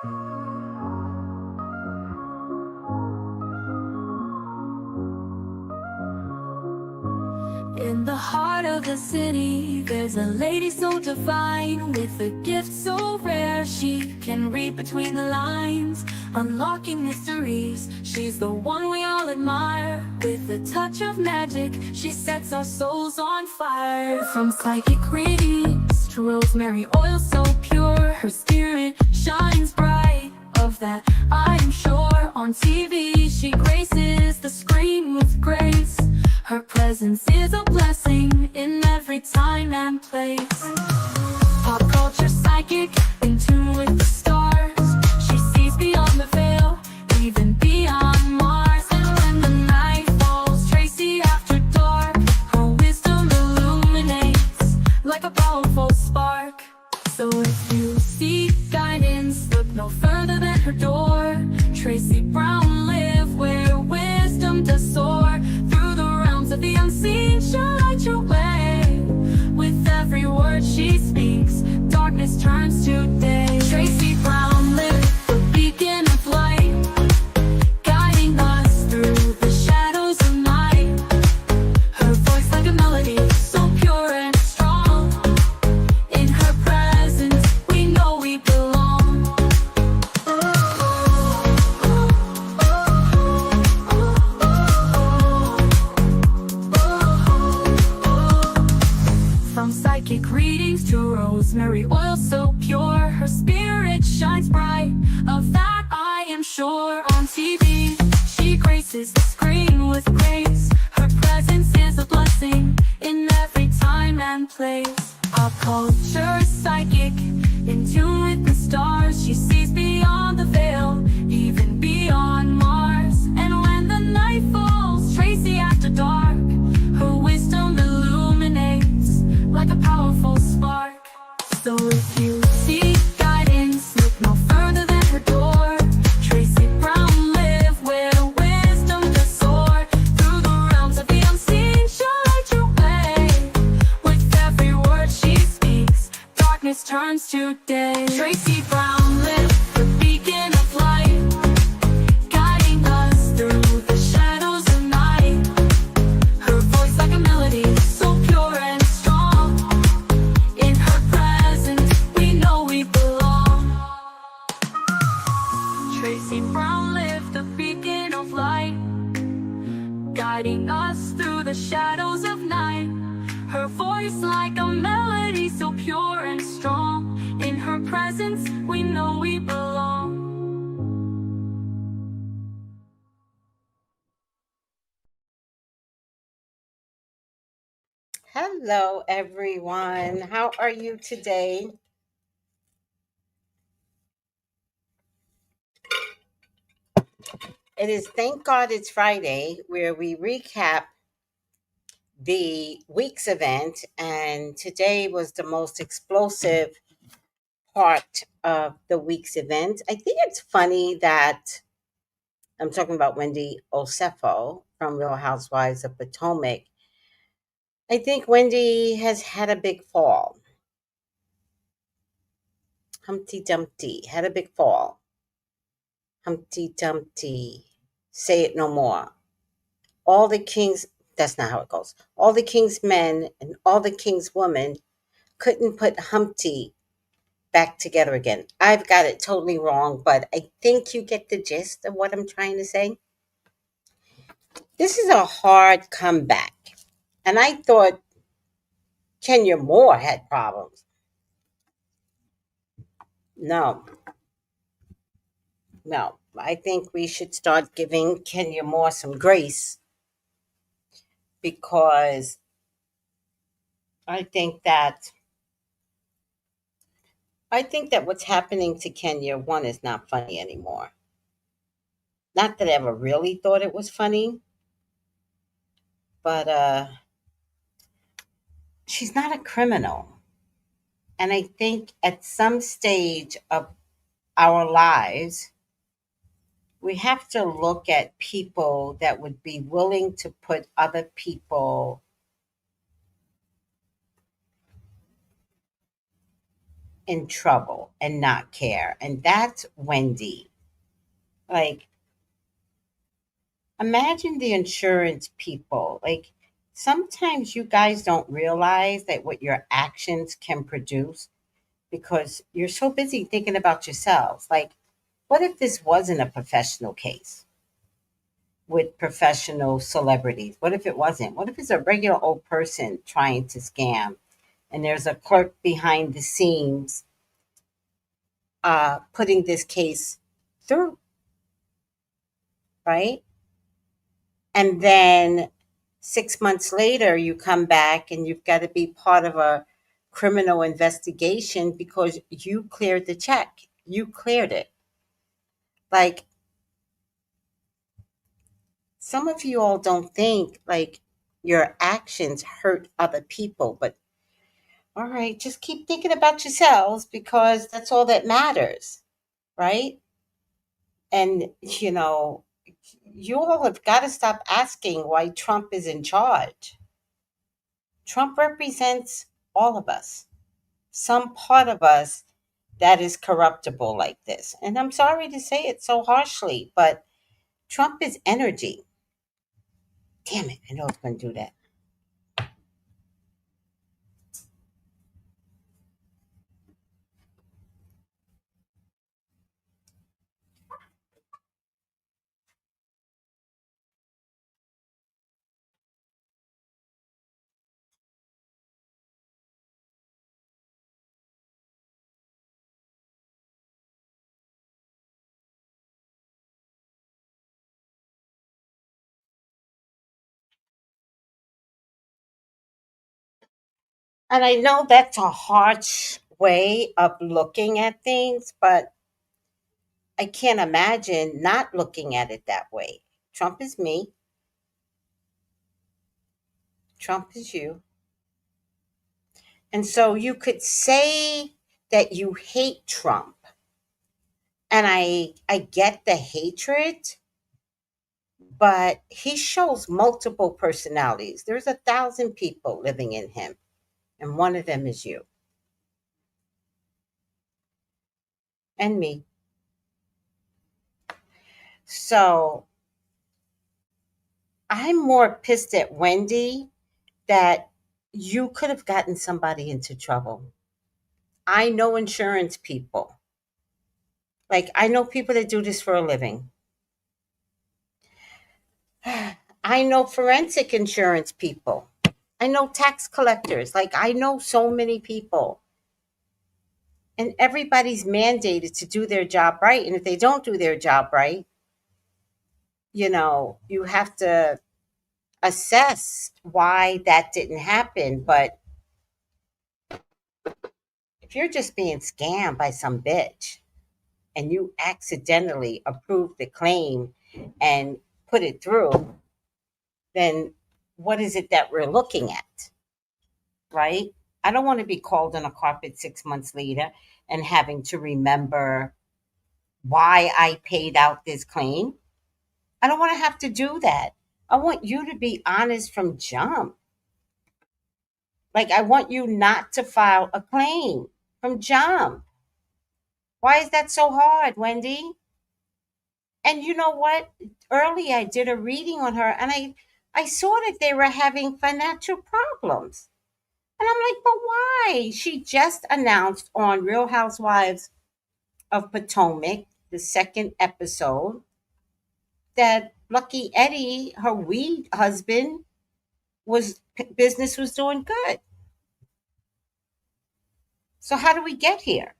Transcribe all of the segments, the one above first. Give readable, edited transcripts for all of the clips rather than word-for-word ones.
In the heart of the city, there's a lady so divine, with a gift so rare she can read between the lines, unlocking mysteries. She's the one we all admire. With a touch of magic, she sets our souls on fire. From psychic readings to rosemary oil so pure, her spirit shines bright. Of that I am sure. On TV she graces the screen with grace. Her presence is a blessing in every time and place. Pop culture psychic, in tune with the stars. She sees beyond the veil, even beyond Mars. And when the night falls, Tracy after dark, her wisdom illuminates like a powerful spark. So if you seek guidance, look no further than her door. Tracy Brown live where wisdom does soar. Through the realms of the unseen, she'll light your way. With every word she speaks, darkness turns to day. Tracy Brown live, the beacon of light, guiding us through the shadows of night. Her voice like a melody, so pure and strong. In her presence, we know we belong. From psychic readings to rosemary oil so pure, her spirit shines bright. Of that I am sure. On TV, she graces the screen with grace. Her presence is a blessing in every time and place. Pop culture psychic, in tune with the stars. She sees beyond the veil, even beyond Mars. And when the night falls, Tracy after dark, her wisdom illuminates like a powerful spark. So if you seek guidance, look no further than her door. Tracy Brown live where wisdom does soar. Through the realms of the unseen, she'll light your way. With every word she speaks, darkness turns to day. Tracy Brown live, the beacon of light, guiding us through the shadows of night. Her voice like a melody, so pure and strong. In her presence, we know we belong. Tracy Brown live, the beacon of light, guiding us through the shadows of night. Her voice like a melody, so pure and strong. In her presence, we know we belong. Hello, everyone. How are you today? It is Thank God It's Friday, where we recap the week's event. And today was the most explosive part of the week's event. I think it's funny that I'm talking about Wendy Osefo from Real Housewives of Potomac. I think Wendy has had a big fall. Humpty Dumpty had a big fall. Humpty Dumpty, say it no more. All the king's, that's not how it goes. All the king's men and all the king's women couldn't put Humpty back together again. I've got it totally wrong, but I think you get the gist of what I'm trying to say. This is a hard comeback. And I thought Kenya Moore had problems. No, no. I think we should start giving Kenya Moore some grace because I think that what's happening to Kenya one is not funny anymore. Not that I ever really thought it was funny, but she's not a criminal. And I think at some stage of our lives, we have to look at people that would be willing to put other people in trouble and not care. And that's Wendy. Like, imagine the insurance people. Like, sometimes you guys don't realize that what your actions can produce because you're so busy thinking about yourselves. Like, what if this wasn't a professional case with professional celebrities? What if it wasn't? What if it's a regular old person trying to scam and there's a clerk behind the scenes putting this case through, right? And then 6 months later, you come back and you've got to be part of a criminal investigation because you cleared the check. You cleared it. Like, some of you all don't think like your actions hurt other people, but all right, just keep thinking about yourselves because that's all that matters, right? And, you all have got to stop asking why Trump is in charge. Trump represents all of us, some part of us that is corruptible like this. And I'm sorry to say it so harshly, but Trump is energy. Damn it, I know it's going to do that. And I know that's a harsh way of looking at things, but I can't imagine not looking at it that way. Trump is me, Trump is you. And so you could say that you hate Trump. And I get the hatred, but he shows multiple personalities. There's 1,000 people living in him, and one of them is you and me. So I'm more pissed at Wendy that you could have gotten somebody into trouble. I know insurance people. Like, I know people that do this for a living. I know forensic insurance people. I know tax collectors. Like, I know so many people. And everybody's mandated to do their job right. And if they don't do their job right, you have to assess why that didn't happen. But if you're just being scammed by some bitch and you accidentally approve the claim and put it through, then what is it that we're looking at, right? I don't want to be called on a carpet 6 months later and having to remember why I paid out this claim. I don't want to have to do that. I want you to be honest from jump. Like, I want you not to file a claim from jump. Why is that so hard, Wendy? And you know what? Early I did a reading on her and I saw that they were having financial problems. And I'm like, but why? She just announced on Real Housewives of Potomac, the second episode, that Lucky Eddie, her weed husband, was business was doing good. So how do we get here?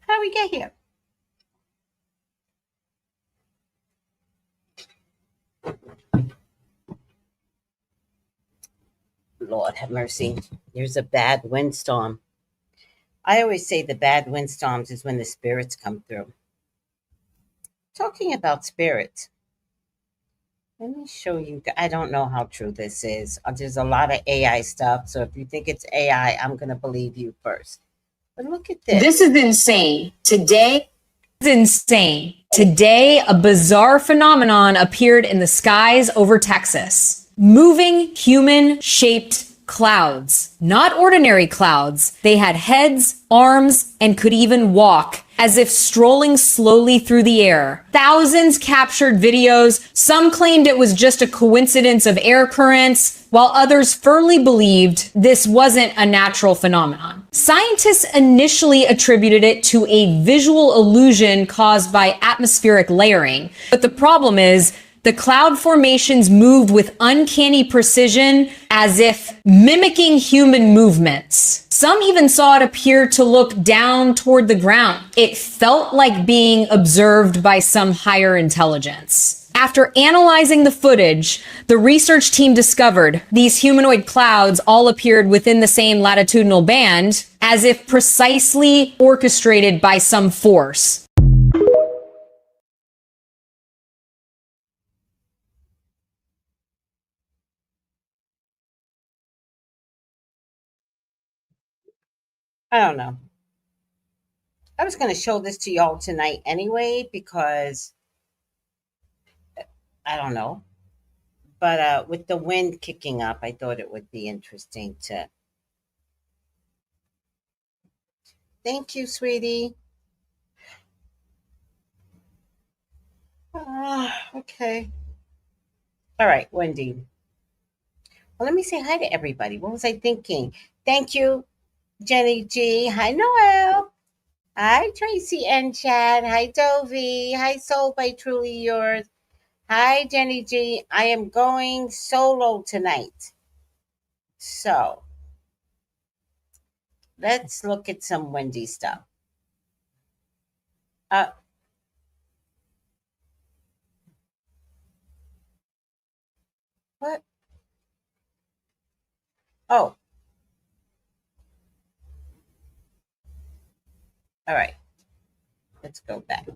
How do we get here? Lord have mercy. There's a bad windstorm. I always say the bad windstorms is when the spirits come through. Talking about spirits, let me show you. I don't know how true this is. There's a lot of AI stuff. So if you think it's AI, I'm going to believe you first. But look at this. This is insane. Today, a bizarre phenomenon appeared in the skies over Texas. Moving human-shaped clouds. Not ordinary clouds. They had heads, arms, and could even walk, as if strolling slowly through the air. Thousands captured videos. Some claimed it was just a coincidence of air currents, while others firmly believed this wasn't a natural phenomenon. Scientists initially attributed it to a visual illusion caused by atmospheric layering. But the problem is, the cloud formations moved with uncanny precision, as if mimicking human movements. Some even saw it appear to look down toward the ground. It felt like being observed by some higher intelligence. After analyzing the footage, the research team discovered these humanoid clouds all appeared within the same latitudinal band, as if precisely orchestrated by some force. I don't know. I was going to show this to y'all tonight anyway because I don't know. But with the wind kicking up, I thought it would be interesting to. Thank you, sweetie. Okay. All right, Wendy. Well, let me say hi to everybody. What was I thinking? Thank you, Jenny G. Hi, Noel. Hi, Tracy and Chad. Hi, Dovie. Hi, Soul by Truly Yours. Hi, Jenny G. I am going solo tonight. So let's look at some Wendy stuff. Uh, what? Oh, all right. Let's go back.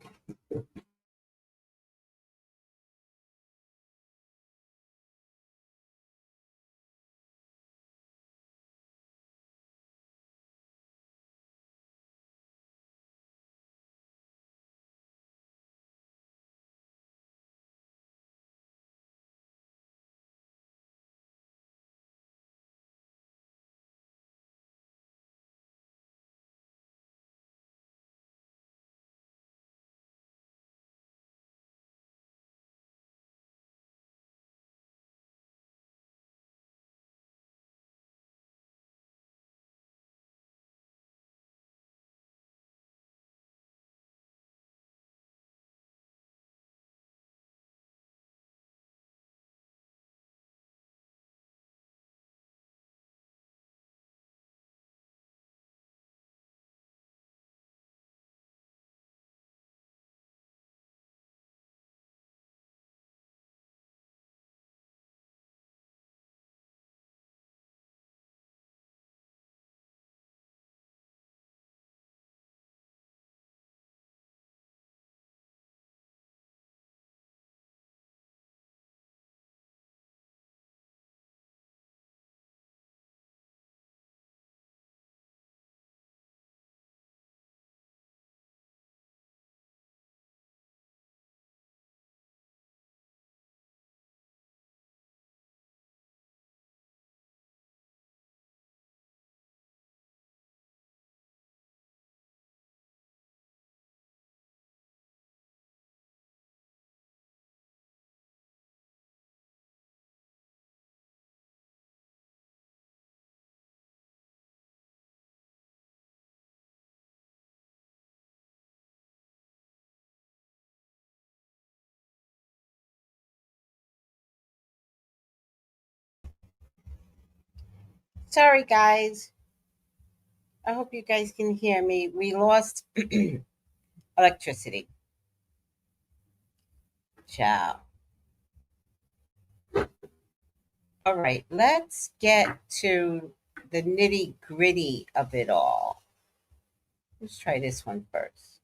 Sorry, guys. I hope you guys can hear me. We lost electricity. Ciao. All right, let's get to the nitty gritty of it all. Let's try this one first.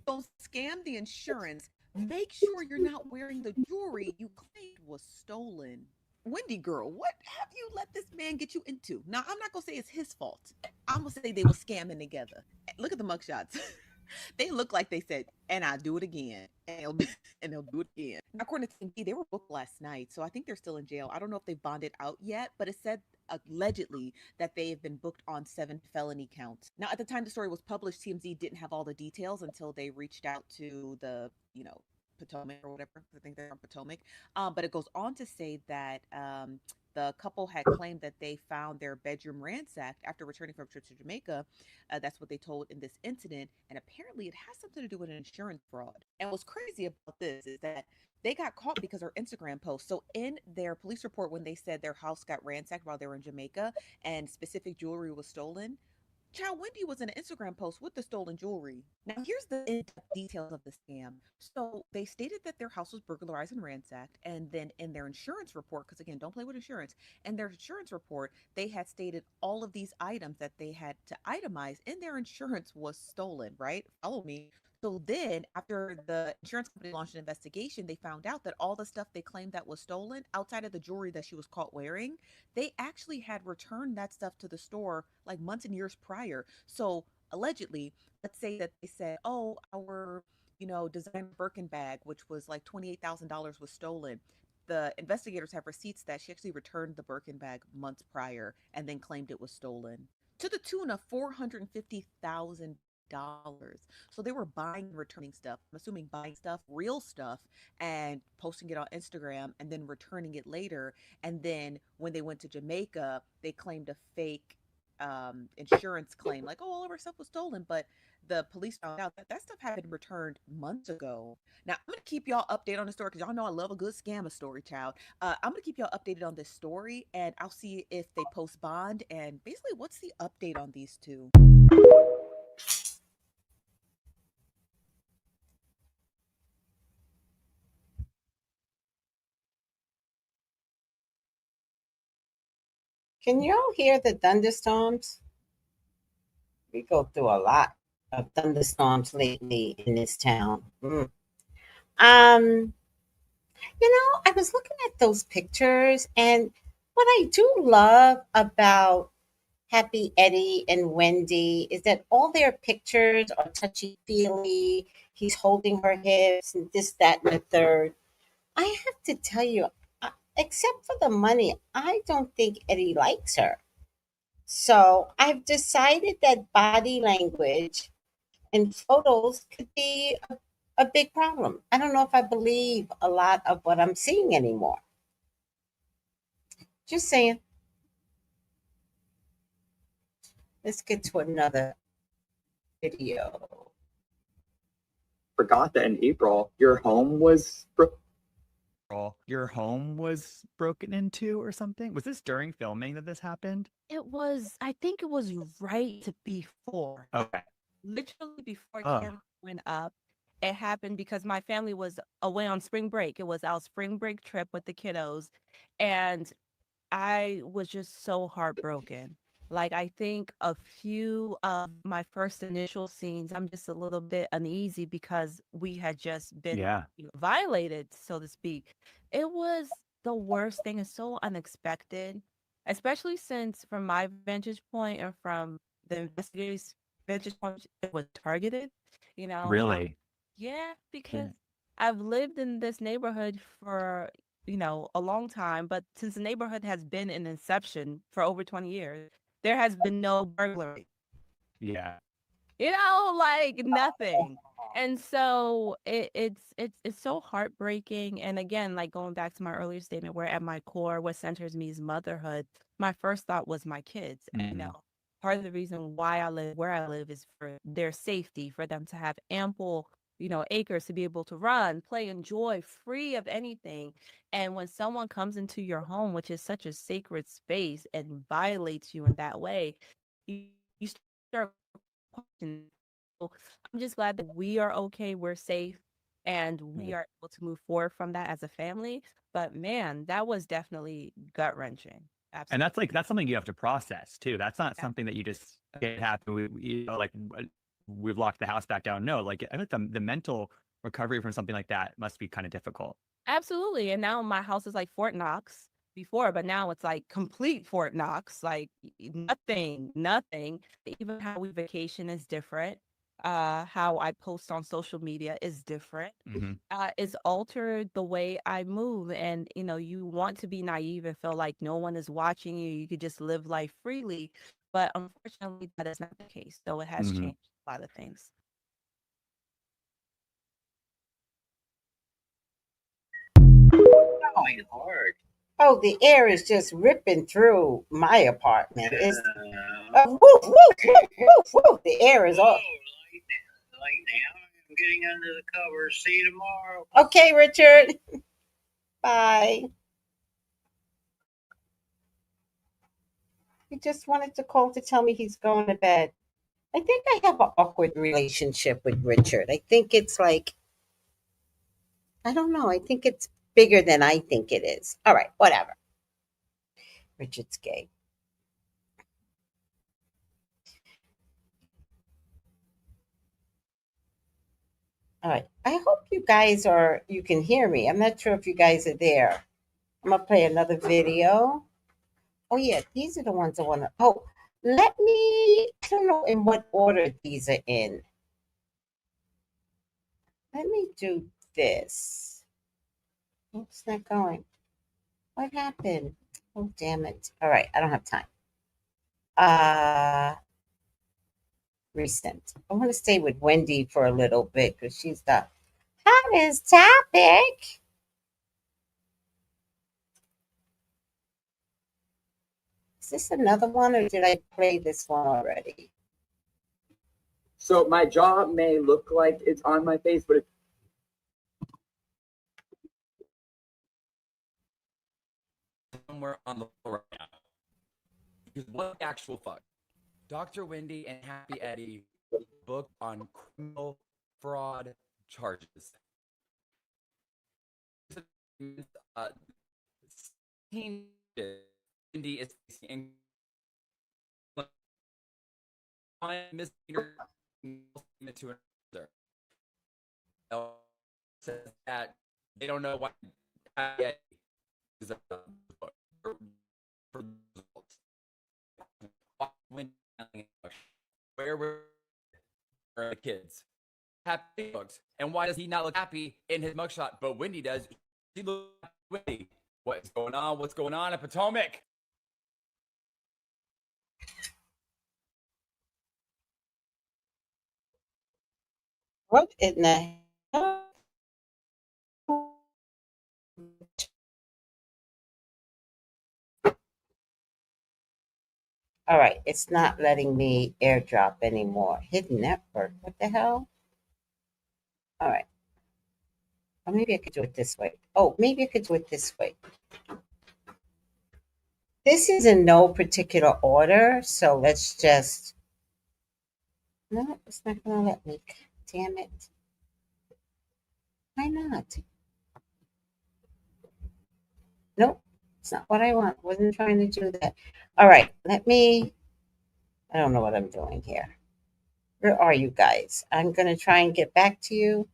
Don't scam the insurance. Make sure you're not wearing the jewelry you claimed was stolen. Wendy girl, what have you let this man get you into? Now, I'm not gonna say it's his fault. I'm gonna say they were scamming together. Look at the mugshots. They look like they said, and I'll do it again. And they'll do it again. Now, according to TMZ, they were booked last night, so I think they're still in jail. I don't know if they bonded out yet, but it said allegedly that they have been booked on 7 felony counts. Now, at the time the story was published, TMZ didn't have all the details until they reached out to the, Potomac or whatever. I think they're on Potomac. But it goes on to say that the couple had claimed that they found their bedroom ransacked after returning from a trip to Jamaica. That's what they told in this incident. And apparently, it has something to do with an insurance fraud. And what's crazy about this is that they got caught because of Instagram posts. So, in their police report, when they said their house got ransacked while they were in Jamaica and specific jewelry was stolen, Child Wendy was in an Instagram post with the stolen jewelry. Now, here's the in-depth details of the scam. So, they stated that their house was burglarized and ransacked, and then in their insurance report, because again, don't play with insurance, in their insurance report, they had stated all of these items that they had to itemize in their insurance was stolen, right? Follow me. So then, after the insurance company launched an investigation, they found out that all the stuff they claimed that was stolen, outside of the jewelry that she was caught wearing, they actually had returned that stuff to the store like months and years prior. So allegedly, let's say that they said, "Oh, our designer Birkin bag, which was like $28,000, was stolen." The investigators have receipts that she actually returned the Birkin bag months prior and then claimed it was stolen to the tune of $450,000. So they were buying and returning stuff. I'm assuming buying stuff, real stuff, and posting it on Instagram and then returning it later. And then when they went to Jamaica, they claimed a fake insurance claim, like, oh, all of our stuff was stolen. But the police found out that that stuff had been returned months ago. Now, I'm going to keep y'all updated on the story because y'all know I love a good scammer story, child. I'm going to keep y'all updated on this story and I'll see if they post bond and basically what's the update on these two. Can y'all hear the thunderstorms? We go through a lot of thunderstorms lately in this town. Um, I was looking at those pictures, and what I do love about Happy Eddie and Wendy is that all their pictures are touchy feely. He's holding her hips and this, that, and the third. I have to tell you, except for the money, I don't think Eddie likes her. So I've decided that body language and photos could be a big problem. I don't know if I believe a lot of what I'm seeing anymore. Just saying. Let's get to another video. Forgot that in April, your home was broken into or something. Was this during filming that this happened? I think it was right before. Okay. Literally before Oh. camera went up. It happened because my family was away on spring break. It was our spring break trip with the kiddos. And I was just so heartbroken. Like, I think a few of my first initial scenes, I'm just a little bit uneasy because we had just been violated, so to speak. It was the worst thing. It's so unexpected, especially since from my vantage point and from the investigators' vantage point, it was targeted, you know? Really? Yeah, because I've lived in this neighborhood for, a long time, but since the neighborhood has been in inception for over 20 years, there has been no burglary. Yeah. Like nothing. And so it's so heartbreaking. And again, like going back to my earlier statement, where at my core, what centers me is motherhood. My first thought was my kids. And part of the reason why I live where I live is for their safety, for them to have ample, acres to be able to run, play, enjoy, free of anything. And when someone comes into your home, which is such a sacred space, and violates you in that way, you start questioning. So I'm just glad that we are okay, we're safe, and we are able to move forward from that as a family. But man, that was definitely gut wrenching. And that's something you have to process too. That's not something that you just get happen. We've locked the house back down. No, like I think the mental recovery from something like that must be kind of difficult. Absolutely. And now my house is like Fort Knox. before, but now it's like complete Fort Knox, like nothing. Even how we vacation is different. How I post on social media is different. It's altered the way I move. And, you want to be naive and feel like no one is watching you. You could just live life freely. But unfortunately, that is not the case. So it has changed a lot of things. Oh, Lord. Oh, the air is just ripping through my apartment. It's woof, woof, woof, woof, woof. The air is off. Late now. I'm getting under the covers. See you tomorrow. Okay, Richard. Bye. He just wanted to call to tell me he's going to bed. I think I have an awkward relationship with Richard. I think it's like, I don't know. I think it's bigger than I think it is. All right, whatever. Richard's gay. All right. I hope you can hear me. I'm not sure if you guys are there. I'm going to play another video. Oh, yeah. These are the ones I want to. Oh, I don't know in what order these are in. Let me do this. Oh, it's not going. What happened? Oh, damn it. All right. I don't have time. Recent. I want to stay with Wendy for a little bit because she's the hottest topic. Is this another one or did I play this one already? So my jaw may look like it's on my face, but it's somewhere on the floor right now. Because what the actual fuck? Dr. Wendy and Happy Eddie booked on criminal fraud charges. Wendy is facing misdemeanor to another. Says that they don't know why Happy Eddie is for results. Where were the kids? Happy books. And why does he not look happy in his mugshot? But Wendy does. She looks Wendy. What's going on? What's going on at Potomac? What in the hell? All right, it's not letting me airdrop anymore. Hidden network. What the hell? All right. Or maybe I could do it this way. Oh, maybe I could do it this way. This is in no particular order, so let's just. No, it's not going to let me. Damn it. Why not? Nope, it's not what I want. Wasn't trying to do that. All right, I don't know what I'm doing here. Where are you guys? I'm going to try and get back to you.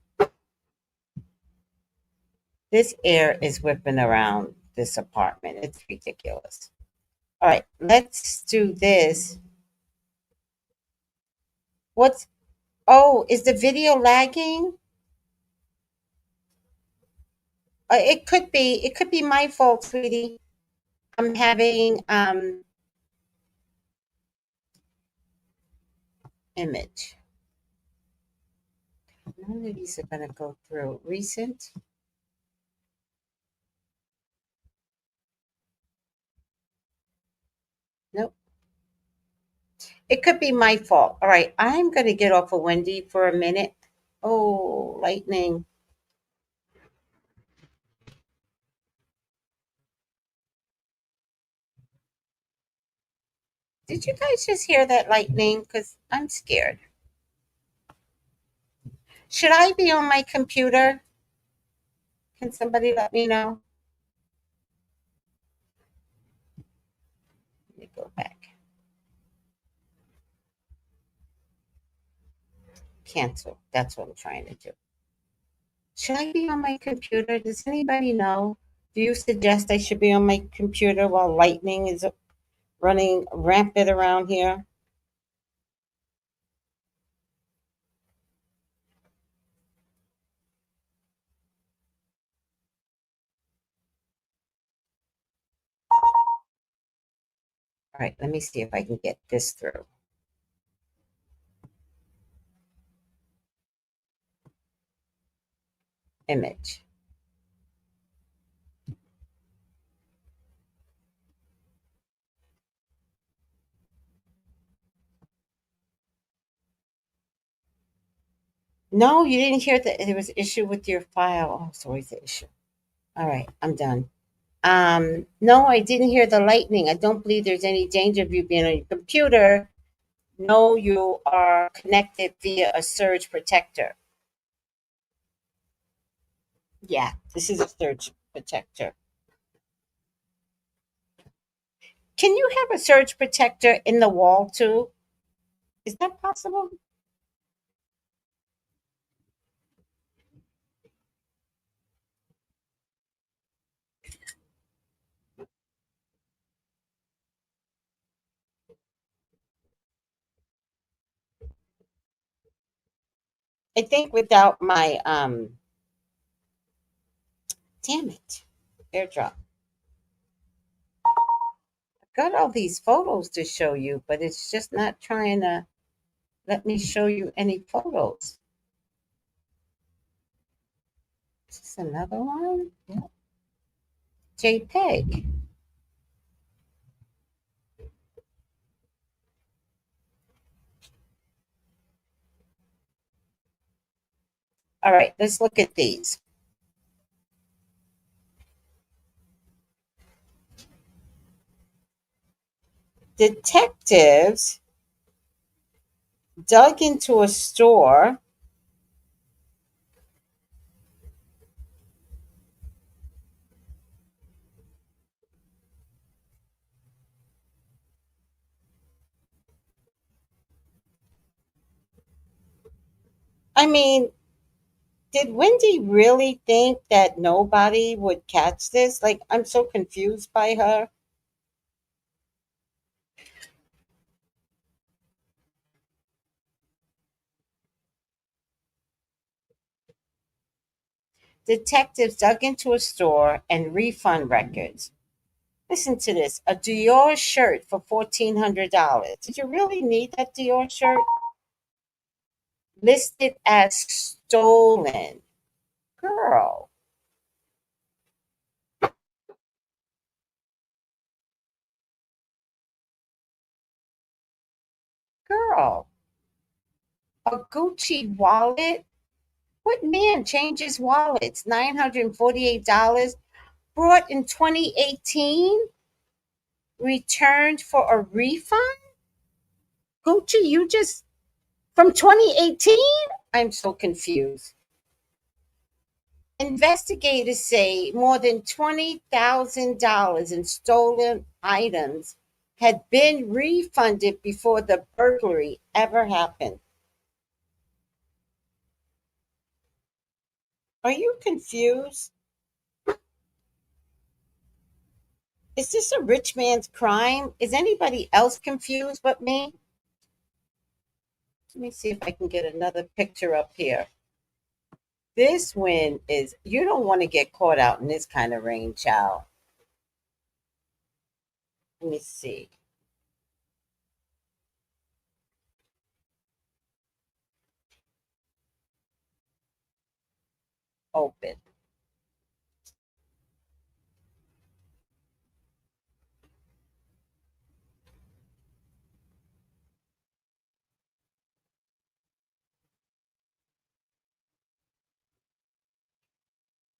This air is whipping around this apartment. It's ridiculous. All right, let's do this. Is the video lagging? It could be my fault, sweetie. I'm having image. None of these are going to go through. Recent. Nope. It could be my fault. All right, I'm going to get off of Wendy for a minute. Oh, lightning. Did you guys just hear that lightning? Because I'm scared. Should I be on my computer? Can somebody let me know? Let me go back. Cancel. That's what I'm trying to do. Should I be on my computer? Does anybody know? Do you suggest I should be on my computer while lightning is running rampant around here? All right, let me see if I can get this through. Image. No, you didn't hear that there was an issue with your file. Oh, it's always an issue. All right, I'm done. No, I didn't hear the lightning. I don't believe there's any danger of you being on your computer. No, you are connected via a surge protector. Yeah, this is a surge protector. Can you have a surge protector in the wall too? Is that possible? I think without my damn it, airdrop. I've got all these photos to show you, but it's just not trying to let me show you any photos. Is this another one? Yeah. JPEG. All right, let's look at these. Detectives dug into a store. I mean, did Wendy really think that nobody would catch this? Like, I'm so confused by her. Detectives dug into a store and refund records. Listen to this, a Dior shirt for $1,400. Did you really need that Dior shirt? Listed as stolen. Girl, girl, a Gucci wallet? What man changes wallets? $948 brought in 2018, returned for a refund? Gucci, you just from 2018? I'm so confused. Investigators say more than $20,000 in stolen items had been refunded before the burglary ever happened. Are you confused? Is this a rich man's crime? Is anybody else confused but me? Let me see if I can get another picture up here. This one is, you don't want to get caught out in this kind of rain, child. Let me see. Open.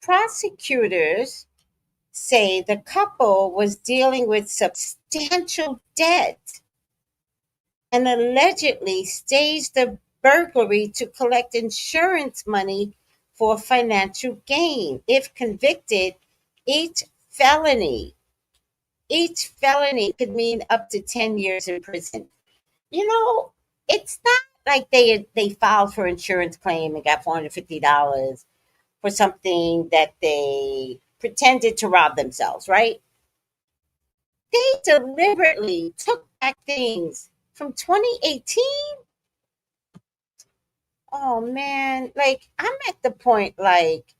Prosecutors say the couple was dealing with substantial debt and allegedly staged the burglary to collect insurance money for financial gain. If convicted, each felony, each felony could mean up to 10 years in prison. You know, it's not like they filed for insurance claim and got $450 for something that they pretended to rob themselves, right? They deliberately took back things from 2018. Oh man, like I'm at the point like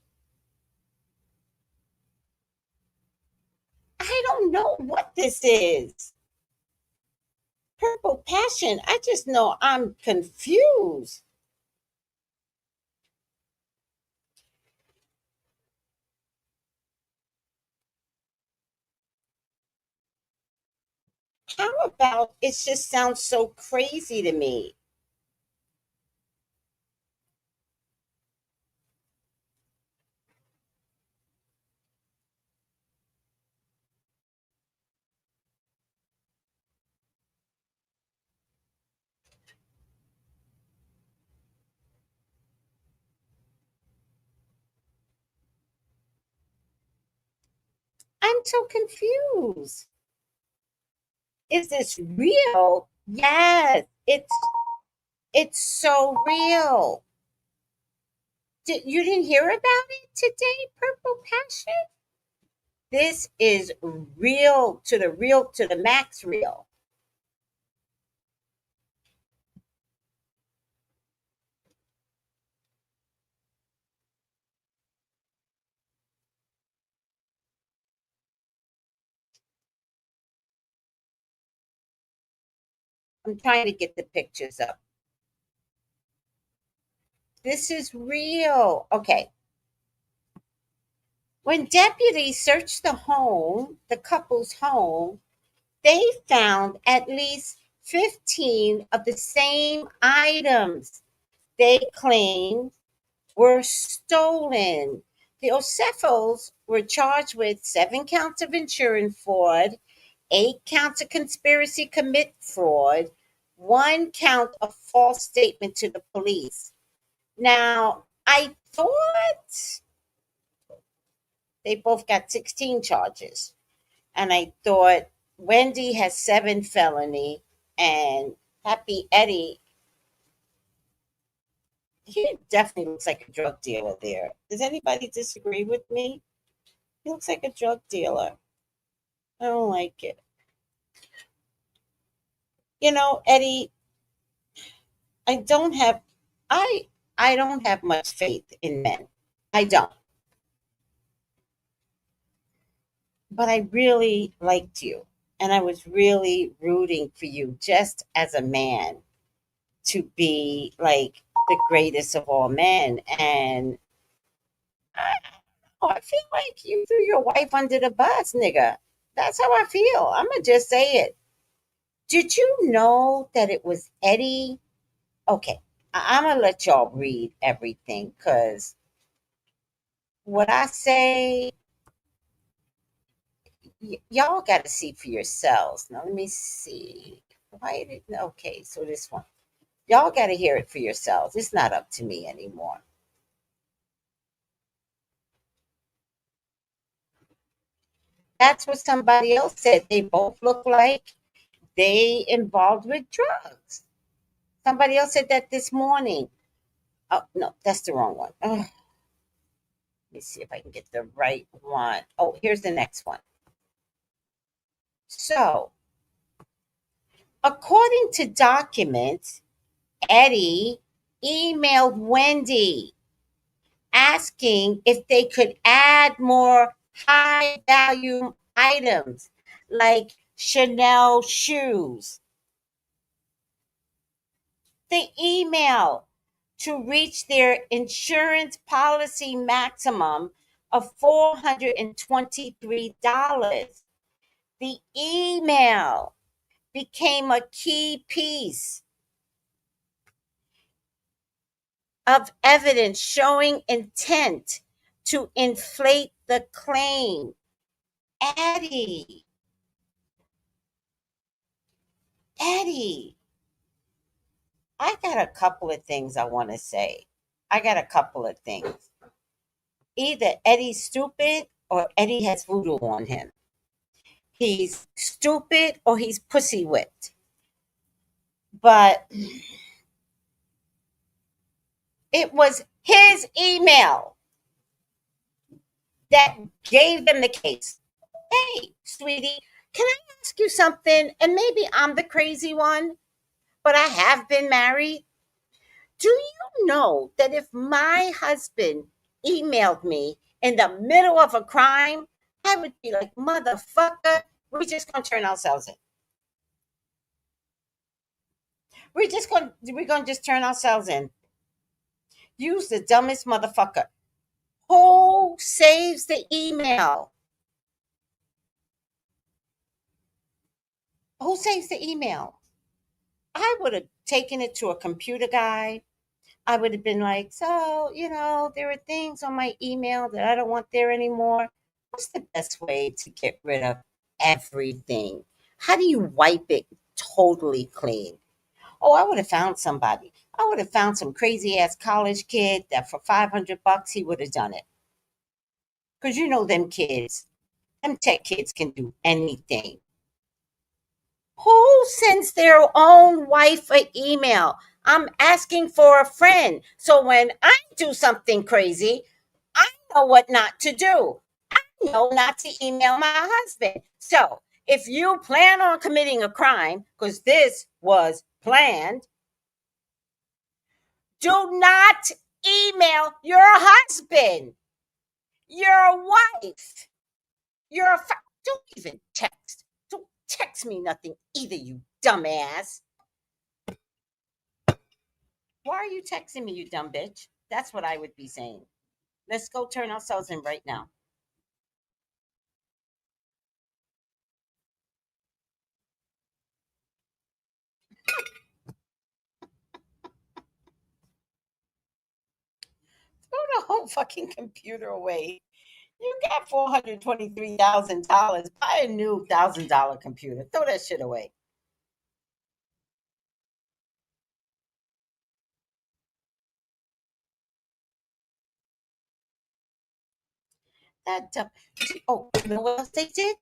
I don't know what this is. Purple passion. I just know I'm confused. How about it just sounds so crazy to me? I'm so confused. Is this real? Yes, it's so real. You didn't hear about it today, Purple Passion? This is real to the max real. I'm trying to get the pictures up. This is real. Okay. When deputies searched the couple's home, they found at least 15 of the same items they claimed were stolen. The Ocefos were charged with 7 counts of insurance fraud, 8 counts of conspiracy to commit fraud, 1 count of false statement to the police. Now, I thought they both got 16 charges. And I thought Wendy has 7 felony and Happy Eddie, he definitely looks like a drug dealer there. Does anybody disagree with me? He looks like a drug dealer. I don't like it. Eddie, I don't have I I don't have much faith in men. I don't. But I really liked you. And I was really rooting for you just as a man to be like the greatest of all men. And I feel like you threw your wife under the bus, nigga. That's how I feel. I'm going to just say it. Did you know that it was Eddie? Okay, I'm going to let y'all read everything because what I say, y'all got to see for yourselves. Now, let me see. Why did, okay, so this one. Y'all got to hear it for yourselves. It's not up to me anymore. That's what somebody else said. They both look like they involved with drugs. Somebody else said that this morning. Oh, no, that's the wrong one. Oh, let me see if I can get the right one. Oh, here's the next one. So, according to documents, Eddie emailed Wendy asking if they could add more high value items like Chanel shoes. The email to reach their insurance policy maximum of $423. The email became a key piece of evidence showing intent to inflate the claim. Eddie, Eddie, I got a couple of things I want to say. I got a couple of things. Either Eddie's stupid or Eddie has voodoo on him. He's stupid or he's pussy whipped. But it was his email. that gave them the case. Hey, sweetie, can I ask you something? And maybe I'm the crazy one, but I have been married. Do you know that if my husband emailed me in the middle of a crime, I would be like, motherfucker, we're just gonna turn ourselves in. We're gonna just turn ourselves in. Use the dumbest motherfucker. Who saves the email? Who saves the email? I would have taken it to a computer guy. I would have been like, so, there are things on my email that I don't want there anymore. What's the best way to get rid of everything? How do you wipe it totally clean? Oh, I would have found somebody. I would have found some crazy ass college kid that for $500 he would have done it. Because them kids, them tech kids can do anything. Who sends their own wife an email? I'm asking for a friend. So when I do something crazy, I know what not to do. I know not to email my husband. So if you plan on committing a crime, because this was planned, do not email your husband, your wife, don't even text. Don't text me nothing either, you dumbass. Why are you texting me, you dumb bitch? That's what I would be saying. Let's go turn ourselves in right now. Throw the whole fucking computer away. You got $423,000. Buy a new $1,000 computer. Throw that shit away. That oh, you know what else they did?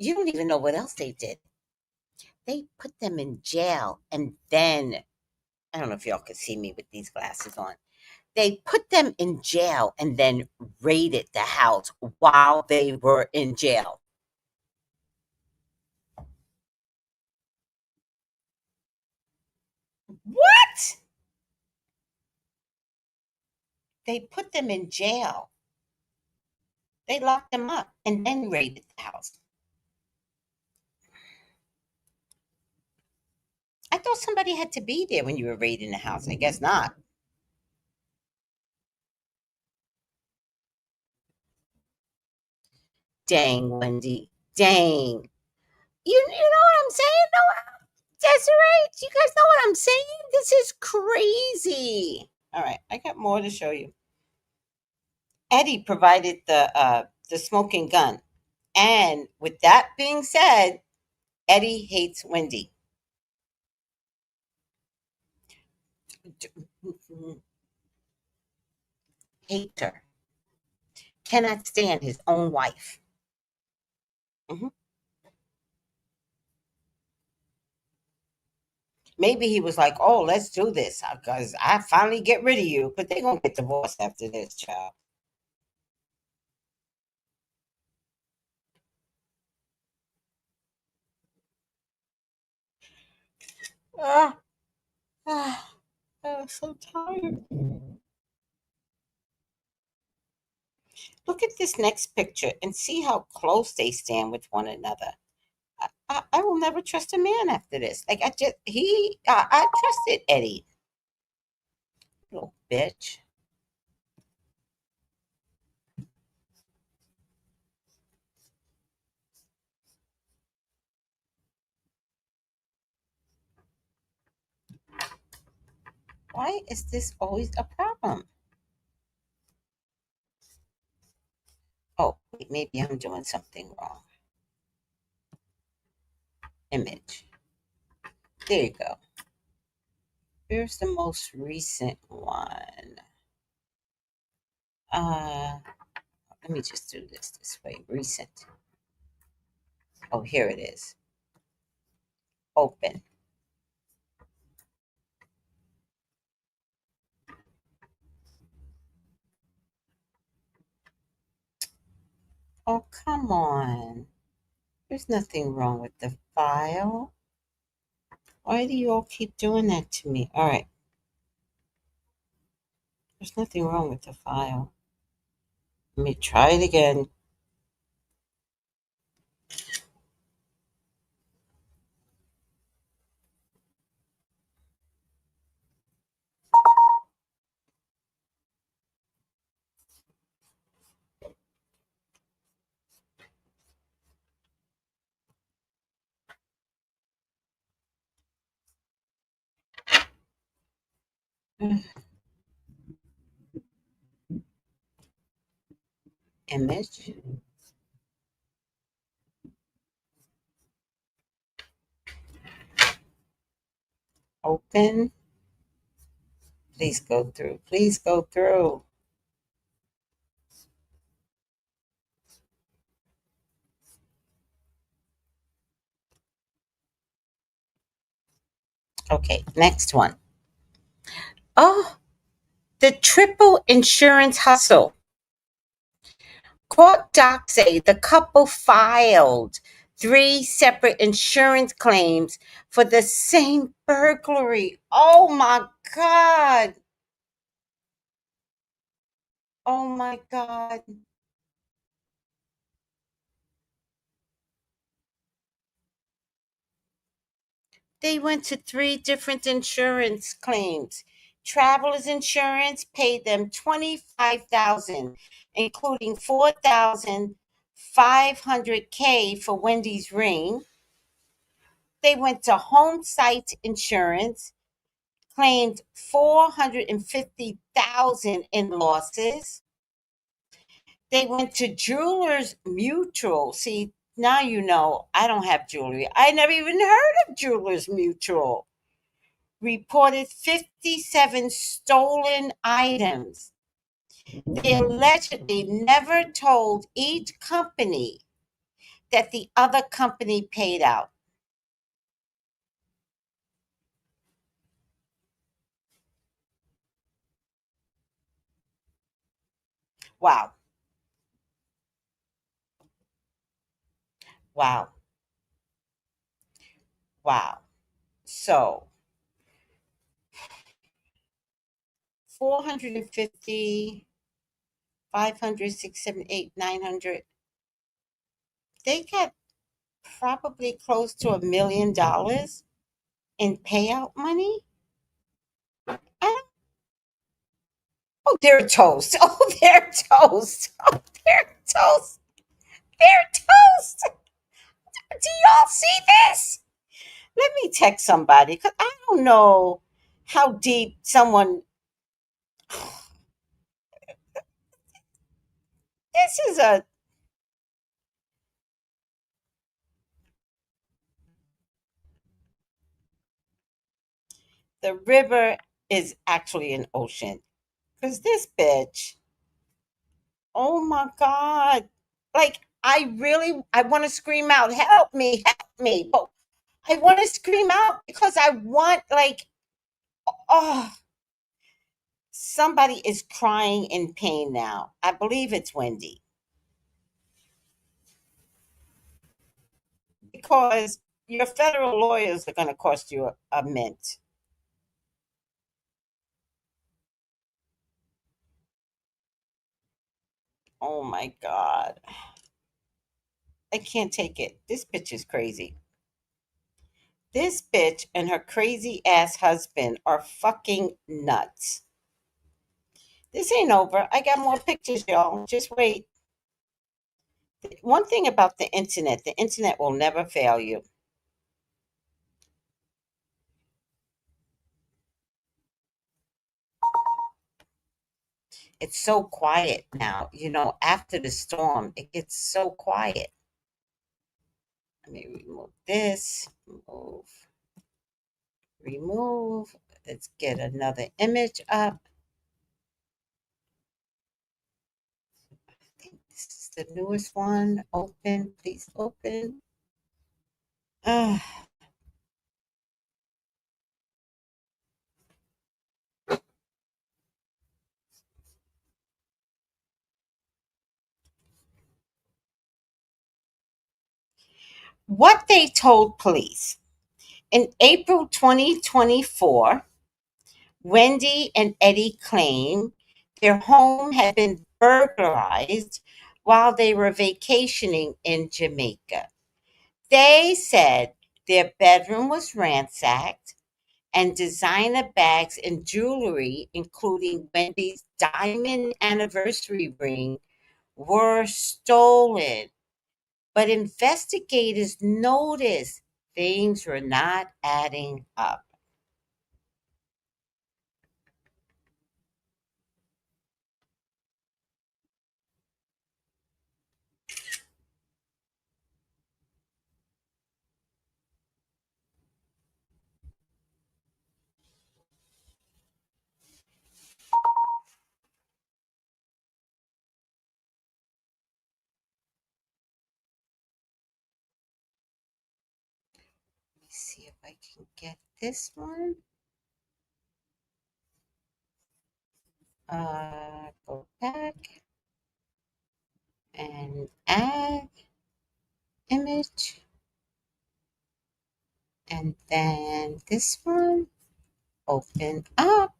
You don't even know what else they did. They put them in jail, and then I don't know if y'all can see me with these glasses on. They put them in jail and then raided the house while they were in jail. What? They put them in jail. They locked them up and then raided the house. I thought somebody had to be there when you were raiding the house. I guess not. Dang, Wendy. Dang. You know what I'm saying, though? Desiree, you guys know what I'm saying? This is crazy. All right, I got more to show you. Eddie provided the smoking gun. And with that being said, Eddie hates Wendy. Hates her. Cannot stand his own wife. Mhm. Maybe he was like, oh, let's do this because I finally get rid of you. But they're going to get divorced after this, child. Ah, ah, I'm so tired. Look at this next picture and see how close they stand with one another. I will never trust a man after this. Like I trusted Eddie, little bitch. Why is this always a problem? Oh, wait, maybe I'm doing something wrong. Image. There you go. Here's the most recent one. Let me just do this way. Recent. Oh, here it is. Open. Oh, come on. There's nothing wrong with the file. Why do you all keep doing that to me? All right. There's nothing wrong with the file. Let me try it again. Image. Open. Please go through. Please go through. Okay, next one. Oh, the triple insurance hustle. Court docs say the couple filed 3 separate insurance claims for the same burglary. Oh my God. Oh my God. They went to 3 different insurance claims. Travelers Insurance paid them $25,000, including $4,500K for Wendy's ring. They went to Home Site Insurance, claimed $450,000 in losses. They went to Jewelers Mutual. See, now you know I don't have jewelry. I never even heard of Jewelers Mutual. Reported 57 stolen items. They allegedly never told each company that the other company paid out. Wow. Wow. Wow. So 450, 500, 6, 7, 8, 900. They got probably close to $1 million in payout money. Oh, they're toast. Oh, they're toast. Oh, they're toast. They're toast. Do y'all see this? Let me text somebody because I don't know how deep someone. This is the river is actually an ocean because this bitch. Oh my God! Like I want to scream out, help me! But I want to scream out because I want oh, somebody is crying in pain now. I believe it's Wendy because your federal lawyers are going to cost you a mint. Oh my God. I can't take it. This bitch is crazy. This bitch and her crazy ass husband are fucking nuts. This ain't over. I got more pictures, y'all. Just wait. One thing about the internet will never fail you. It's so quiet now. After the storm, it gets so quiet. Let me remove this. Remove. Let's get another image up. I think this is the newest one. Open. Please open. Ah, what they told police. In April 2024, Wendy and Eddie claimed their home had been burglarized while they were vacationing in Jamaica. They said their bedroom was ransacked and designer bags and jewelry, including Wendy's diamond anniversary ring, were stolen. But investigators noticed things were not adding up. Let me see if I can get this one. Go back and add image, and then this one, open up.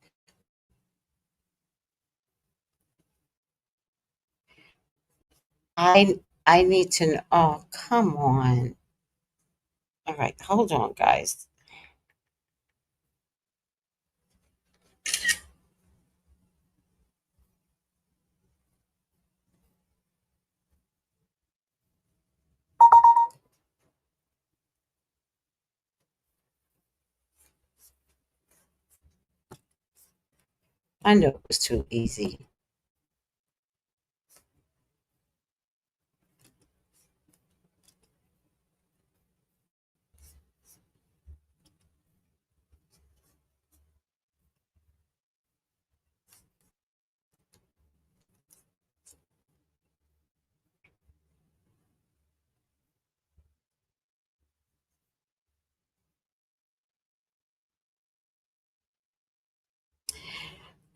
I need to know. Oh, come on. All right, hold on, guys. I know it was too easy.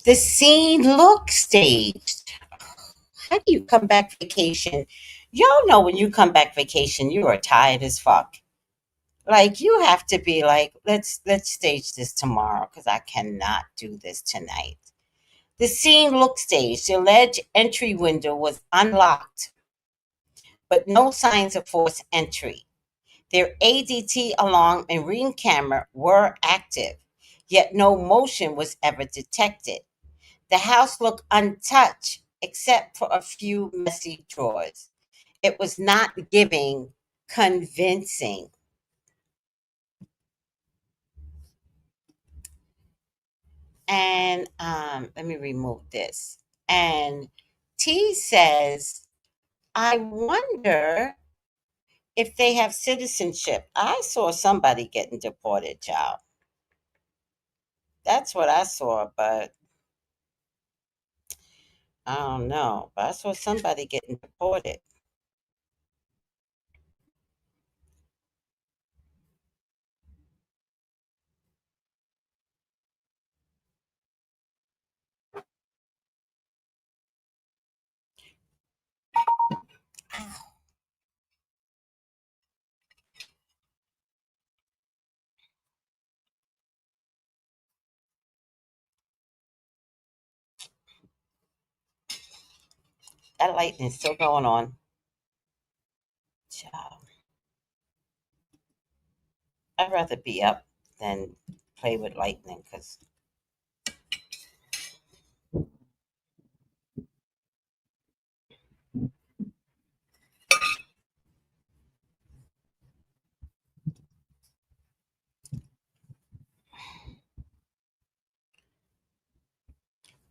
The scene looks staged. How do you come back vacation? Y'all know when you come back vacation, you are tired as fuck. Like you have to be like, let's stage this tomorrow because I cannot do this tonight. The scene looked staged. The alleged entry window was unlocked, but no signs of forced entry. Their ADT alarm and ring camera were active, yet no motion was ever detected. The house looked untouched except for a few messy drawers. It was not giving convincing. And let me remove this. And T says, I wonder if they have citizenship. I saw somebody getting deported, child. That's what I saw, but I don't know. But I saw somebody getting deported. That lightning's still going on. Child. I'd rather be up than play with lightning because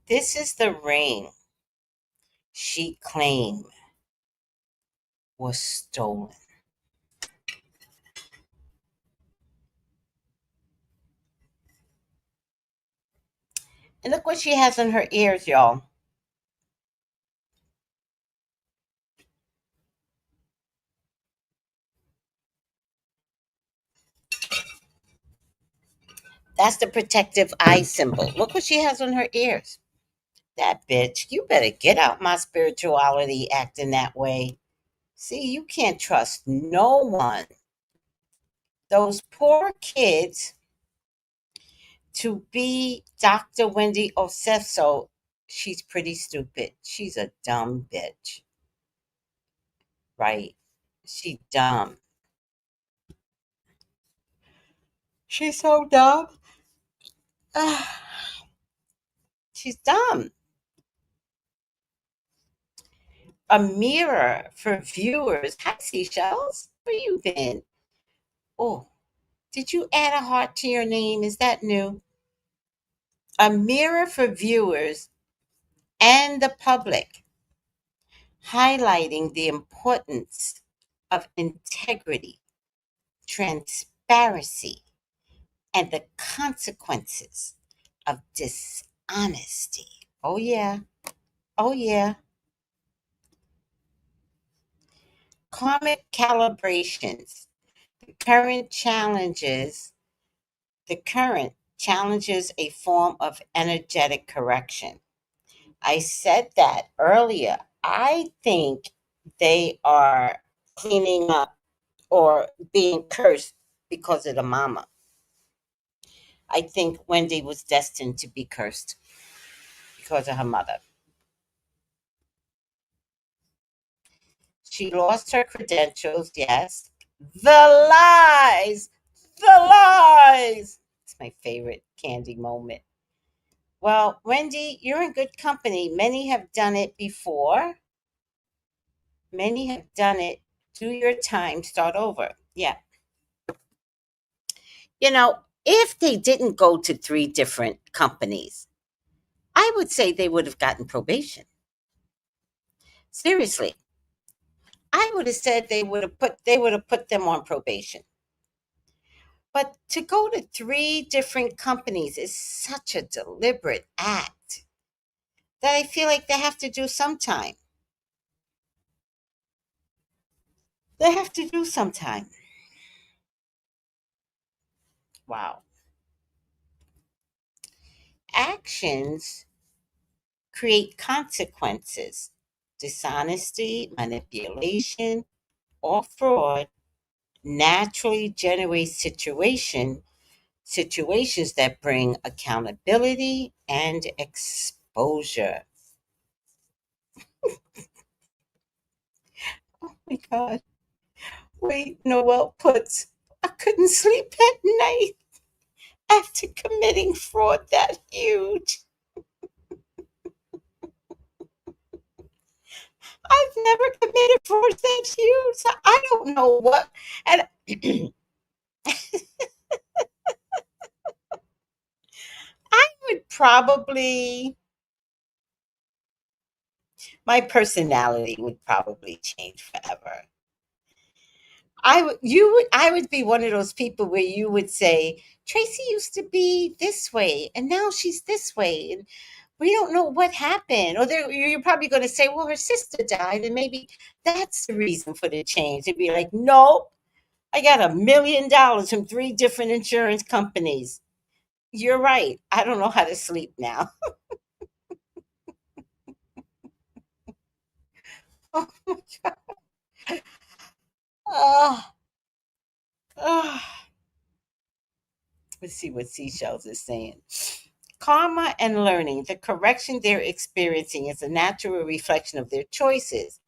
this is the ring she claimed was stolen. And look what she has in her ears, y'all. That's the protective eye symbol. Look what she has on her ears. That bitch, you better get out my spirituality acting that way. See, you can't trust no one. those poor kids to be Dr. Wendy Osefso. She's pretty stupid. She's a dumb bitch. Right? She dumb. She's so dumb. She's dumb. A mirror for viewers. Hi, seashells. Where you been? Oh, did you add a heart to your name? Is that new? A mirror for viewers and the public, highlighting the importance of integrity, transparency, and the consequences of dishonesty. Oh, yeah. Oh, yeah. Karmic calibrations. The current challenges, the current challenges a form of energetic correction. I said that earlier. I think they are cleaning up or being cursed because of the mama. I think Wendy was destined to be cursed because of her mother. She lost her credentials, yes. The lies! The lies! It's my favorite Candy moment. Well, Wendy, you're in good company. Many have done it before. Many have done it. Do your time, start over. Yeah. If they didn't go to 3 different companies, I would say they would have gotten probation. Seriously. I would have said they would have put them on probation. But to go to 3 different companies is such a deliberate act that I feel like they have to do some time. They have to do some time. Wow. Actions create consequences. Dishonesty, manipulation, or fraud naturally generate situations that bring accountability and exposure. Oh my God. Wait, Noel puts, I couldn't sleep at night after committing fraud that huge. I've never committed fraud that huge. So I don't know what. And I would probably, my personality would probably change forever. I would be one of those people where you would say, Tracy used to be this way and now she's this way. And we don't know what happened. Or you're probably going to say, well, her sister died and maybe that's the reason for the change. It'd be like, nope, I got $1 million from 3 different insurance companies. You're right. I don't know how to sleep now. Oh my God. Ah, ah. Let's see what Seashells is saying. Karma and learning. The correction they're experiencing is a natural reflection of their choices,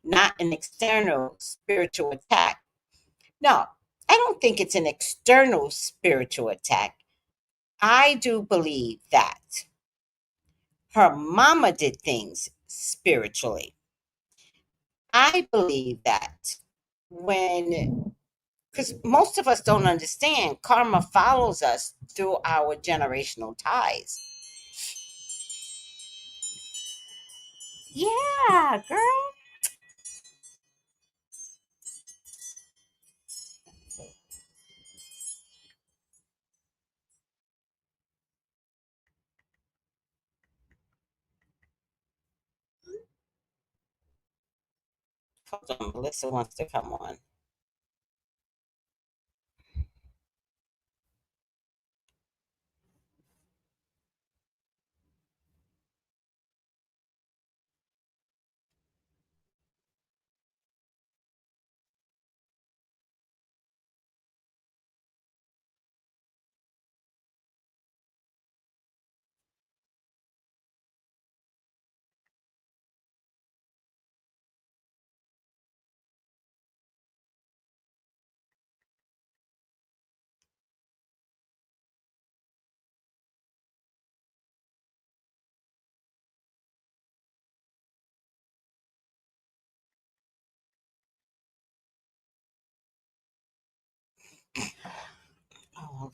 not an external spiritual attack. No, I don't think it's an external spiritual attack. I do believe that her mama did things spiritually. I believe that when, because most of us don't understand, karma follows us through our generational ties. Yeah, girl. Hold on, Melissa wants to come on.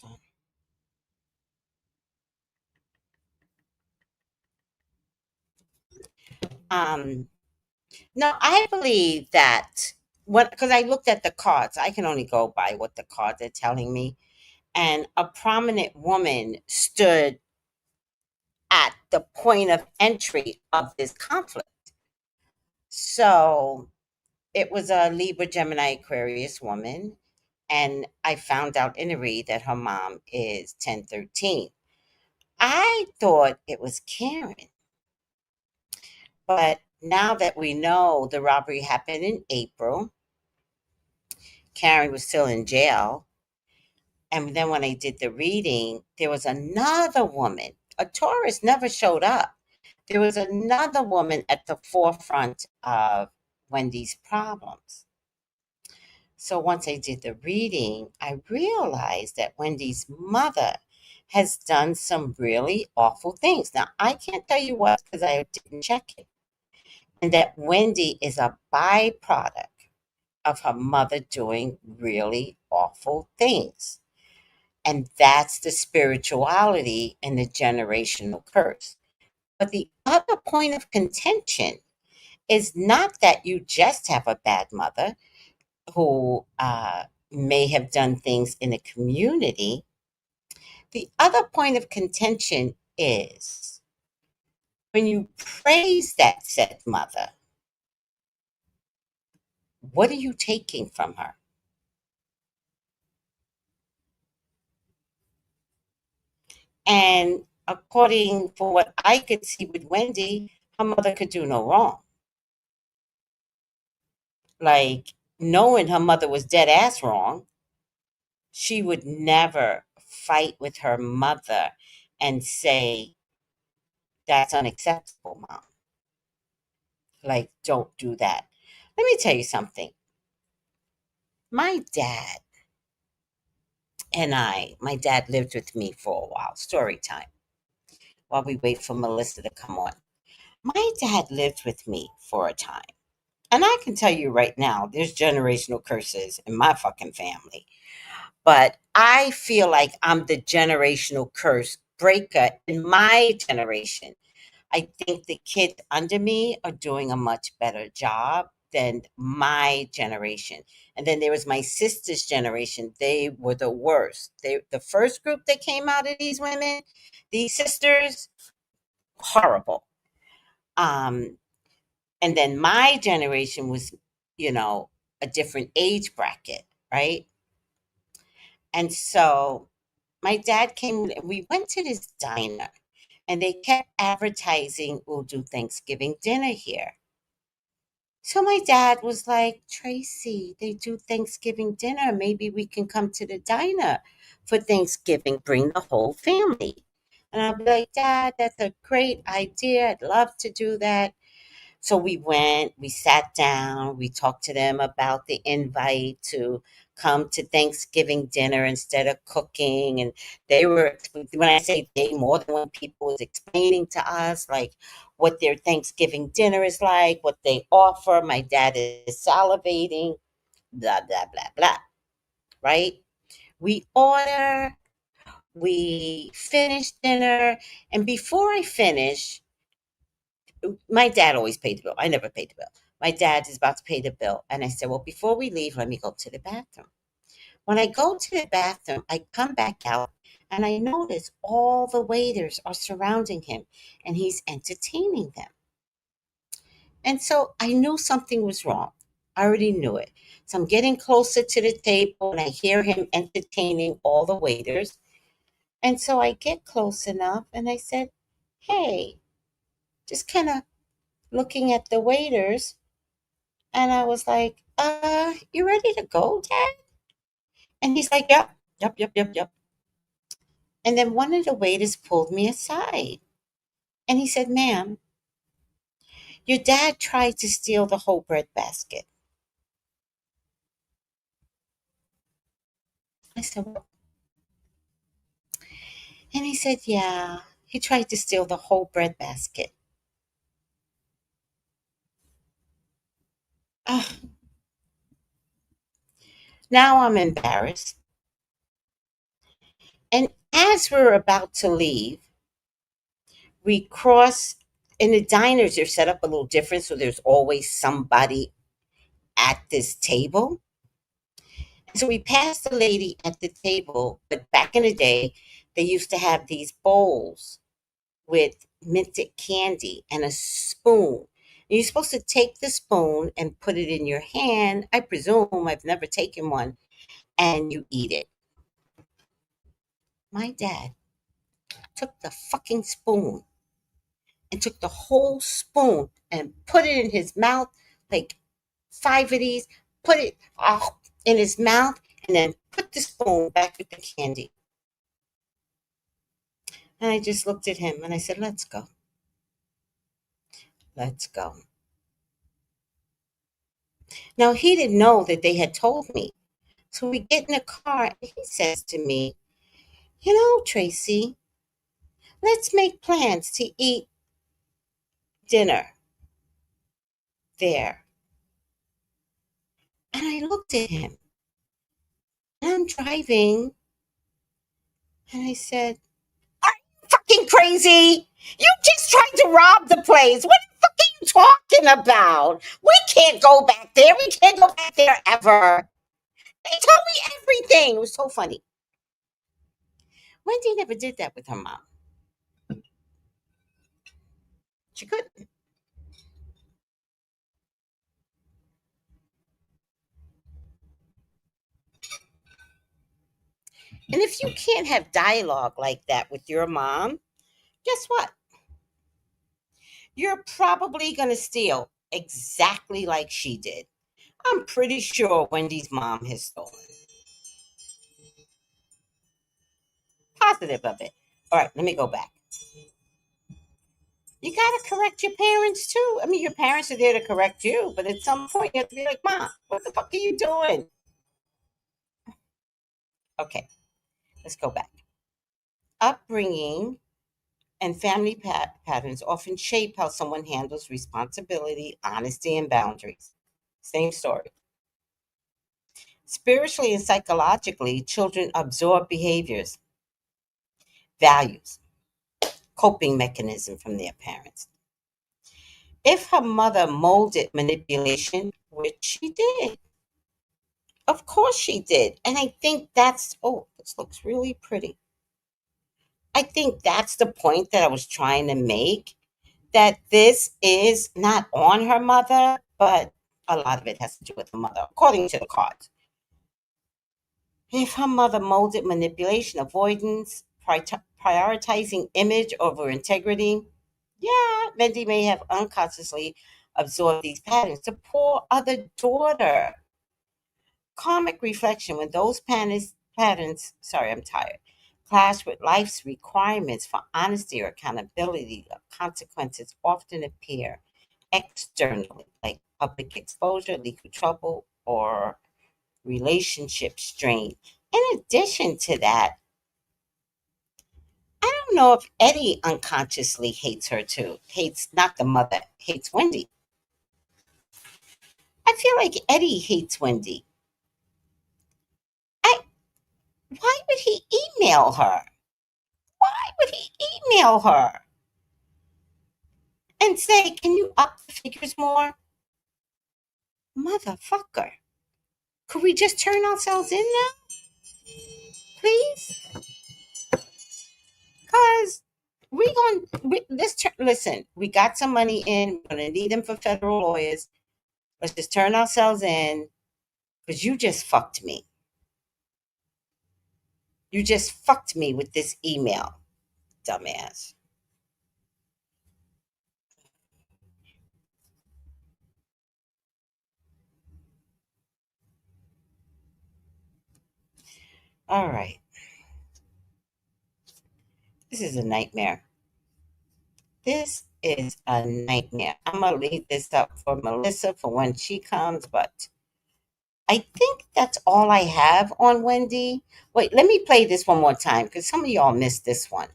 hold on. Um, no, I believe that what because I looked at the cards. I can only go by what the cards are telling me. And a prominent woman stood at the point of entry of this conflict. So it was a Libra, Gemini, Aquarius woman. And I found out in a read that her mom is 1013. I thought it was Karen. But now that we know the robbery happened in April, Karen was still in jail. And then when I did the reading, there was another woman. A Taurus never showed up. There was another woman at the forefront of Wendy's problems. So once I did the reading, I realized that Wendy's mother has done some really awful things. Now, I can't tell you what because I didn't check it. And that Wendy is a byproduct of her mother doing really awful things. And that's the spirituality and the generational curse. But the other point of contention is not that you just have a bad mother who may have done things in the community. The other point of contention is when you praise that said mother, what are you taking from her? And according for what I could see with Wendy, her mother could do no wrong. Like knowing her mother was dead ass wrong, she would never fight with her mother and say, that's unacceptable, mom. Like, don't do that. Let me tell you something. My dad my dad lived with me for a while, story time, while we wait for Melissa to come on. My dad lived with me for a time. And I can tell you right now, there's generational curses in my fucking family. But I feel like I'm the generational curse breaker in my generation. I think the kids under me are doing a much better job than my generation. And then there was my sister's generation. They were the worst. The first group that came out of these women, these sisters, horrible. Um, and then my generation was, you know, a different age bracket, right? And so my dad came, we went to this diner and they kept advertising, we'll do Thanksgiving dinner here. So my dad was like, Tracy, they do Thanksgiving dinner. Maybe we can come to the diner for Thanksgiving, bring the whole family. And I'll be like, Dad, that's a great idea. I'd love to do that. So we went, we sat down, we talked to them about the invite to come to Thanksgiving dinner instead of cooking. And they were, when I say they, more than one people was explaining to us like what their Thanksgiving dinner is like, what they offer. My dad is salivating, blah, blah, blah, blah. Right? We order, we finish dinner. And before I finish, my dad always paid the bill. I never paid the bill. My dad is about to pay the bill. And I said, well, before we leave, let me go to the bathroom. When I go to the bathroom, I come back out and I notice all the waiters are surrounding him and he's entertaining them. And so I knew something was wrong. I already knew it. So I'm getting closer to the table and I hear him entertaining all the waiters. And so I get close enough and I said, hey, just kind of looking at the waiters. And I was like, you ready to go, Dad? And he's like, yep, yep, yep, yep, yep. And then one of the waiters pulled me aside and he said, ma'am, your dad tried to steal the whole bread basket. I said, what? And he said, yeah, he tried to steal the whole bread basket. Ugh, now I'm embarrassed. as we're about to leave, we cross, and the diners are set up a little different, so there's always somebody at this table. So we passed the lady at the table, but back in the day, they used to have these bowls with minted candy and a spoon. And you're supposed to take the spoon and put it in your hand. I presume, I've never taken one, and you eat it. My dad took the fucking spoon and took the whole spoon and put it in his mouth, like five of these, put it in his mouth, and then put the spoon back with the candy. And I just looked at him and I said, let's go. Let's go. Now, he didn't know that they had told me. So we get in the car and he says to me, you know, Tracy, let's make plans to eat dinner there. And I looked at him and I'm driving and I said, are you fucking crazy? You just tried to rob the place. What the fuck are you talking about? We can't go back there. We can't go back there ever. They told me everything. It was so funny. Wendy never did that with her mom. She couldn't. And if you can't have dialogue like that with your mom, guess what? You're probably going to steal exactly like she did. I'm pretty sure Wendy's mom has stolen. Positive of it. All right, let me go back. You got to correct your parents too. I mean, your parents are there to correct you, but at some point you have to be like, Mom, what the fuck are you doing? Okay, let's go back. Upbringing and family patterns often shape how someone handles responsibility, honesty, and boundaries. Same story. Spiritually and psychologically, children absorb behaviors, values, coping mechanism from their parents. If her mother molded manipulation, which she did, of course she did. And I think that's, oh, this looks really pretty. I think that's the point that I was trying to make, that this is not on her mother, but a lot of it has to do with her mother, according to the cards. If her mother molded manipulation, avoidance, prioritizing image over integrity, yeah, Wendy may have unconsciously absorbed these patterns. The poor other daughter. Karmic reflection, when those patterns, sorry, I'm tired, clash with life's requirements for honesty or accountability, consequences often appear externally, like public exposure, legal trouble, or relationship strain. In addition to that, I don't know if Eddie unconsciously hates her too. Hates not the mother, hates Wendy. I feel like Eddie hates Wendy. I Why would he email her? Why would he email her and say, can you up the figures more? Motherfucker. Could we just turn ourselves in now? Please? Because listen, we got some money in. We're going to need them for federal lawyers. Let's just turn ourselves in because you just fucked me. You just fucked me with this email, dumbass. All right. This is a nightmare. This is a nightmare. I'm going to leave this up for Melissa for when she comes, but I think that's all I have on Wendy. Wait, let me play this one more time because some of y'all missed this one.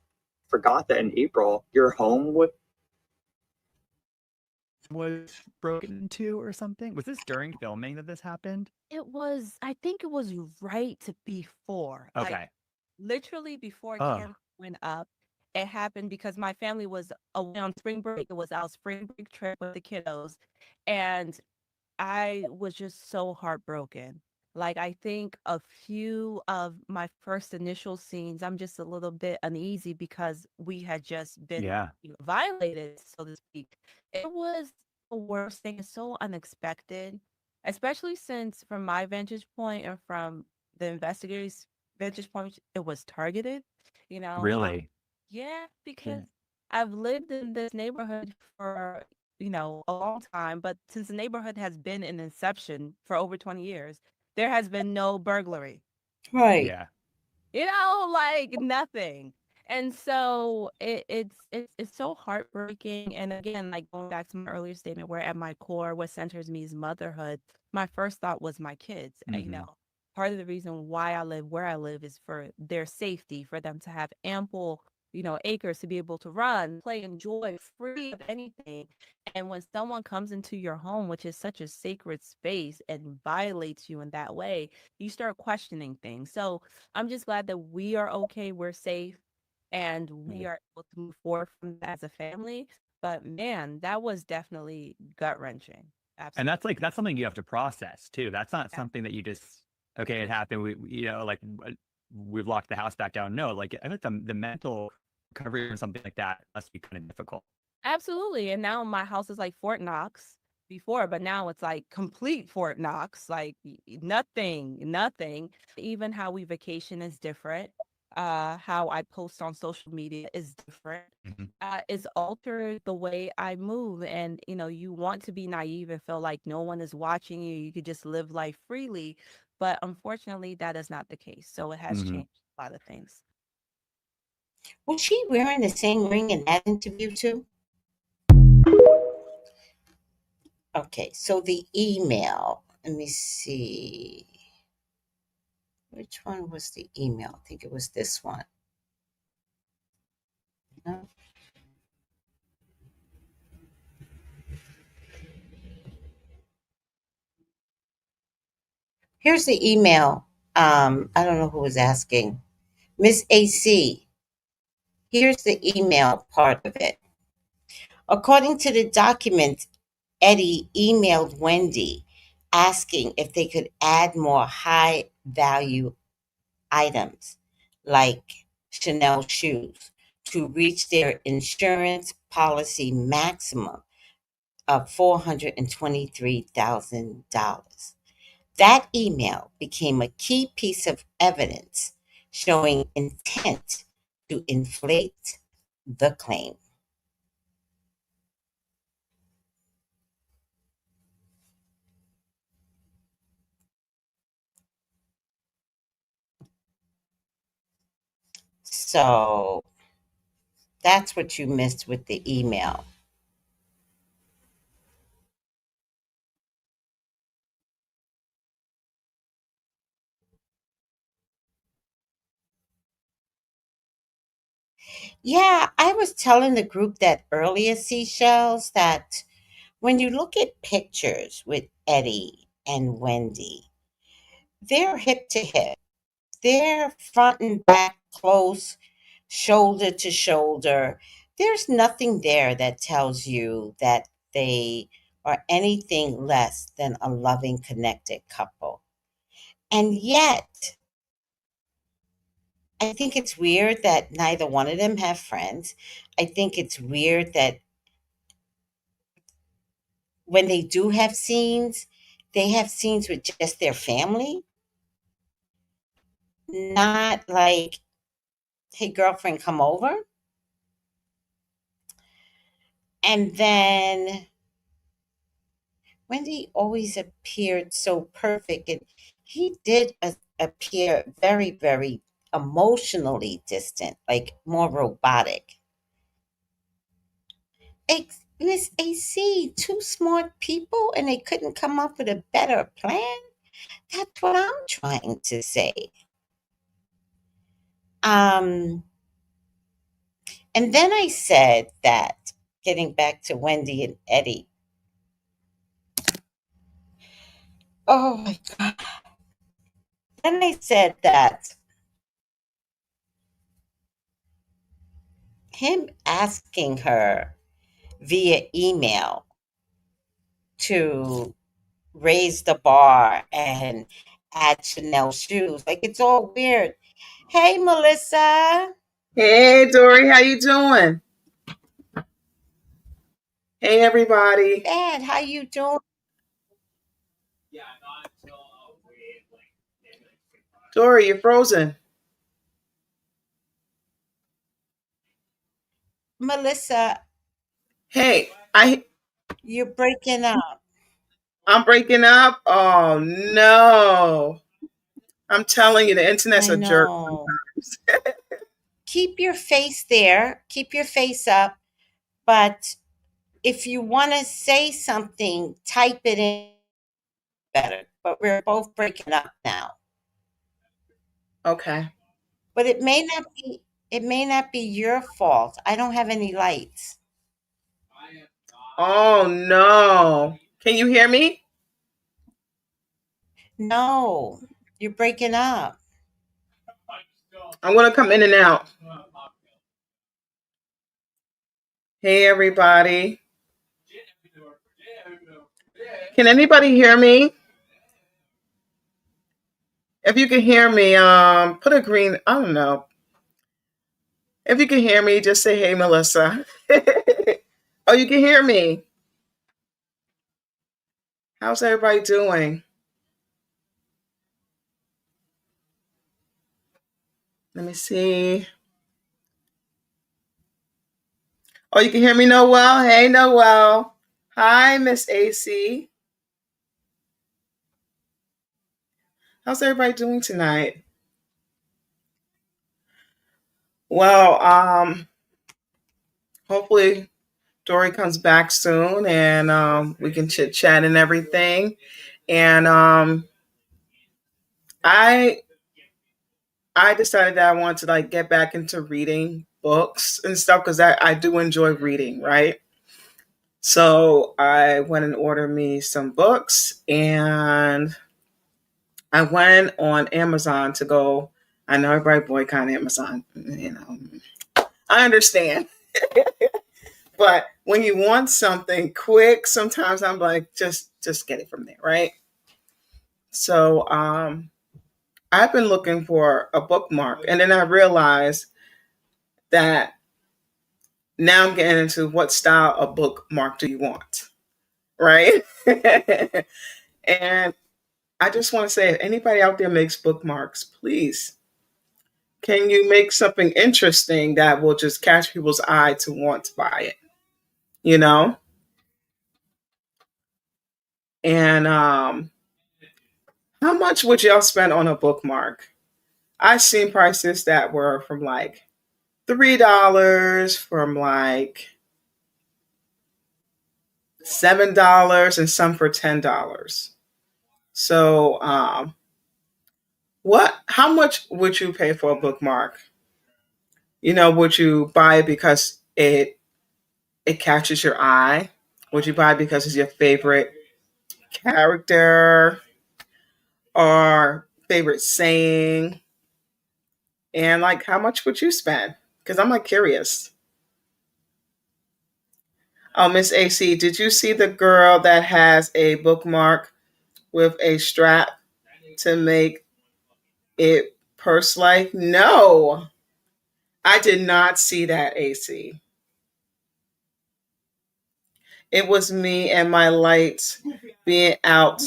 Forgot that in April, your home Was broken into or something? Was this during filming that this happened? I think it was right before. Okay. literally before Oh, camp went up, it happened because my family was away on spring break. It was our spring break trip with the kiddos, and I was just so heartbroken. Like, I think a few of my first initial scenes, I'm just a little bit uneasy because we had just been, yeah. violated, so to speak. It was the worst thing. It's so unexpected, especially since, from my vantage point and from the investigators' vantage point, it was targeted. You know, Really? yeah, Yeah. because I've lived in this neighborhood for, a long time, but since the neighborhood has been in inception for over 20 years, there has been no burglary. Right. Yeah. Like nothing. And so it's so heartbreaking. And again, like going back to my earlier statement, where at my core, what centers me is motherhood. My first thought was my kids. Hmm. Part of the reason why I live where I live is for their safety, for them to have ample, acres to be able to run, play, enjoy, free of anything. And when someone comes into your home, which is such a sacred space, and violates you in that way, you start questioning things. So I'm just glad that we are okay, we're safe, and we Right. are able to move forward from that as a family. But man, that was definitely gut wrenching. And Absolutely. that's something you have to process too. That's not Yeah. something that you just, okay, it happened. Like we've locked the house back down. No, like I think the mental recovery from something like that must be kind of difficult. Absolutely. And now my house is like Fort Knox before, but now it's like complete Fort Knox, like nothing, nothing. Even how we vacation is different. How I post on social media is different. Mhm. It's altered the way I move. And, you want to be naive and feel like no one is watching you. You could just live life freely. But unfortunately, that is not the case. So it has Mhm. changed a lot of things. Was she wearing the same ring in that interview too? Okay, so the email. Let me see. Which one was the email? I think it was this one. No? Here's the email. I don't know who was asking. Miss AC. Here's the email part of it. According to the document, Eddie emailed Wendy asking if they could add more high value items like Chanel shoes to reach their insurance policy maximum of $423,000. That email became a key piece of evidence showing intent to inflate the claim. So that's what you missed with the email. Yeah, I was telling the group that earlier, Seashells, that when you look at pictures with Eddie and Wendy, they're hip to hip. They're front and back close, shoulder to shoulder. There's nothing there that tells you that they are anything less than a loving, connected couple. And yet, I think it's weird that neither one of them have friends. I think it's weird that when they do have scenes, they have scenes with just their family, not like, hey, girlfriend, come over. And then Wendy always appeared so perfect, and he did appear very, very emotionally distant, like more robotic. Miss AC, two smart people, and they couldn't come up with a better plan. That's what I'm trying to say. Um, and then I said that, getting back to Wendy and Eddie. Oh my God. Then I said that him asking her via email to raise the bar and add Chanel shoes. Like, it's all weird. Hey, Melissa. Hey, Dory, how you doing? Hey, everybody. Dad, how you doing? Dory, you're frozen. Melissa, Hey, you're breaking up. I'm breaking up. Oh no! I'm telling you, the internet's I a jerk know. sometimes. Keep your face there. Keep your face up. But if you want to say something, type it in better. But we're both breaking up now. Okay. But it may not be your fault. I don't have any lights. Oh no! Can you hear me? No, you're breaking up. I'm gonna come in and out. Hey, everybody. Can anybody hear me? If you can hear me, put a green. I don't know. If you can hear me, just say, "Hey, Melissa." Oh, you can hear me. How's everybody doing? Let me see. Oh, you can hear me, Noel? Hey, Noel. Hi, Miss AC. How's everybody doing tonight? Well, hopefully Dory comes back soon and we can chit chat and everything. And I I decided that I wanted to like get back into reading books and stuff because I do enjoy reading, right? So I went and ordered me some books and I went on Amazon to go. I know everybody boycott Amazon, I understand. But when you want something quick, sometimes I'm like, just get it from there, right? So I've been looking for a bookmark, and then I realized that now I'm getting into what style of bookmark do you want, right? And I just want to say, if anybody out there makes bookmarks, please, can you make something interesting that will just catch people's eye to want to buy it? You know? And how much would y'all spend on a bookmark? I've seen prices that were from like $3, from like $7, and some for $10. So how much would you pay for a bookmark? Would you buy it because it catches your eye? Would you buy it because it's your favorite character or favorite saying? And like, how much would you spend? Because I'm like curious. Oh, Miss AC, did you see the girl that has a bookmark with a strap to make it purse like? No, I did not see that, AC. It was me and my lights being out.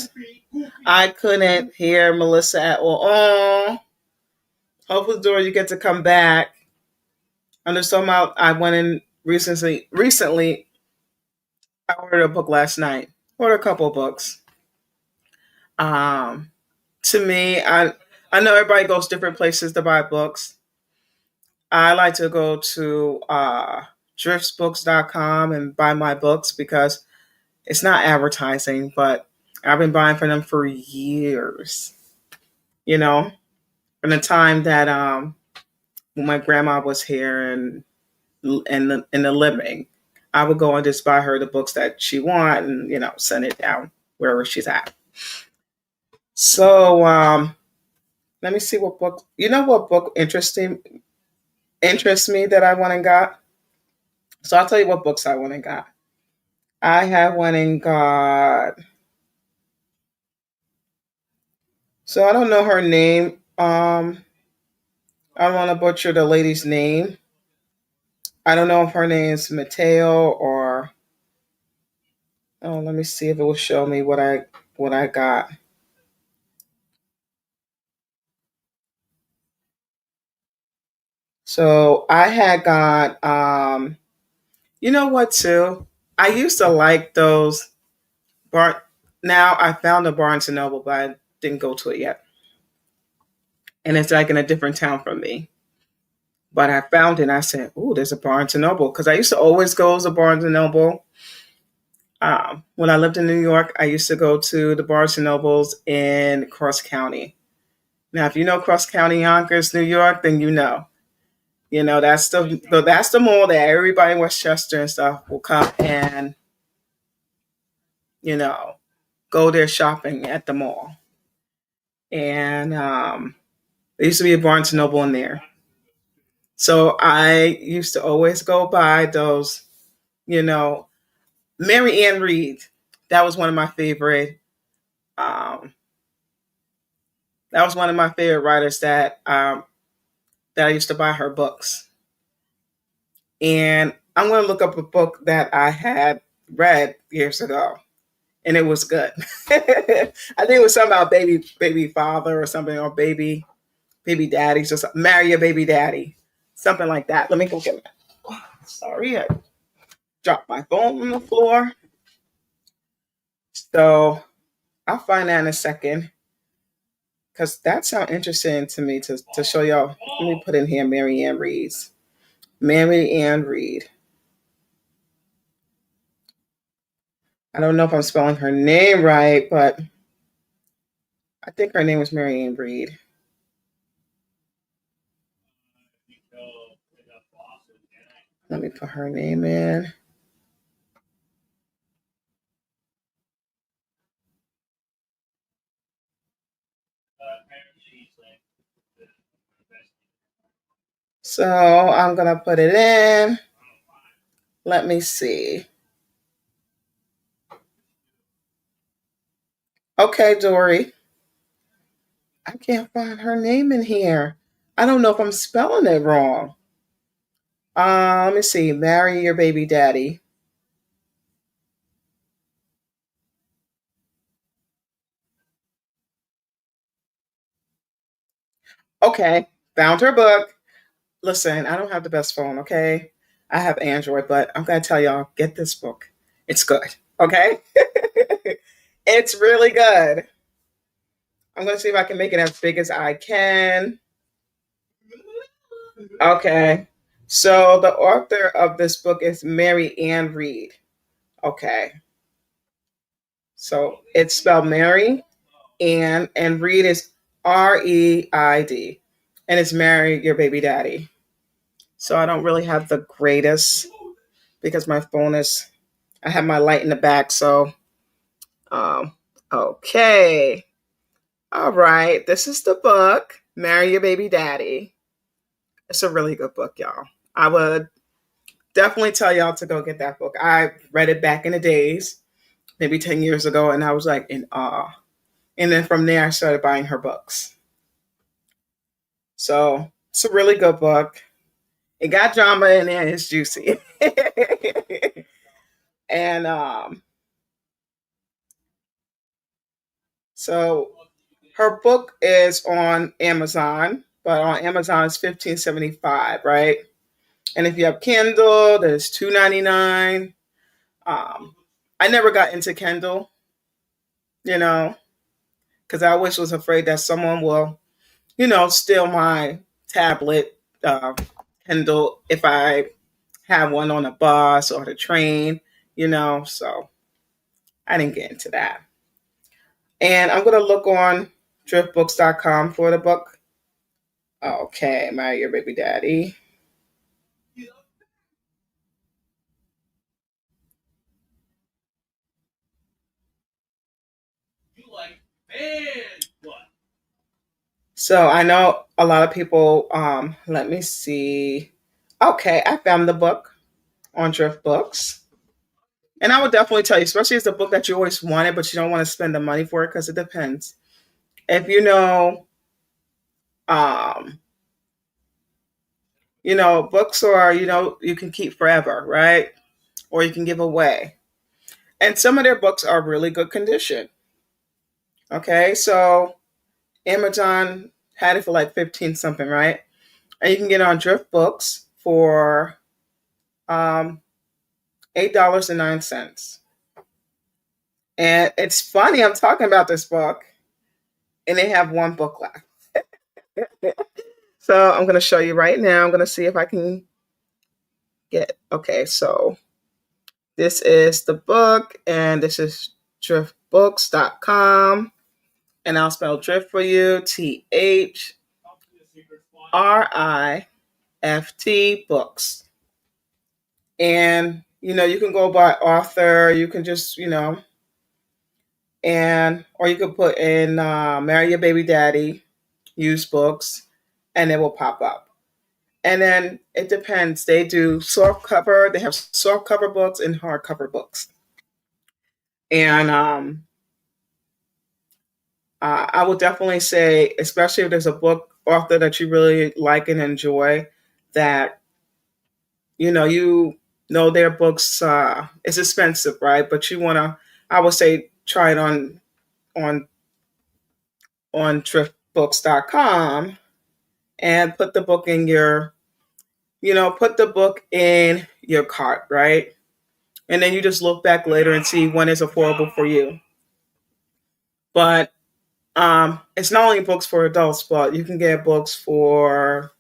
I couldn't hear Melissa at all. Oh, hopefully, Dora, you get to come back. Under somehow I went in recently. I ordered a book last night. Ordered a couple of books. Um, to me, I know everybody goes different places to buy books. I like to go to driftsbooks.com and buy my books because it's not advertising, but I've been buying from them for years. You know, from the time that when my grandma was here and in the living, I would go and just buy her the books that she want and send it down wherever she's at. So let me see what book. What book interests me that I went and got. So I'll tell you what books I went and got. I have went and got. So I don't know her name. I don't want to butcher the lady's name. I don't know if her name is Mateo or. Oh, let me see if it will show me what I got. So I had got. You know what too? I used to like those bar. Now I found a Barnes and Noble, but I didn't go to it yet, and it's like in a different town from me. But I found it and I said, "Ooh, there's a Barnes and Noble." Because I used to always go to Barnes and Noble. When I lived in New York, I used to go to the Barnes and Nobles in Cross County. Now, if you know Cross County, Yonkers, New York, then you know. You know that's the mall that everybody in Westchester and stuff will come and you know go there shopping at the mall. And there used to be a Barnes and Noble in there. So I used to always go by those, you know, Mary Ann Reed. That was one of my favorite. Um, that was one of my favorite writers that I used to buy her books. And I'm going to look up a book that I had read years ago, and it was good. I think it was something about baby father or something, or baby daddies or something. Marry your baby daddy, something like that. Let me go get it. Sorry, I dropped my phone on the floor. So I'll find that in a second because that sounds interesting to me to show y'all. Let me put in here Mary Ann Reed's. Mary Ann Reed. I don't know if I'm spelling her name right, but I think her name was Mary Ann Reed. Let me put her name in. So I'm going to put it in. Let me see. Okay, Dory. I can't find her name in here. I don't know if I'm spelling it wrong. Let me see. Marry your baby daddy. Okay, found her book. Listen, I don't have the best phone, okay? I have Android, but I'm going to tell y'all get this book. It's good, okay? It's really good. I'm going to see if I can make it as big as I can. Okay. So the author of this book is Mary Ann Reed. Okay. So it's spelled Mary Ann, and Reed is Reid. And it's Marry Your Baby Daddy. So I don't really have the greatest because my phone is, I have my light in the back. So, um, okay. All right. This is the book, Marry Your Baby Daddy. It's a really good book, y'all. I would definitely tell y'all to go get that book. I read it back in the days, maybe 10 years ago, and I was like in awe. And then from there, I started buying her books. So it's a really good book. It got drama in there. It's juicy. And so her book is on Amazon, but on Amazon it's $15.75, right? And if you have Kindle, there's $2.99. I never got into Kindle, you know, because I always was afraid that someone will, steal my tablet, Kindle, if I have one on a bus or the train. So I didn't get into that. And I'm going to look on driftbooks.com for the book. Okay, Marry Your Baby Daddy. So I know a lot of people, let me see. Okay, I found the book. on Drift Books. And I would definitely tell you, especially if it's a book that you always wanted, but you don't want to spend the money for it, because it depends. If um, books are, you can keep forever, right? Or you can give away. And some of their books are really good condition. Okay, so Amazon had it for like 15 something, right? And you can get it on Drift Books for $8.09. And it's funny, I'm talking about this book, and they have one book left. So I'm going to show you right now. I'm going to see if I can okay, so this is the book, and this is driftbooks.com. And I'll spell drift for you, THRIFT books. And, you can go by author, you can just, or you could put in Marry Your Baby Daddy, used books, and it will pop up. And then it depends. They do soft cover. They have soft cover books and hardcover books. And I would definitely say, especially if there's a book author that you really like and enjoy, that their books. It's expensive, right? But you want to. I would say try it on thriftbooks.com and put the book in your cart, right? And then you just look back later and see when it's affordable for you. But it's not only books for adults, but you can get books for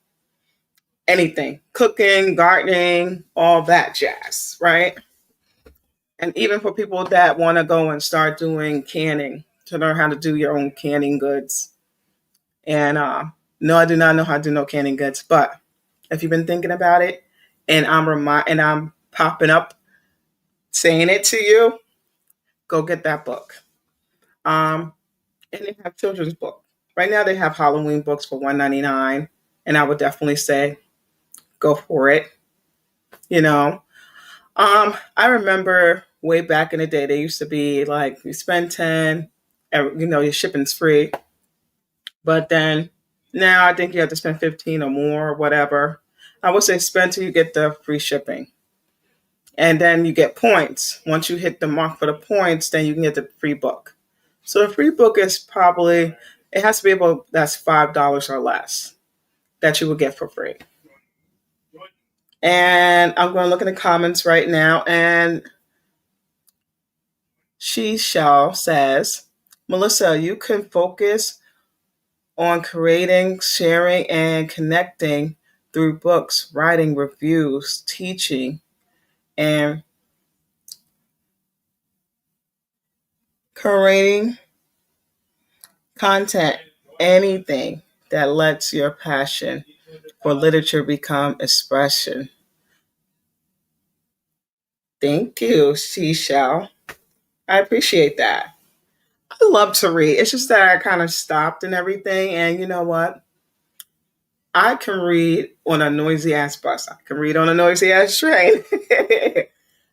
anything, cooking, gardening, all that jazz, right? And even for people that want to go and start doing canning, to learn how to do your own canning goods. And no, I do not know how to do no canning goods, but if you've been thinking about it, and I'm popping up saying it to you, go get that book. And they have children's book. Right now they have Halloween books for $1.99, and I would definitely say go for it. I remember way back in the day, they used to be like, you spend 10, your shipping's free. But then now I think you have to spend 15 or more or whatever. I would say spend till you get the free shipping. And then you get points. Once you hit the mark for the points, then you can get the free book. So the free book is probably, it has to be able, that's $5 or less that you will get for free. And I'm going to look in the comments right now, and She Shall says, Melissa, you can focus on creating, sharing, and connecting through books, writing, reviews, teaching, and creating content, anything that lets your passion for literature become expression. Thank you, Seashell. I appreciate that. I love to read. It's just that I kind of stopped and everything. And you know what? I can read on a noisy ass bus. I can read on a noisy ass train.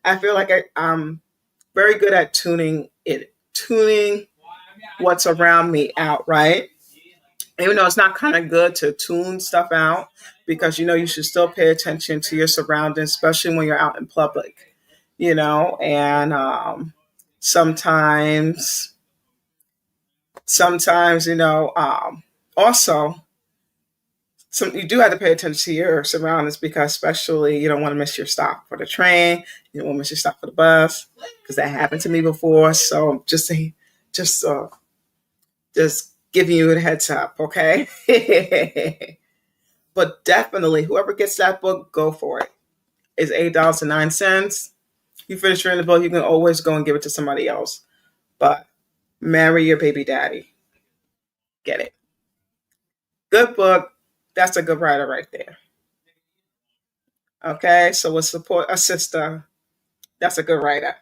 I feel like I'm very good at tuning what's around me out, right? Even though it's not kind of good to tune stuff out, because you should still pay attention to your surroundings, especially when you're out in public, and sometimes also you do have to pay attention to your surroundings, because especially you don't want to miss your stop for the train, you don't want to miss your stop for the bus, because that happened to me before. So just giving you a heads up, okay? But definitely, whoever gets that book, go for it. It's $8.09. You finish reading the book, you can always go and give it to somebody else. But Marry Your Baby Daddy. Get it. Good book. That's a good writer right there. Okay, so we'll support a sister. That's a good writer.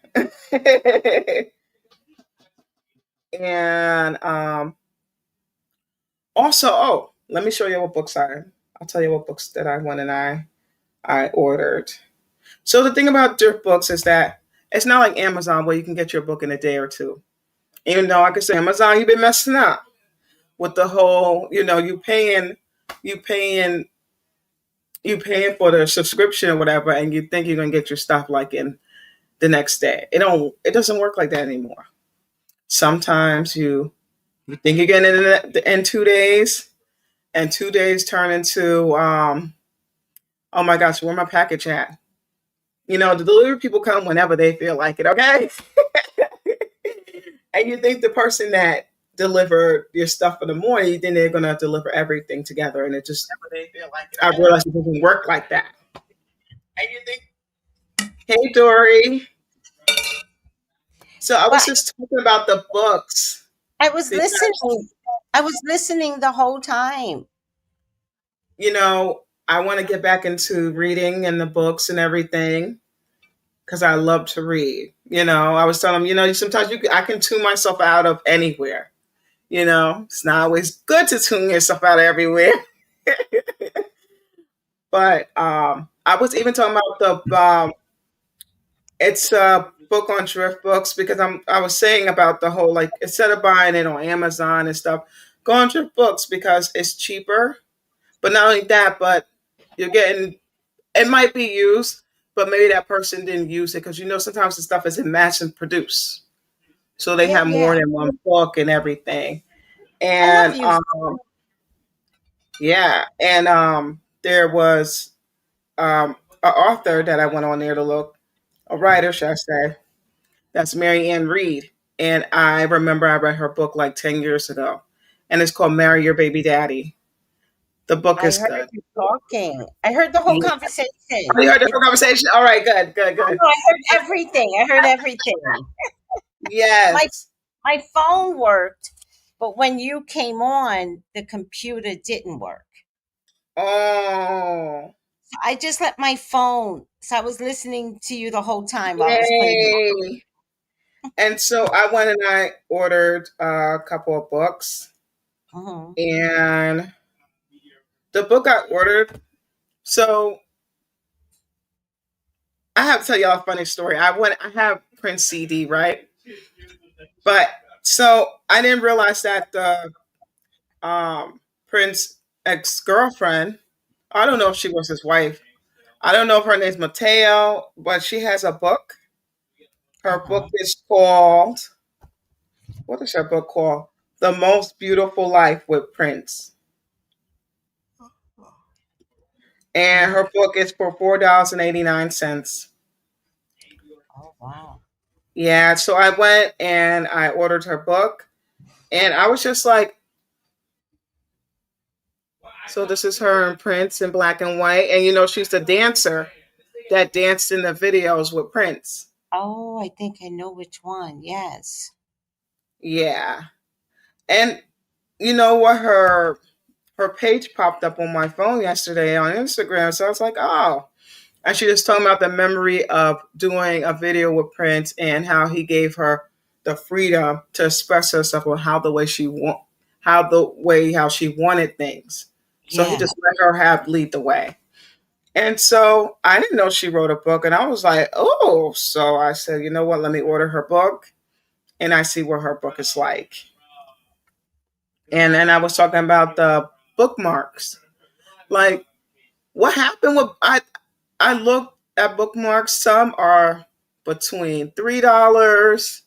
And also, let me show you what books I'll tell you what books that I went and I ordered. So the thing about thrift books is that it's not like Amazon where you can get your book in a day or two. Even though I could say Amazon, you've been messing up with the whole, you paying, you paying for the subscription or whatever, and you think you're gonna get your stuff like in the next day. It doesn't work like that anymore. Sometimes you think you're getting it in 2 days, and 2 days turn into oh my gosh, where my package at? The delivery people come whenever they feel like it, okay? And you think the person that delivered your stuff in the morning, you think they're gonna deliver everything together, and it just I realized it doesn't work like that. And you think, hey Dory. So I Well, was just talking about the books I was because listening. I was listening the whole time. I want to get back into reading and the books and everything because I love to read. I was telling them, sometimes I can tune myself out of anywhere. It's not always good to tune yourself out of everywhere. But I was even talking about it's a book on thrift books because I was saying about the whole like instead of buying it on Amazon and stuff, go on thrift books because it's cheaper. But not only that, but you're getting it might be used, but maybe that person didn't use it because sometimes the stuff isn't mass and produced, so they Yeah, have yeah. more than one book and everything. I love And you. yeah, and there was an author that I went on there to look, a writer, should I say? That's Mary Ann Reed, and I remember I read her book like 10 years ago, and it's called "Marry Your Baby Daddy." The book I is heard good. you talking. I heard the whole Yeah. conversation. Oh, you heard the It, whole conversation? All right, good, good, oh good. no, I heard everything. I heard everything. My Yes. my phone worked, but when you came on, the computer didn't work. Oh, So I just let my phone. So I was listening to you the whole time while I was putting you yay. And so I went and I ordered a couple of books. on. And the book I ordered, so I have to tell y'all a funny story. I have Prince CD, right? But so I didn't realize that the Prince ex girlfriend, I don't know if she was his wife. I don't know if her name's Mateo, but she has a book. Her book Uh-huh. is called, what is her book called? The Most Beautiful Life with Prince. And her book is for $4.89. Oh wow. Yeah, so I went and I ordered her book, and I was just like, so this is her and Prince in black and white, and she's the dancer that danced in the videos with Prince. Oh, I think I know which one. Yes. Yeah, and you know what? Her page popped up on my phone yesterday on Instagram, so I was like, oh. And she just talking about the memory of doing a video with Prince and how he gave her the freedom to express herself on how she wanted things. So he Yeah. just let her have lead the way. And so I didn't know she wrote a book, and I was like, oh. So I said, you know what? Let me order her book, and I see what her book is like. And then I was talking about the bookmarks, like what happened with I looked at bookmarks. Some are between $3,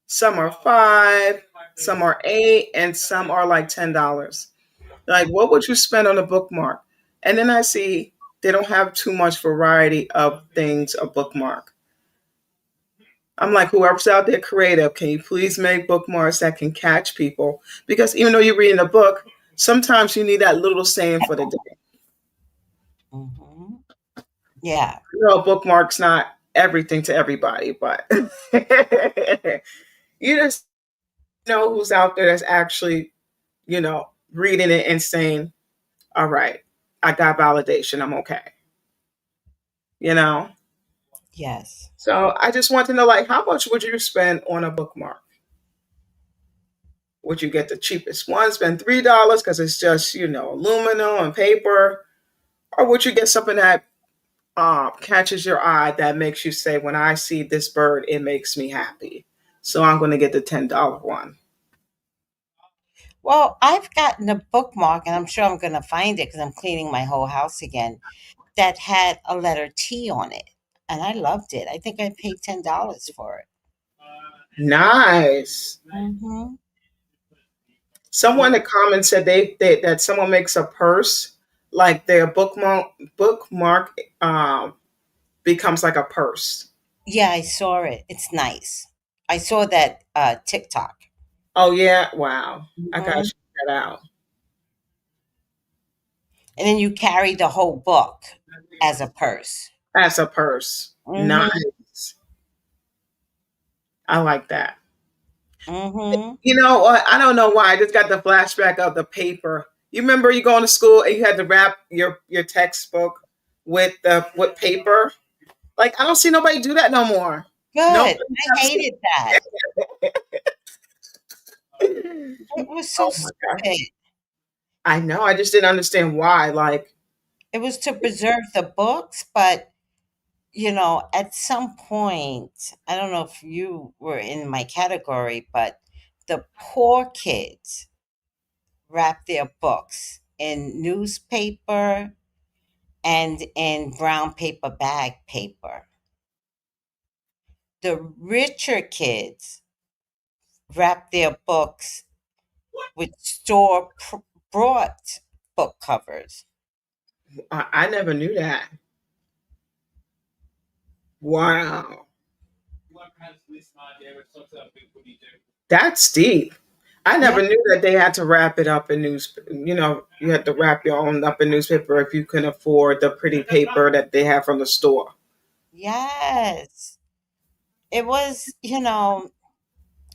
some are 5, some are 8, and some are like $10. Like, what would you spend on a bookmark? And then I see they don't have too much variety of things a bookmark. I'm like, whoever's out there creative, can you please make bookmarks that can catch people? Because even though you're reading a book, sometimes you need that little saying for the day. Hmm. Yeah. Bookmarks not everything to everybody, but you just know who's out there that's actually, reading it and saying, all right, I got validation. I'm okay. You know? Yes. So I just want to know, like, how much would you spend on a bookmark? Would you get the cheapest one, spend $3 because it's just, aluminum and paper? Or would you get something that catches your eye that makes you say, when I see this bird, it makes me happy. So I'm going to get the $10 one. Well, I've gotten a bookmark, and I'm sure I'm going to find it because I'm cleaning my whole house again, that had a letter T on it. And I loved it. I think I paid $10 for it. Nice. Hmm. Someone in the comments said that someone makes a purse, like their bookmark becomes like a purse. Yeah, I saw it. It's nice. I saw that TikTok. Oh yeah, wow! I gotta Hmm. check that out. And then you carry the whole book as a purse. As a purse, Hmm. nice. I like that. Hmm. You know what? I don't know why. I just got the flashback of the paper. You remember you going to school and you had to wrap your textbook with paper? Like I don't see nobody do that no more. Nobody. Good. I hated that. It was so Oh my god! stupid. I know. I just didn't understand why. Like, It was to preserve the books, but at some point, I don't know if you were in my category, but the poor kids wrap their books in newspaper and in brown paper bag paper. The richer kids wrap their books with bought book covers. I never knew that. Wow, that's deep. I Yeah, never knew that they had to wrap it up in news. You know, you had to wrap your own up in newspaper if you can afford the pretty paper that they have from the store. yes. It was,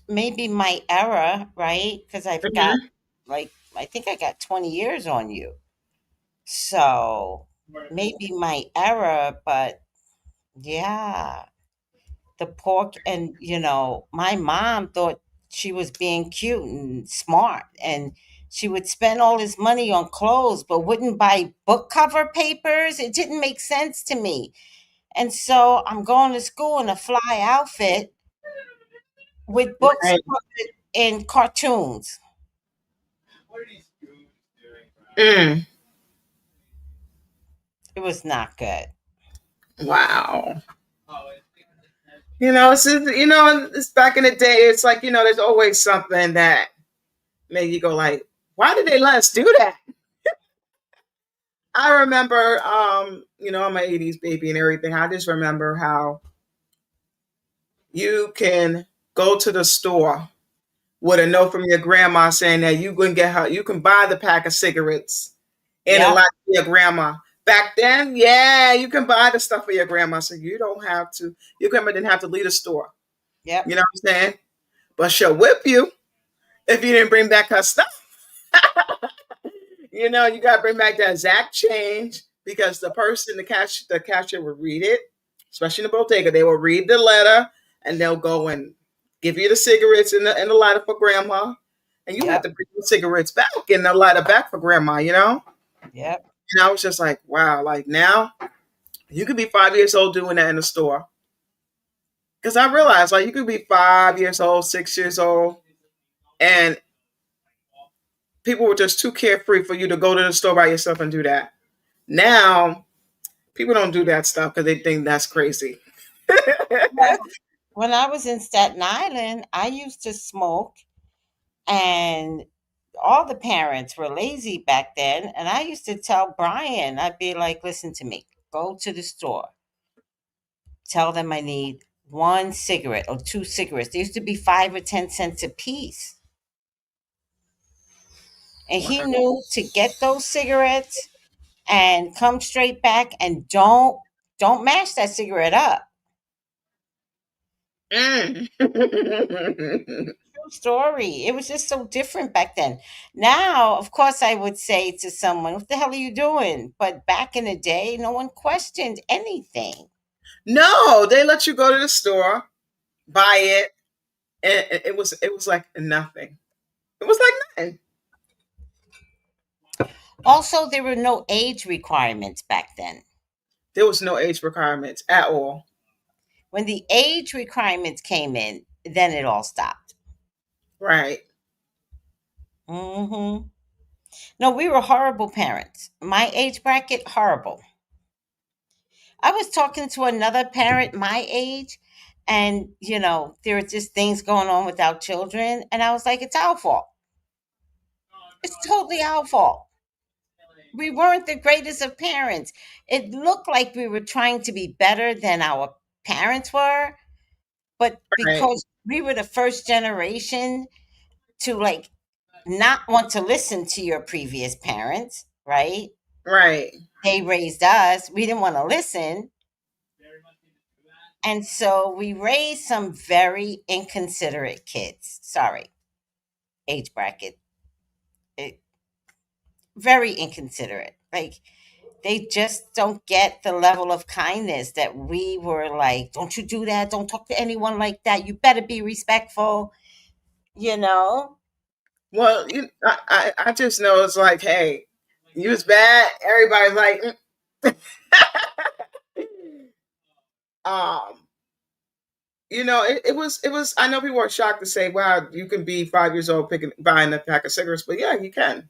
maybe my era, right? Because I've got, Mhm. like, I think I got 20 years on you. So maybe my era, but yeah, the pork. And, my mom thought she was being cute and smart. And she would spend all this money on clothes, but wouldn't buy book cover papers. It didn't make sense to me. And so I'm going to school in a fly outfit with books Right. covered in cartoons. Mm. It was not good. Wow. It's back in the day. It's like there's always something that made you go like, why did they let us do that? I remember, I'm an '80s baby and everything. I just remember how you can go to the store with a note from your grandma saying that you can buy the pack of cigarettes and a Yep, lot for your grandma. Back then, yeah, you can buy the stuff for your grandma, so you don't have to. Your grandma didn't have to leave the store. yep, You know what I'm saying? But she'll whip you if you didn't bring back her stuff. You gotta bring back that exact change because the cashier will read it, especially in the bodega. They will read the letter and they'll go and give you the cigarettes and the lighter for grandma, and you have yep, to bring the cigarettes back and the lighter back for grandma. yep. And I was just like, wow, like now you could be 5 years old doing that in the store. Because I realized like you could be 5 years old, 6 years old, and people were just too carefree for you to go to the store by yourself and do that. Now people don't do that stuff because they think that's crazy. Well, when I was in Staten Island, I used to smoke, and all the parents were lazy back then. And I used to tell Brian, I'd be like, listen to me, go to the store, tell them I need one cigarette or two cigarettes. They used to be 5 or 10 cents a piece. And he knew to get those cigarettes and come straight back, and don't mash that cigarette up. Mm. True story. It was just so different back then. Now, of course, I would say to someone, "What the hell are you doing?" But back in the day, no one questioned anything. No, they let you go to the store, buy it, and it was like nothing. It was like nothing. Also, there were no age requirements back then. There was no age requirements at all. When the age requirements came in, then it all stopped. Right. No, we were horrible parents. My age bracket, horrible. I was talking to another parent my age, and there were just things going on with our children, and I was like, it's our fault. It's totally our fault. We weren't the greatest of parents. It looked like we were trying to be better than our parents were, but Right. because we were the first generation to like not want to listen to your previous parents, right? Right. They raised us. We didn't want to listen. And so we raised some very inconsiderate kids. Sorry, age bracket. It, very inconsiderate. Like, they just don't get the level of kindness that we were like, don't you do that. Don't talk to anyone like that. You better be respectful, you know? Well, I just know it's like, hey, you was bad. Everybody's like, um, it was. I know people are shocked to say, wow, you can be 5 years old buying a pack of cigarettes, but yeah, you can.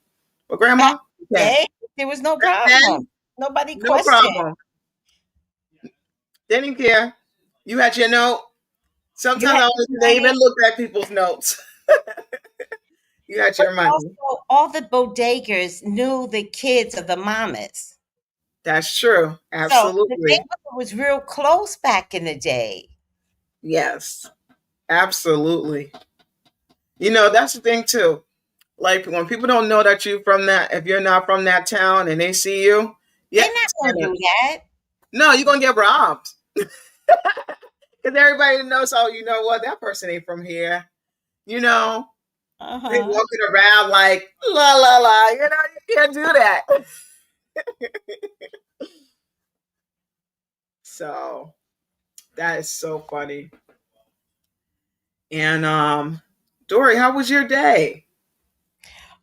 But grandma, you can. Hey, there was no Back then, problem. Nobody no questioned. problem. Didn't care. You had your note. You Sometimes had I your don't they even money. looked at people's notes. You had your money. Also, all the bodegas knew the kids of the mamas. That's true. So the Absolutely. neighborhood was real close back in the day. Yes. Absolutely. That's the thing too. Like when people don't know that you from that, if you're not from that town and they see you, yeah, They're not going to do that. no, you're gonna get robbed. Because everybody knows, oh, you know what, that person ain't from here. They Uh-huh. walking around like la la la. You can't do that. So that is so funny. And Dory, how was your day?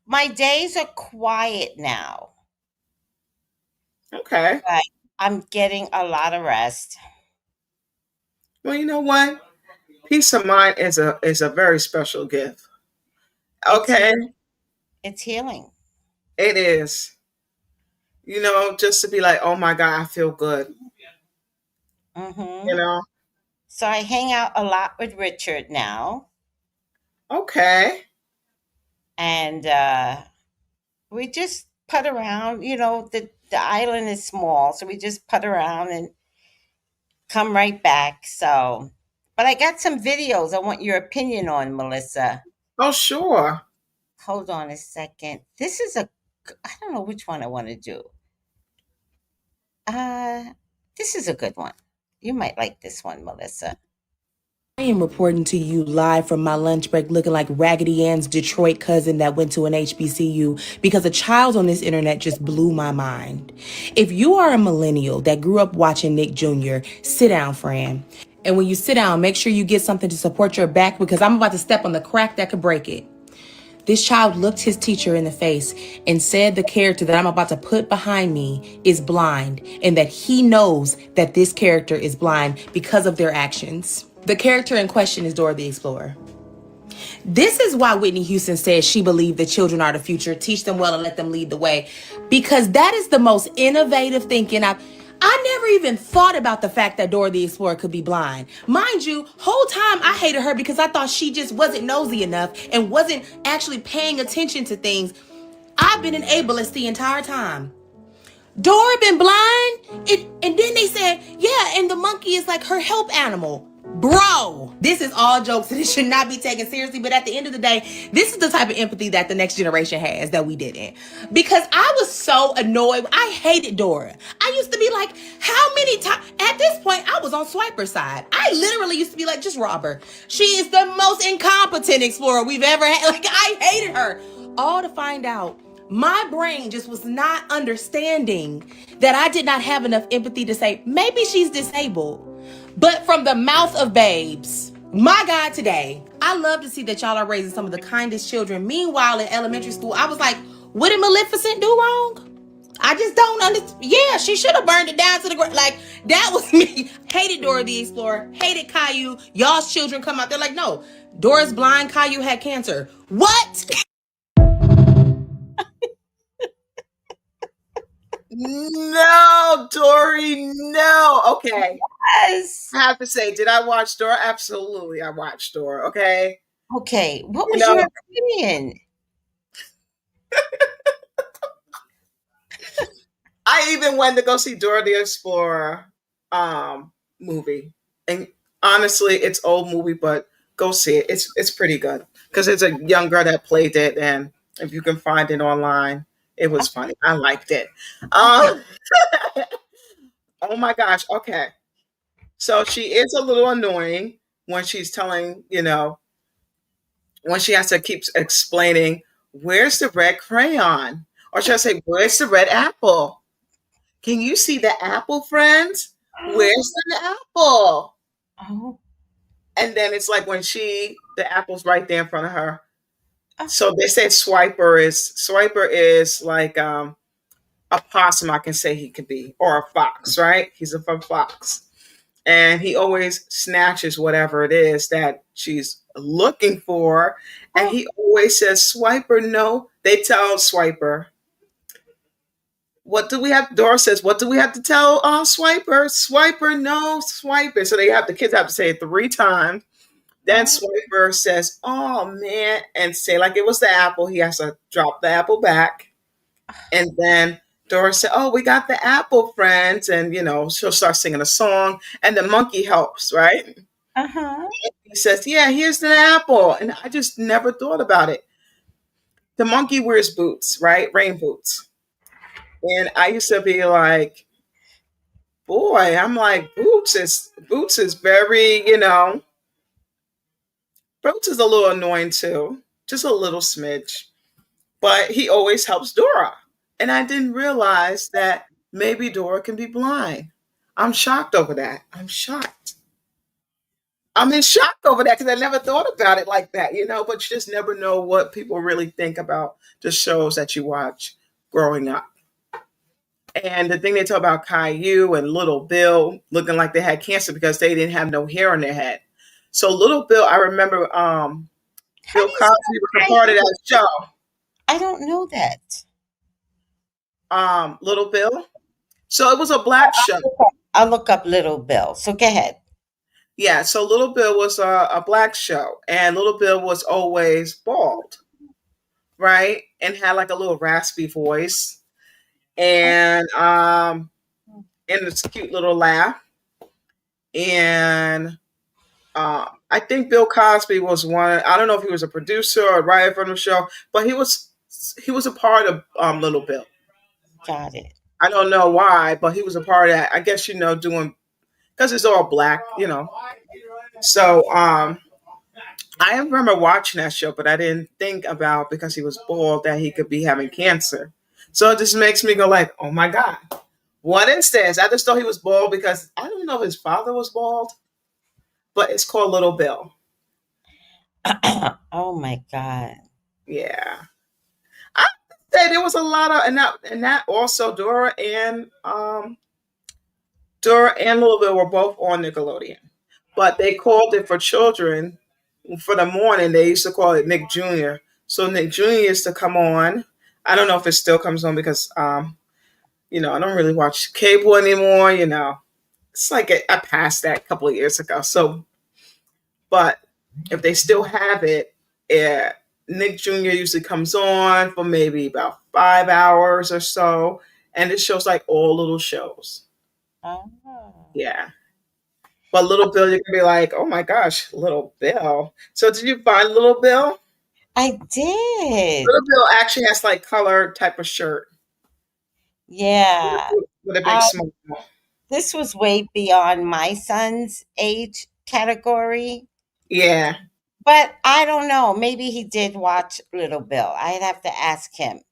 My days are quiet now, Okay. but I'm getting a lot of rest. Well, you know what? Peace of mind is a very special gift. It's Okay, it's healing. it is. Just to be like, oh my God, I feel good. You hmm know. So I hang out a lot with Richard now, Okay. and we just put around. The island is small, so we just put around and come right back. So, but I got some videos I want your opinion on, Melissa. Oh, sure. Hold on a second. This is I don't know which one I want to do. Uh, this is a good one. You might like this one, Melissa. I am reporting to you live from my lunch break looking like Raggedy Ann's Detroit cousin that went to an HBCU because a child on this internet just blew my mind. If you are a millennial that grew up watching Nick Jr., sit down, Fran. And when you sit down, make sure you get something to support your back because I'm about to step on the crack that could break it. This child looked his teacher in the face and said the character that I'm about to put behind me is blind and that he knows that this character is blind because of their actions. The character in question is Dora the Explorer. This is why Whitney Houston says she believed the children are the future, teach them well and let them lead the way. Because that is the most innovative thinking I never even thought about the fact that Dora the Explorer could be blind. Mind you, whole time I hated her because I thought she just wasn't nosy enough and wasn't actually paying attention to things. I've been an ableist the entire time. Dora been blind? And then they said, yeah, and the monkey is like her help animal. Bro, this is all jokes and it should not be taken seriously. But at the end of the day, this is the type of empathy that the next generation has that we didn't. Because I was so annoyed. I hated Dora. I used to be like, how many times? At this point, I was on Swiper's side. I literally used to be like, just rob her. She is the most incompetent explorer we've ever had. Like, I hated her. All to find out my brain just was not understanding that I did not have enough empathy to say, maybe she's disabled. But from the mouth of babes, my God, today, I love to see that y'all are raising some of the kindest children. Meanwhile, in elementary school, I was like, what did Maleficent do wrong? I just don't understand. Yeah, she should have burned it down to the ground. Like, that was me. Hated Dora the Explorer. Hated Caillou. Y'all's children come out. They're like, no, Dora's blind. Caillou had cancer. What? No, Dory, no. Okay. Yes. I have to say, did I watch Dora? Absolutely, I watched Dora. Okay. Okay. What You was your know, opinion? I even went to go see Dora the Explorer movie. And honestly, it's old movie, but go see it. It's pretty good. Because it's a young girl that played it, and if you can find it online, it was funny. I liked it. Okay. Um oh my gosh, okay. So she is a little annoying when she's telling, when she has to keep explaining, where's the red crayon? Or should I say, where's the red apple? Can you see the apple, friends? Where's the apple? Oh. And then it's like when the apple's right there in front of her. Oh. So they say Swiper is like a possum, I can say he could be, or a fox, right? He's a fox. And he always snatches whatever it is that she's looking for. And he always says, Swiper, no. They tell Swiper, what do we have? Dora says, what do we have to tell Swiper? Swiper, no, Swiper. So the kids have to say it 3 times. Then Swiper says, oh man, and say like it was the apple. He has to drop the apple back. And then Dora said, oh, we got the apple, friends. And, she'll start singing a song. And the monkey helps, right? Uh-huh. He says, yeah, here's the apple. And I just never thought about it. The monkey wears boots, right? Rain boots. And I used to be like, boy, I'm like, Boots is very, Boots is a little annoying too. Just a little smidge. But he always helps Dora. And I didn't realize that maybe Dora can be blind. I'm shocked over that. I'm shocked. I'm in shock over that because I never thought about it like that, but you just never know what people really think about the shows that you watch growing up. And the thing they talk about Caillou and Little Bill looking like they had cancer because they didn't have no hair on their head. So Little Bill, I remember How Bill do you Cosby was a spell part of Caillou? that show. I don't know that. Little Bill. So it was a black show. I'll look up Little Bill. So go ahead. Yeah, so Little Bill was a black show, and Little Bill was always bald, right? And had like a little raspy voice, and this cute little laugh. And I think Bill Cosby was one. I don't know if he was a producer or a writer for the show, but he was a part of Little Bill. Got it. I don't know why, but he was a part of that. I guess doing because it's all black. So I remember watching that show, but I didn't think about because he was bald that he could be having cancer. So it just makes me go like, oh my God, what is this? I just thought he was bald because I don't know if his father was bald, but it's called Little Bill. Oh my God. Yeah. I say there was a lot of and that also Dora and Little Bill were both on Nickelodeon. But they called it for children for the morning. They used to call it Nick Jr. So Nick Jr. used to come on. I don't know if it still comes on because I don't really watch cable anymore. It's like I passed that a couple of years ago. So, but if they still have it, Nick Jr. usually comes on for maybe about 5 hours or so, and it shows like all little shows. Oh. Yeah. But Little Bill, you can be like, oh my gosh, Little Bill. So did you find Little Bill? I did. Little Bill actually has like colored type of shirt Yeah. with a big Um, smile. this was way beyond my son's age category, Yeah. but I don't know. Maybe he did watch Little Bill. I'd have to ask him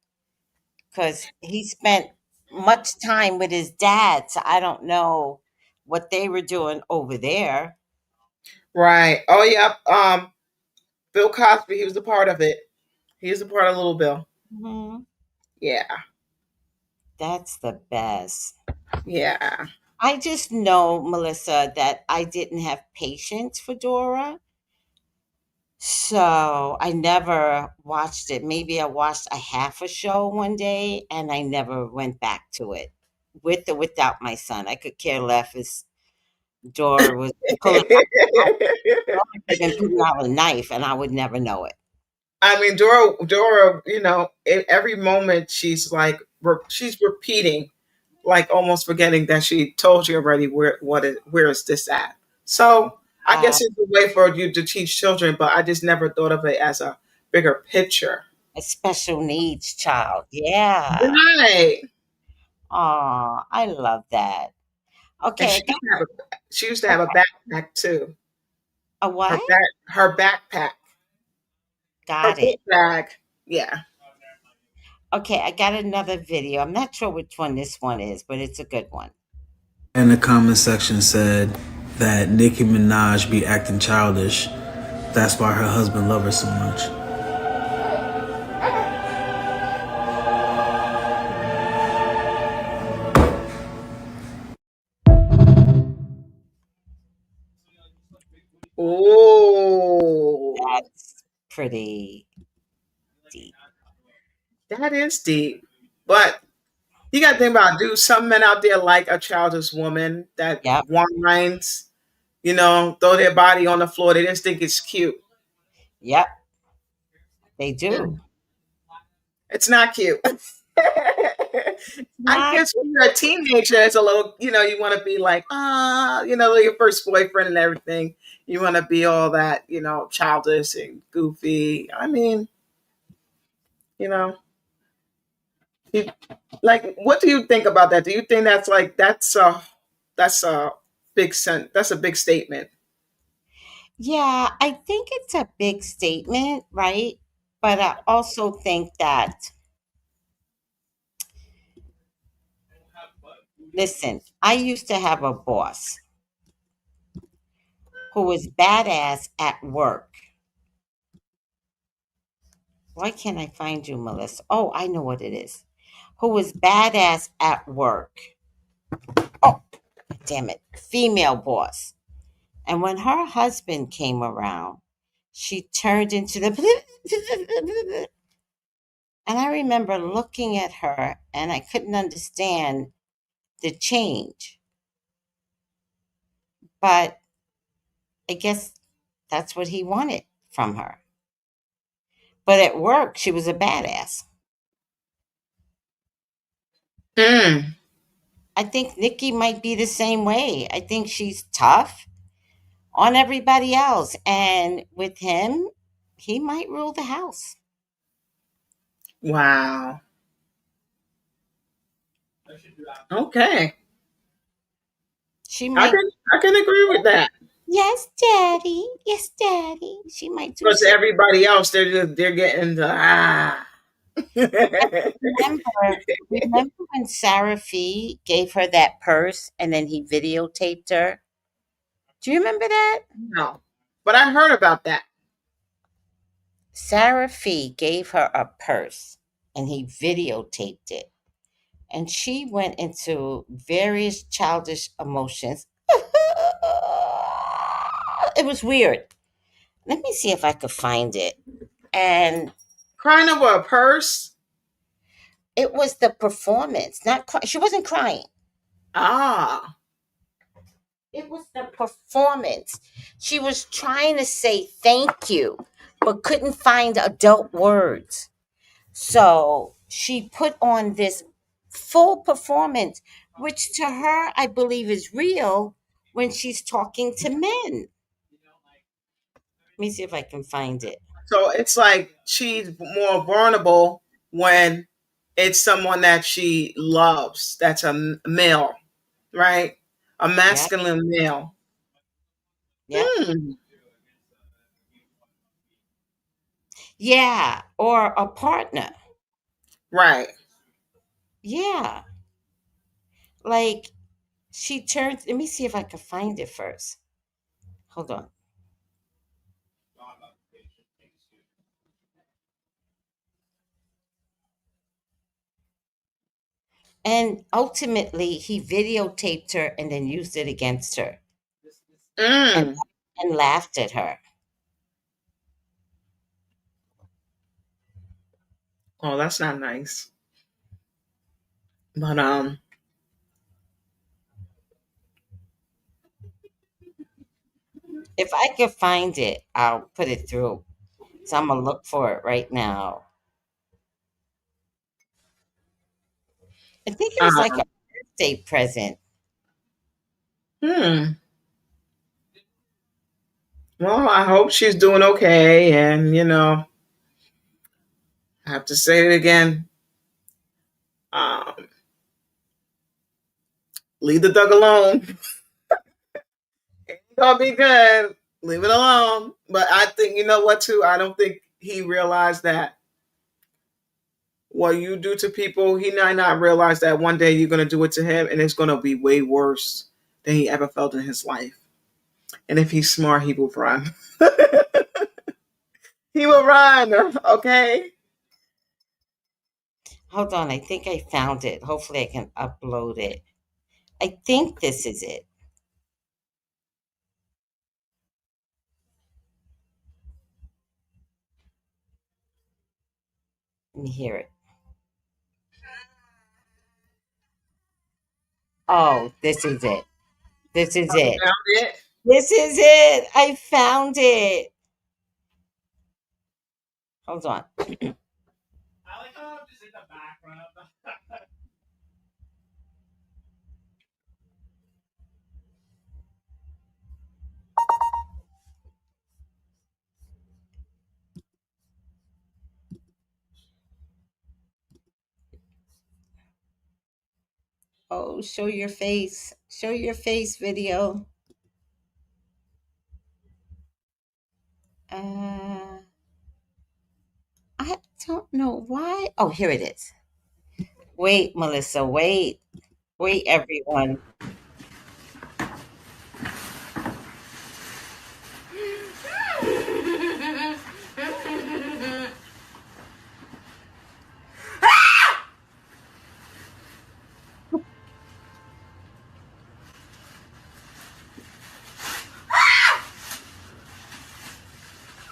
because he spent much time with his dad. So I don't know what they were doing over there. Right. Oh yeah. Bill Cosby, he was a part of it. He was a part of Little Bill. Mhm. Yeah. That's the best. Yeah. I just know, Melissa, that I didn't have patience for Dora. So I never watched it. Maybe I watched a half a show one day and I never went back to it. With or without my son. I could care less if Dora was pulling out Dora could have been pulling out a knife and I would never know it. I mean, Dora, every moment she's like, she's repeating, like almost forgetting that she told you already where is this at. So I Uh, guess it's a way for you to teach children, but I just never thought of it as a bigger picture. a special needs child. Yeah. Right. Oh, I love that. And Okay, I got she used to have a backpack too. a what? Her backpack, her Got book it. bag. Yeah. Okay, I got another video. I'm not sure which one this one is, but it's a good one. In the comment section said that Nicki Minaj be acting childish. That's why her husband love her so much. Oh, That's pretty deep. that is deep. But you got to think about, dude, some men out there like a childish woman that Yep, whines, throw their body on the floor. They just think it's cute. yep, they Yeah. do. It's not cute. I Not guess when you're a teenager, it's a little, you want to be like, like your first boyfriend and everything. You want to be all that, childish and goofy. I mean, you know, you- like, what do you think about that? Do you think that's a that's a big statement? Yeah, I think it's a big statement, right? But I also think that, listen, I used to have a boss who was badass at work. Why can't I find you, Melissa? Oh, I know what it is. Who was badass at work. Oh, damn it. Female boss. And when her husband came around, she turned into the. And I remember looking at her and I couldn't understand the change. But I guess that's what he wanted from her. But at work, she was a badass. Mm. I think Nikki might be the same way. I think she's tough on everybody else. And with him, he might rule the house. Wow. Okay. She I might, can I can agree with that. yes, daddy. Yes, daddy. She might do Because so. everybody else, they're getting the Remember when Sarah Fee gave her that purse and then he videotaped her? Do you remember that? No, but I heard about that. Sarah Fee gave her a purse and he videotaped it. And she went into various childish emotions. It was weird. Let me see if I could find it. And Crying over a purse. it was the performance, not she wasn't crying. Ah, It was the performance. She was trying to say thank you, but couldn't find adult words. So she put on this full performance, which to her, I believe, is real when she's talking to men. Let me see if I can find it. so it's like she's more vulnerable when it's someone that she loves. That's a male, right? A Yeah, masculine male. yeah, Hmm. yeah. Or a partner. Right. Yeah. Like she turns, let me see if I can find it first. Hold on. And ultimately, he videotaped her and then used it against her Mm. and laughed at her. Oh, that's not nice. But If I could find it, I'll put it through. So I'm gonna look for it right now. I think it was like a birthday present. hmm. Well, I hope she's doing okay. And, I have to say it again. Um, leave the dog alone. It's gonna be good. Leave it alone. But I think, you know what, too? I don't think he realized that what you do to people, he might not realize that one day you're going to do it to him and it's going to be way worse than he ever felt in his life. And if he's smart, he will run. He will run, okay? Hold on, I think I found it. Hopefully, I can upload it. I think this is it. Let me hear it. Oh, this is it. This is it. Found it. This is it. I found it. Hold on. I like how I'm just in the background. Oh, show your face. Show your face video. I don't know why. Oh, here it is. Wait, Melissa, wait. Wait, everyone.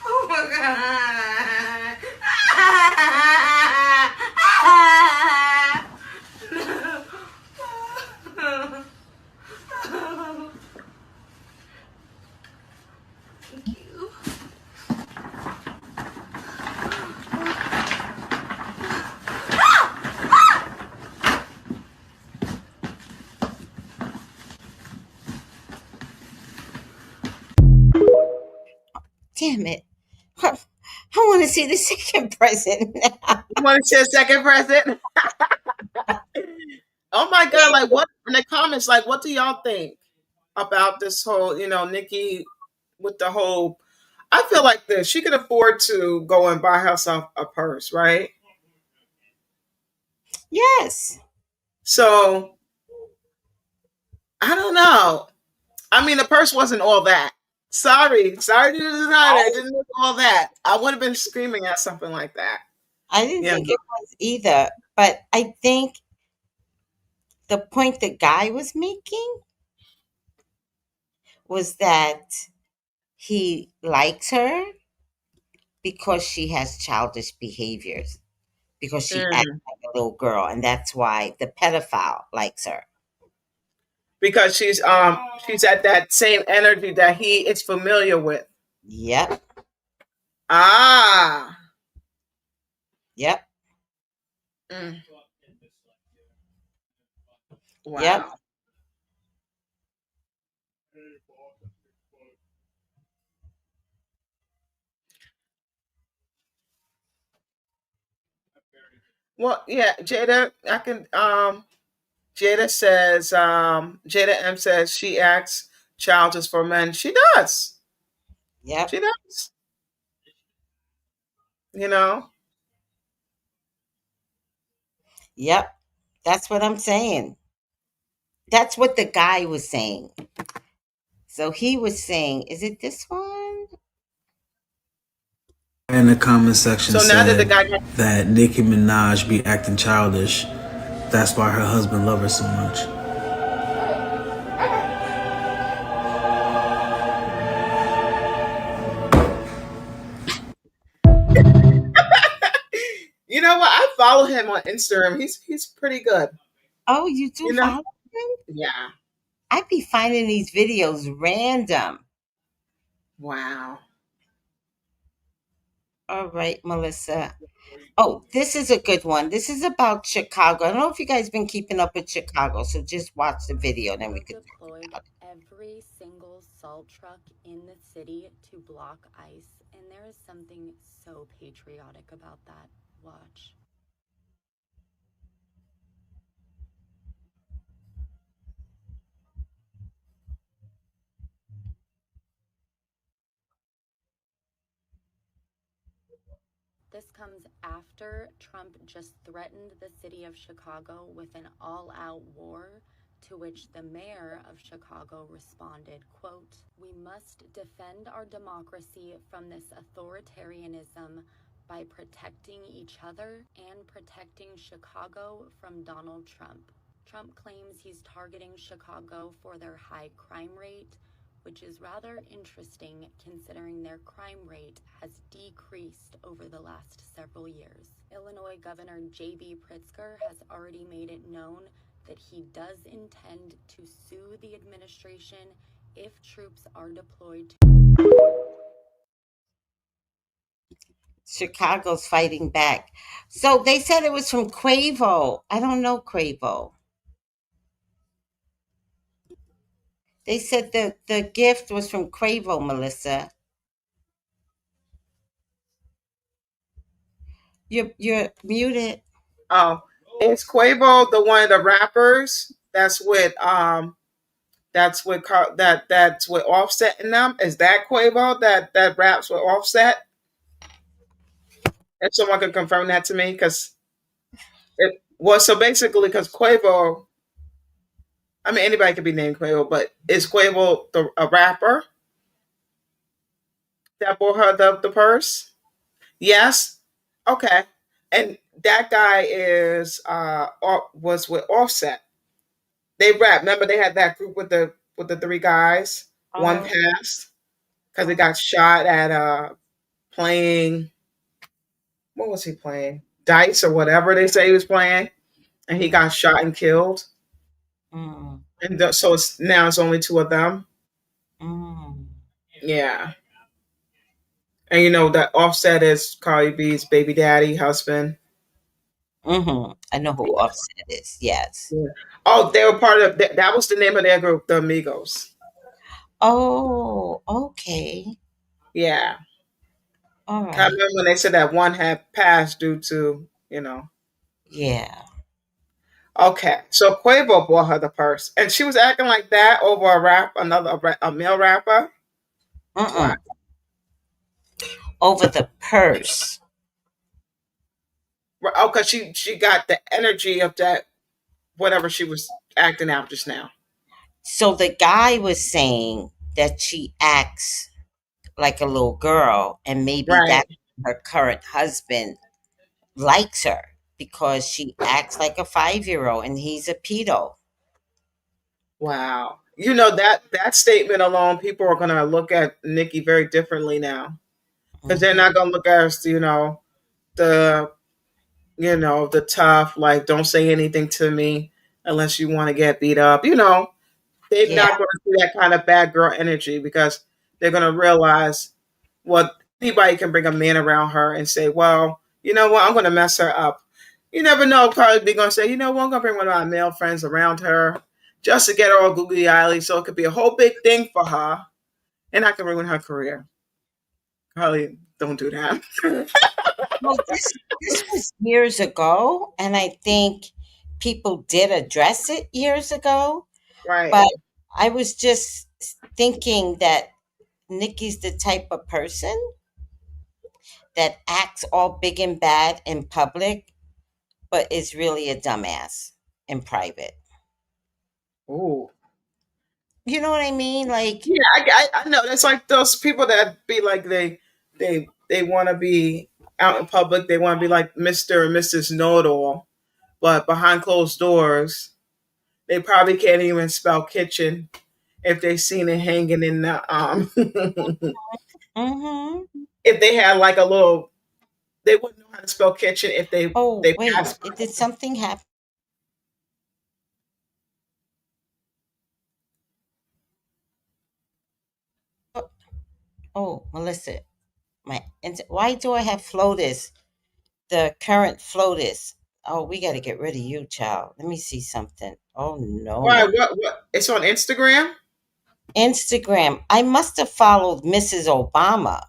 Oh my God. Thank you. Damn it. I want to see the second present now. You want to see a second present? Oh my God. Like, what in the comments? Like, what do y'all think about this whole, Nikki with the whole. I feel like this. She could afford to go and buy herself a purse, right? Yes. So, I don't know. I mean, the purse wasn't all that. Sorry to the designer. It didn't look all that. I would have been screaming at something like that. I didn't Yeah. think it was either, but I think the point the guy was making was that he likes her because she has childish behaviors, because she acts Mm. like a little girl, and that's why the pedophile likes her. Because she's at that same energy that he is familiar with. Yep. Ah. Yep. Mm. Wow. Yep. Well, yeah, Jada, I can Jada says, Jada M says she acts childish for men. She does. Yep. She does. You know? Yep. That's what I'm saying. That's what the guy was saying. So he was saying, is it this one? In the comment section So now that the said guy got that Nicki Minaj be acting childish. That's why her husband loved her so much. You know what? I follow him on Instagram. He's pretty good. Oh, you do You know? follow him? Yeah. I be finding these videos random. Wow. All right, Melissa. Oh, this is a good one. This is about Chicago. I don't know if you guys been keeping up with Chicago, so just watch the video, then we could talk Deployed about it. every single salt truck in the city to block ice, and there is something so patriotic about that. Watch. This comes after Trump just threatened the city of Chicago with an all-out war, to which the mayor of Chicago responded, quote, "We must defend our democracy from this authoritarianism by protecting each other and protecting Chicago from Donald Trump." Trump claims he's targeting Chicago for their high crime rate, which is rather interesting considering their crime rate has decreased over the last several years. Illinois Governor J.B. Pritzker has already made it known that he does intend to sue the administration if troops are deployed to Chicago's fighting back. So they said it was from Quavo. I don't know Quavo. They said that the gift was from Quavo, Melissa. You're muted. Oh, is Quavo the one of the rappers that's with Offset in them? Is that Quavo that raps with Offset? If someone could confirm that to me, because it was so basically because Quavo. I mean, anybody could be named Quavo, but is Quavo a rapper that bought her the purse? Yes. Okay. And that guy was with Offset. They rap. Remember they had that group with the three guys. One Oh, passed because he got shot at playing. What was he playing? Dice or whatever they say he was playing, and he got shot and killed. mm, And so it's only two of them. mm, Yeah, and you know that Offset is Cardi B's baby daddy husband. mm-hmm. I know who Offset is. Yes. Yeah. Oh, they were part of that. Was the name of their group, the Amigos. Oh, okay. Yeah, All I right. remember when they said that one had passed due to Yeah. Okay, so Quavo bought her the purse, and she was acting like that over a male rapper. Wow. Mm-mm. Over the purse. Oh, because she got the energy of that whatever she was acting out just now. So the guy was saying that she acts like a little girl, and maybe Right. that her current husband likes her because she acts like a 5-year-old and he's a pedo. Wow. You know that statement alone, people are going to look at Nikki very differently now because they're Mhm. not going to look at us, the the tough, like, don't say anything to me unless you want to get beat up. They're Yeah. not going to see that kind of bad girl energy because they're going to realize what anybody can bring a man around her and say, well, you know what, I'm going to mess her up. You never know. Probably be going to say, you know what, I'm going to bring one of my male friends around her just to get her all googly eyely so it could be a whole big thing for her and I can ruin her career. Probably don't do that. Well, this was years ago, and I think people did address it years ago. Right. But I was just thinking that Nikki's the type of person that acts all big and bad in public, but is really a dumbass in private. Ooh. You know what I mean? Like, Yeah, I know. It's like those people that be like they want to be out in public. They want to be like Mr. and Mrs. Know It All, but behind closed doors, they probably can't even spell kitchen if they seen it hanging in the Mm-hmm. if they had like a little, they wouldn't know how to spell kitchen if Oh, they wait. passed. Did something happen? Oh, Melissa, why do I have FLOTUS? The current FLOTUS. Oh, we got to get rid of you, child. Let me see something. Oh, Why? no. What? It's on Instagram. Instagram. I must have followed Mrs. Obama.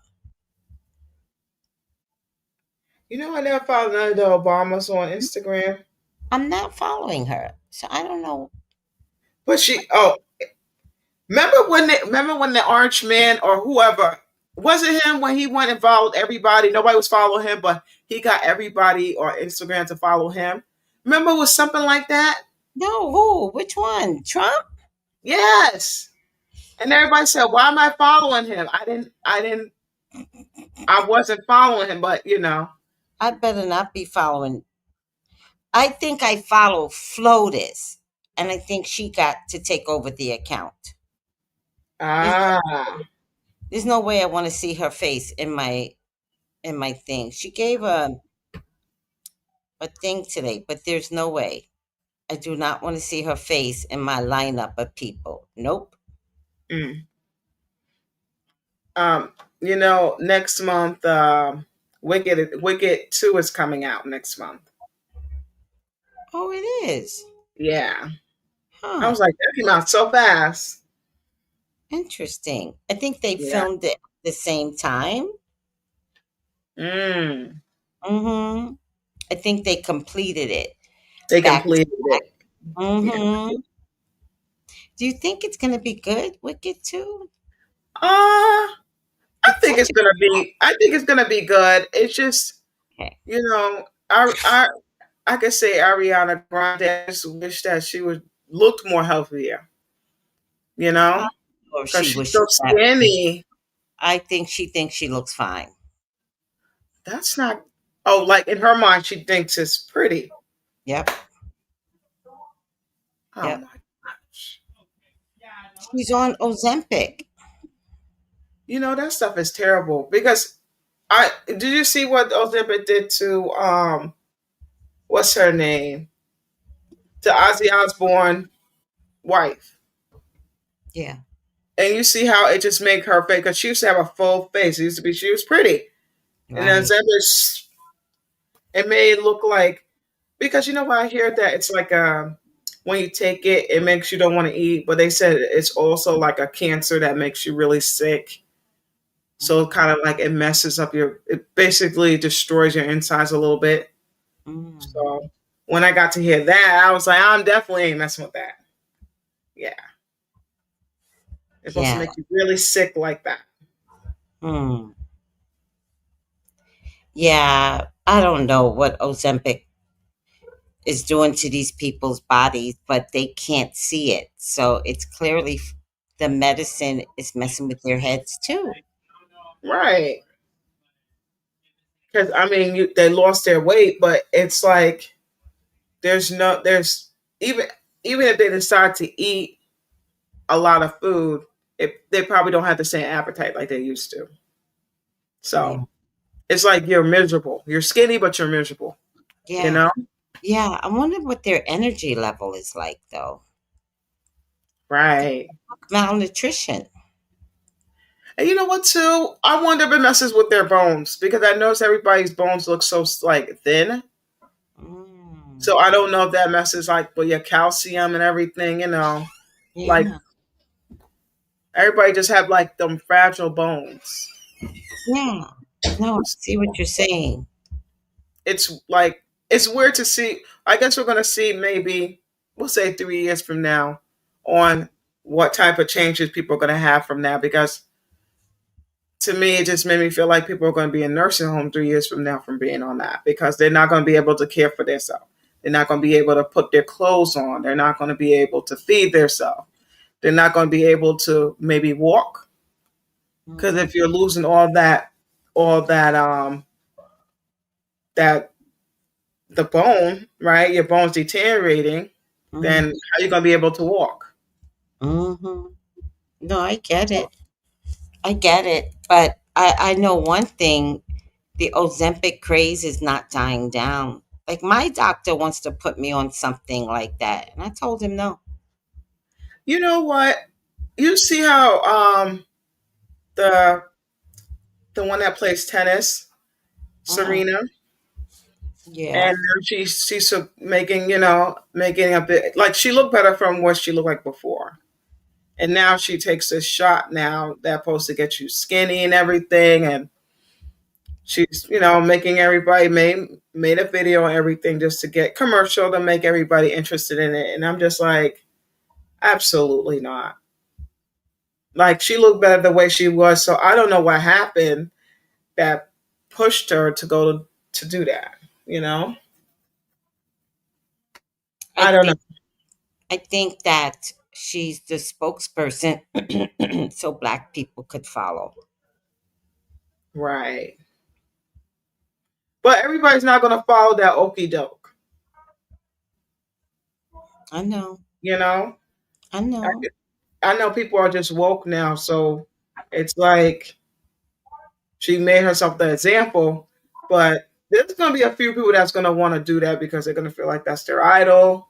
You know, I never followed none of the Obamas on Instagram. I'm not following her. So I don't know. But remember when the orange man or whoever, was it him, when he went and followed everybody? Nobody was following him, but he got everybody on Instagram to follow him. Remember, it was something like that. No, who? Which one? Trump? Yes. And everybody said, "Why am I following him? I wasn't following him, but you know." I better not be following. I think I follow FLOTUS, and I think she got to take over the account. There's, Ah. there's no way I want to see her face in my thing. She gave a thing today, but there's no way. I do not want to see her face in my lineup of people. Nope. Mm. You know, next month, Wicked 2 is coming out next month. Oh, it is. Yeah. I Huh. was like, that came out so fast. Interesting. I think they Yeah. filmed it at the same time. Mm. Mm-hmm. I think they completed it They back to completed back. it. Yeah. Mm-hmm. Do you think it's gonna be good, Wicked 2? I It's think such it's a gonna be. I think it's gonna be good. It's just, okay. you know, I could say Ariana Grande. I just wish that she would looked more healthier. You know, Or because she she's wishes so that. skinny. I think she thinks she looks fine. That's not. Oh, like in her mind, she thinks it's pretty. Yep. Oh Yep. my gosh. She's on Ozempic. You know that stuff is terrible because I did you see what Ozempic did to what's her name, to Ozzy Osbourne wife, Yeah. and you see how it just made her face, because she used to have a full face. It used to be, she was pretty, and then Right. Ozempic, it made it look like, because you know what, I hear that it's like when you take it, it makes you don't want to eat, but they said it's also like a cancer that makes you really sick. So it kind of like it messes up it basically destroys your insides a little bit. Mm. So when I got to hear that, I was like, I'm definitely ain't messing with that. Yeah. It's supposed to Yeah. make you really sick like that. Hmm. Yeah. I don't know what Ozempic is doing to these people's bodies, but they can't see it. So it's clearly the medicine is messing with their heads too. Right. Because I mean, they lost their weight, but it's like there's even even if they decide to eat a lot of food, they probably don't have the same appetite like they used to. Yeah. So it's like you're miserable. You're skinny, but you're miserable. You Yeah. know? Yeah. I wonder what their energy level is like though. Right. Malnutrition. And you know what, too? I wonder if it messes with their bones, because I notice everybody's bones look so like thin. Mm. So I don't know if that messes like with your calcium and everything. You know, like Yeah. everybody just have like them fragile bones. Yeah. No, I see what you're saying. It's like it's weird to see. I guess we're gonna see, maybe we'll say 3 years from now, on what type of changes people are gonna have from now, because to me, it just made me feel like people are going to be in nursing home 3 years from now from being on that, because they're not going to be able to care for themselves. They're not going to be able to put their clothes on. They're not going to be able to feed themselves. They're not going to be able to maybe walk, because Mm. if you're losing all that that the bone, right? Your bone's deteriorating, then how are you going to be able to walk? Mm-hmm. No, I get it. I get it. But I know one thing, the Ozempic craze is not dying down. Like my doctor wants to put me on something like that. And I told him no. You know what? You see how the one that plays tennis, Uh-huh. Serena, Yeah. and now she's making, making a bit, like, she looked better from what she looked like before. And now she takes this shot now that's supposed to get you skinny and everything, and she's, making everybody made a video and everything just to get commercial to make everybody interested in it. And I'm just like, absolutely not. Like, she looked better the way she was, so I don't know what happened that pushed her to go to do that, you know? I I don't know. think I think that she's the spokesperson so black people could follow. Right. But everybody's not going to follow that okey doke, I know. you know? I I, know. I know people are just woke now, so it's like she made herself the example, but there's going to be a few people that's going to want to do that because they're going to feel like that's their idol.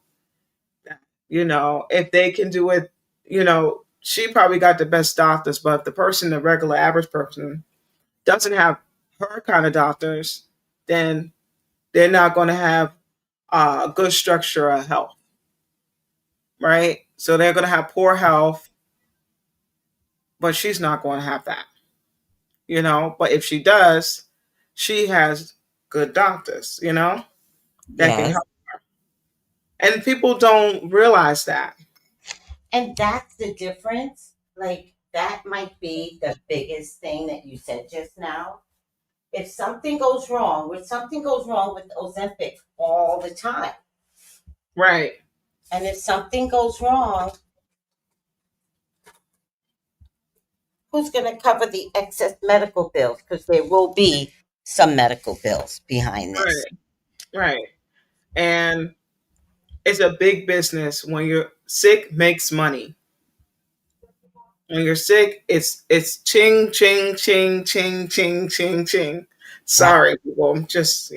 If they can do it, she probably got the best doctors, but if the person, the regular average person, doesn't have her kind of doctors, then they're not going to have a good structure of health, right? So they're going to have poor health, but she's not going to have that. But if she does, she has good doctors, that can Yes. help. And people don't realize that. And that's the difference. Like that might be the biggest thing that you said just now. If something goes wrong, with Ozempic all the time. Right. And if something goes wrong, who's going to cover the excess medical bills? Because there will be some medical bills behind this. Right. Right. And it's a big business. When you're sick, makes money. When you're sick, it's ching ching ching ching ching ching ching. Right. Sorry, people. Just,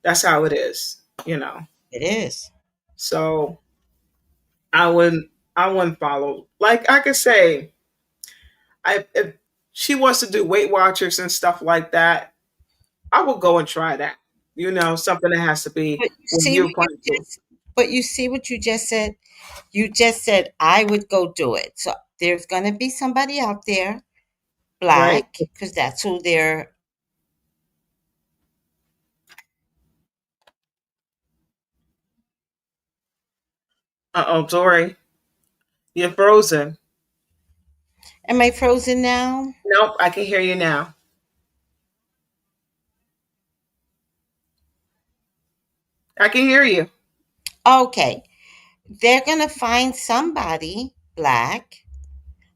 that's how it is. It is. So I wouldn't follow. Like I could say, if she wants to do Weight Watchers and stuff like that, I will go and try that. Something that has to be But you when see you're what you comfortable. just but you see what you just said? You just said I would go do it. So there's going to be somebody out there, Right. black, because that's who they're. Uh-oh, Dory, you're frozen. Am I frozen now? Nope, I can hear you now. I can hear you. Okay. They're going to find somebody, black,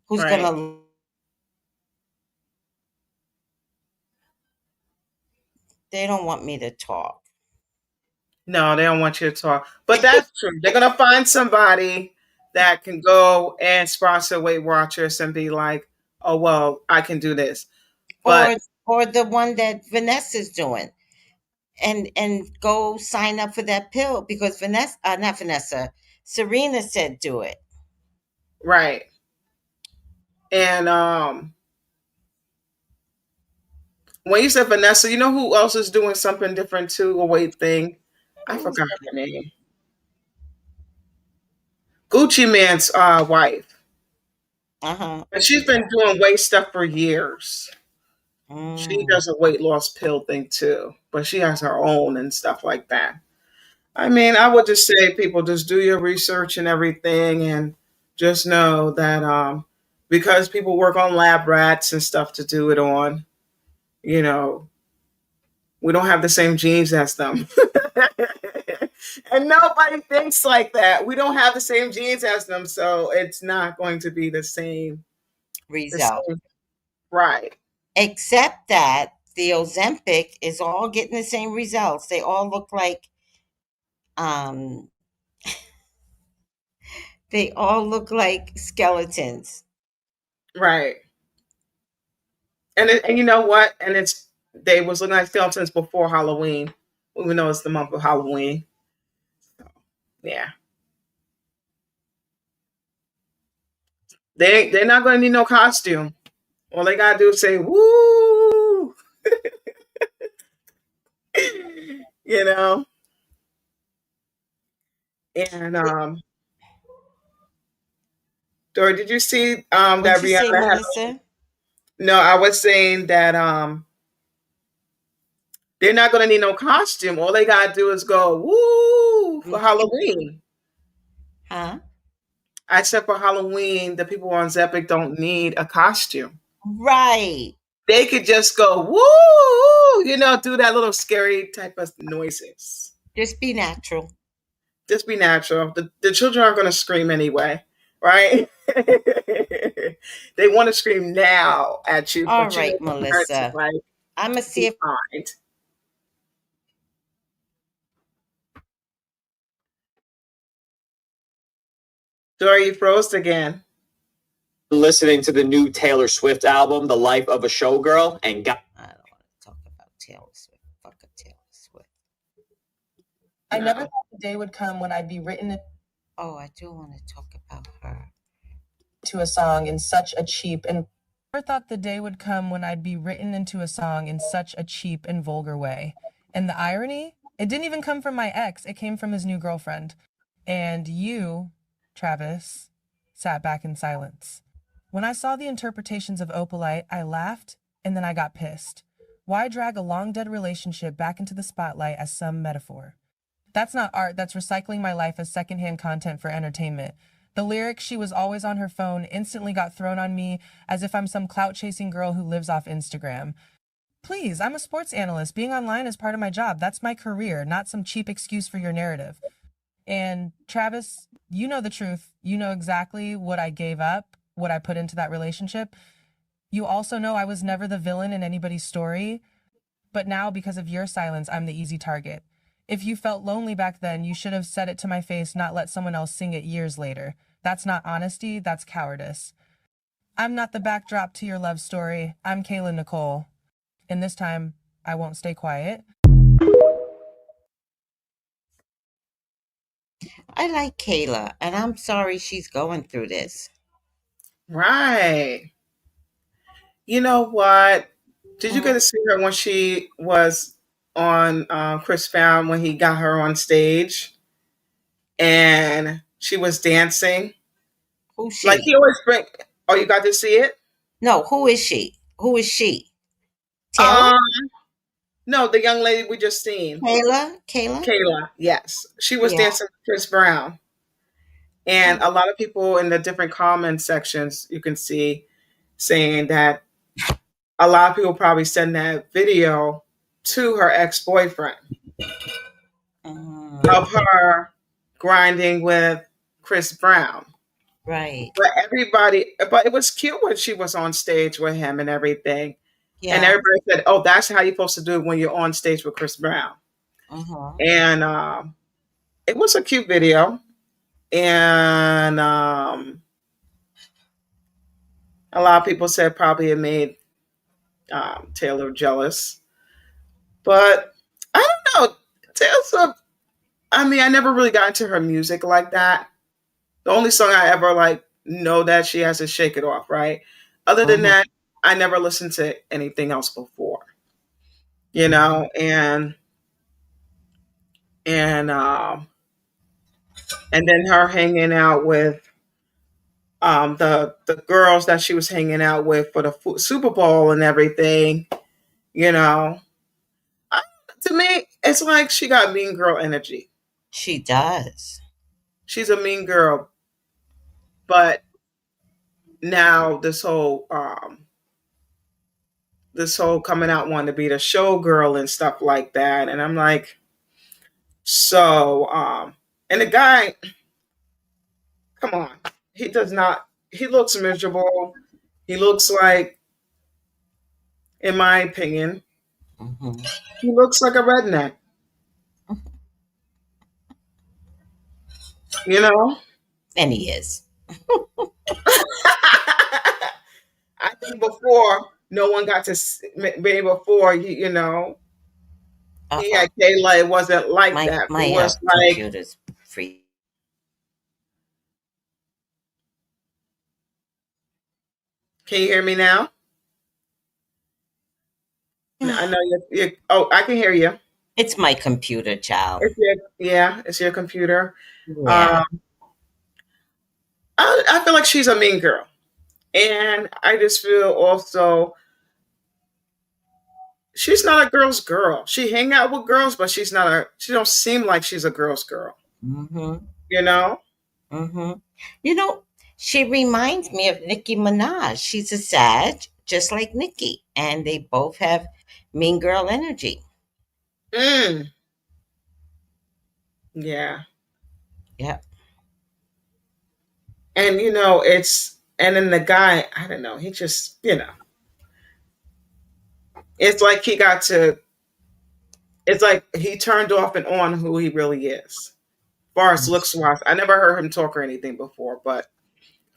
who's going Right. to. They don't want me to talk. No, they don't want you to talk. But that's true. They're gonna find somebody that can go and sponsor Weight Watchers and be like, "Oh well, I can do this." Or But or the one that Vanessa's doing. And go sign up for that pill because not Vanessa, Serena said do it. right, and when you said Vanessa, you know who else is doing something different too? A weight thing. I Who's forgot her name. Gucci Man's wife, uh-huh. and she's been doing weight stuff for years. She Mm, does a weight loss pill thing too, but she has her own and stuff like that. I mean, I would just say people just do your research and everything and just know that because people work on lab rats and stuff to do it on, you know, we don't have the same genes as them. And nobody thinks like that. We don't have the same genes as them, so it's not going to be the same. The result. same, right. Except that the Ozempic is all getting the same results. They all look like um they all look like skeletons. Right. And you know what? And they was looking like skeletons before Halloween. We know it's the month of Halloween. So, yeah. They're not gonna need no costume. All they gotta do is say woo. You know? And Dory, did you see that What'd you say, Rihanna had? Melissa? No, I was saying that they're not gonna need no costume. All they gotta do is go woo for Halloween. Huh? I said for Halloween, the people on Zepic don't need a costume. Right. They could just go woo, do that little scary type of noises. Just be natural. Just be natural. The children aren't going to scream anyway, right? They want to scream now at you, All but right, the parents Melissa. are like, I'm gonna see be if kind. Dory, you froze again. Listening to the new Taylor Swift album, The Life of a Showgirl, and got. I don't want to talk about Taylor Swift. Fuck a Taylor Swift. I never thought the day would come when I'd be written Oh, I do want to talk about her. to a song in such a cheap and never thought the day would come when I'd be written into a song in such a cheap and vulgar way. And the irony, it didn't even come from my ex, it came from his new girlfriend. And you, Travis, sat back in silence. When I saw the interpretations of Opalite, I laughed and then I got pissed. Why drag a long dead relationship back into the spotlight as some metaphor? That's not art, that's recycling my life as secondhand content for entertainment. The lyric, "She was always on her phone," instantly got thrown on me as if I'm some clout-chasing girl who lives off Instagram. Please, I'm a sports analyst. Being online is part of my job. That's my career, not some cheap excuse for your narrative. And Travis, you know the truth. You know exactly what I gave up, what I put into that relationship. You also know I was never the villain in anybody's story. But now, because of your silence, I'm the easy target. If you felt lonely back then, you should have said it to my face, not let someone else sing it years later. That's not honesty, that's cowardice. I'm not the backdrop to your love story. I'm Kayla Nicole. And this time, I won't stay quiet. I like Kayla, and I'm sorry she's going through this. Right. You know what? Did you get to see her when she was on Chris Brown when he got her on stage and she was dancing? Who's she? Like he always bring. Oh, you got to see it? No, who is she? Who is she? Taylor? No, the young lady we just seen. Kayla? Kayla? Kayla, yes. She was Yeah. dancing with Chris Brown. And a lot of people in the different comment sections you can see saying that a lot of people probably send that video to her ex-boyfriend of her grinding with Chris Brown. Right. But it was cute when she was on stage with him and everything. Yeah. And everybody said, "Oh, that's how you're supposed to do it when you're on stage with Chris Brown." And it was a cute video. And a lot of people said probably it made Taylor jealous. But I don't know. Taylor Swift, I mean, I never really got into her music like that. The only song I ever know that she has to Shake It Off, right? Other than that, I never listened to anything else before. And then her hanging out with the girls that she was hanging out with for the Super Bowl and everything, you know. To me, it's like she got mean girl energy. She does. She's a mean girl, but now this whole coming out wanting to be the showgirl and stuff like that, and I'm like, so and the guy, come on, he does not. He looks miserable. He looks like, in my opinion, Mhm. He looks like a redneck, you know? And he is. I think before no one got to maybe before he Uh-oh. had Kayla. It wasn't like My that. It my was like, computer's free. can you hear me now? I know you. Oh, I can hear you. It's my computer, child. It's your computer. Yeah. Um, I feel like she's a mean girl, and I just feel also she's not a girl's girl. She hang out with girls, but she's not a. She don't seem like she's a girl's girl. Mhm. You know? Mhm. You know, she reminds me of Nicki Minaj. She's a Sag, just like Nicki, and they both have mean girl energy. Mm, yeah. Yep. And and then the guy, I don't know, he just, it's like he got to, it's like he turned off and on who he really is. Far as looks wise, I never heard him talk or anything before, but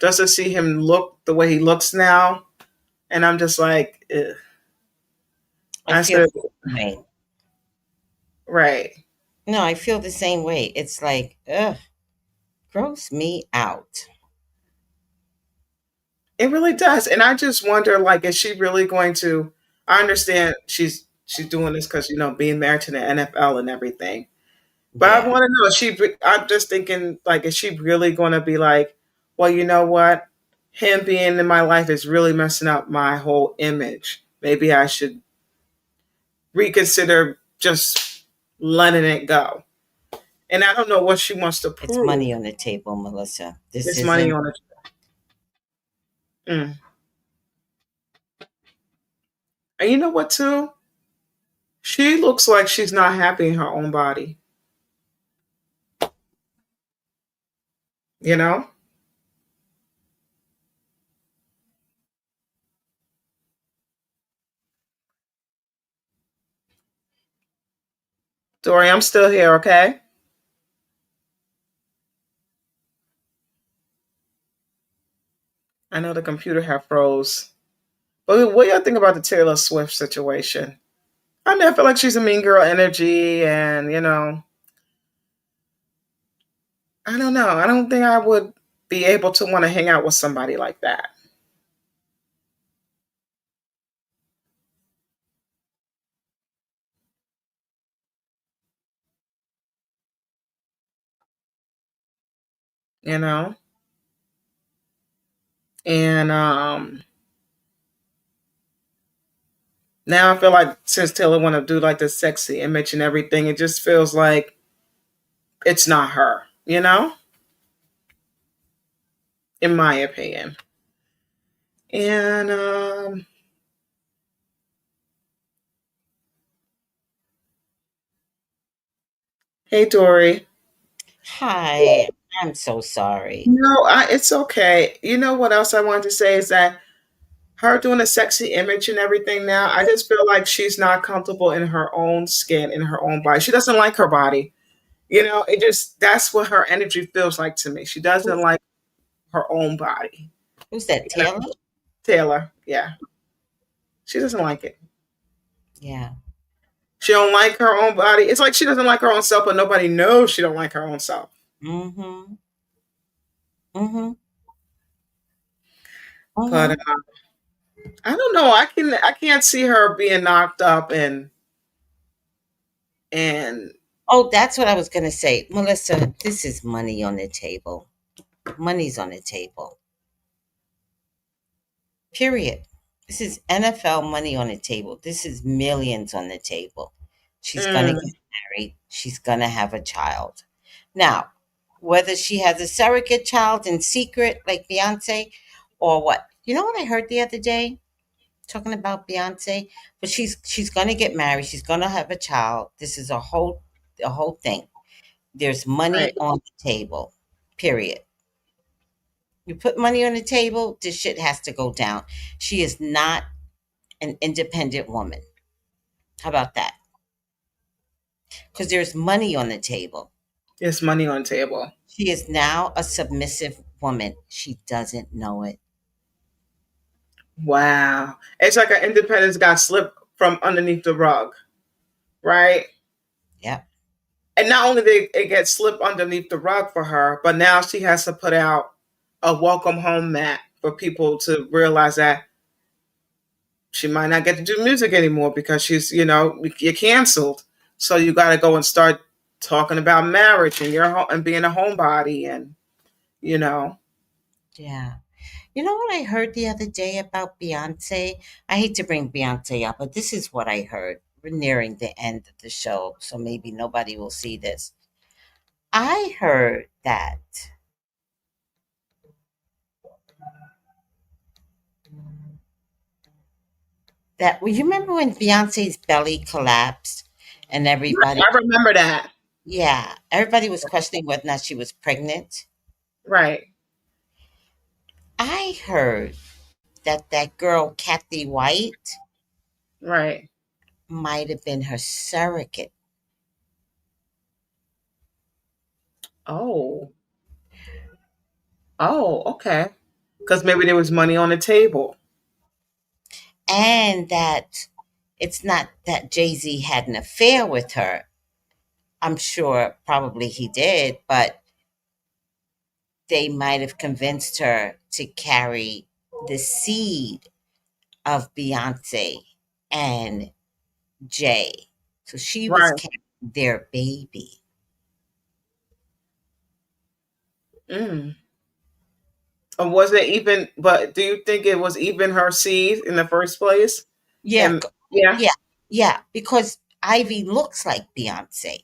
just to see him look the way he looks now, and I'm just like, ugh. I I feel said, the same way. right. No, I feel the same way. It's like, ugh, gross me out. It really does. And I just wonder, like, is she really going to, I understand she's doing this because, being married to the NFL and everything. But I Yeah. want to know, I'm just thinking, like, is she really going to be like, well, you know what? Him being in my life is really messing up my whole image. Maybe I should reconsider just letting it go. And I don't know what she wants to It's prove. money on the table, Melissa. This It's money isn't. on it. Mm. And you know what, too? She looks like she's not happy in her own body. You know? Dory, I'm still here, okay? I know the computer have froze. But what do you think about the Taylor Swift situation? I mean, I feel like she's a mean girl energy, and I don't know. I don't think I would be able to want to hang out with somebody like that. You know? And now I feel like since Taylor want to do like the sexy image and everything, it just feels like it's not her, in my opinion. And hey, Dory. Hi. I'm so sorry. No, it's okay. You know what else I wanted to say is that her doing a sexy image and everything now, I just feel like she's not comfortable in her own skin, in her own body. She doesn't like her body. That's what her energy feels like to me. She doesn't like her own body. Who's that, You know, Taylor? Taylor, yeah. She doesn't like it. Yeah. She don't like her own body. It's like she doesn't like her own self, but nobody knows she don't like her own self. Mm-hmm. Mm-hmm. But Mm-hmm. I don't know. I can't see her being knocked up and Oh, that's what I was gonna say. Melissa, this is money on the table. Money's on the table. Period. This is NFL money on the table. This is millions on the table. She's going to mm, get married. She's going to have a child. Now, whether she has a surrogate child in secret like Beyonce or what? You know what I heard the other day talking about Beyonce? But she's going to get married. She's going to have a child. This is a whole thing. There's right. money on the table. Period. You put money on the table, this shit has to go down. She is not an independent woman. How about that? Because there's money on the table. There's money on the table. She is now a submissive woman. She doesn't know it. Wow. It's like an independence got slipped from underneath the rug, right? Yep. And not only did it get slipped underneath the rug for her, but now she has to put out a welcome home mat for people to realize that she might not get to do music anymore because you're canceled. So you got to go and start talking about marriage and your home and being a homebody and you know. Yeah. You know what I heard the other day about Beyonce? I hate to bring Beyonce up, but this is what I heard. We're nearing the end of the show, so maybe nobody will see this. I heard that well, you remember when Beyonce's belly collapsed and everybody, I remember that. yeah, everybody was questioning whether or not she was pregnant. Right. I heard that girl Kathy White Right. might have been her surrogate. Oh. Oh, okay. Because maybe there was money on the table. And that it's not that Jay-Z had an affair with her. I'm sure probably he did, but they might have convinced her to carry the seed of Beyonce and Jay. So she was Right. carrying their baby. Mm. And was it even? But do you think it was even her seed in the first place? Yeah, And yeah. yeah, yeah, because Ivy looks like Beyonce.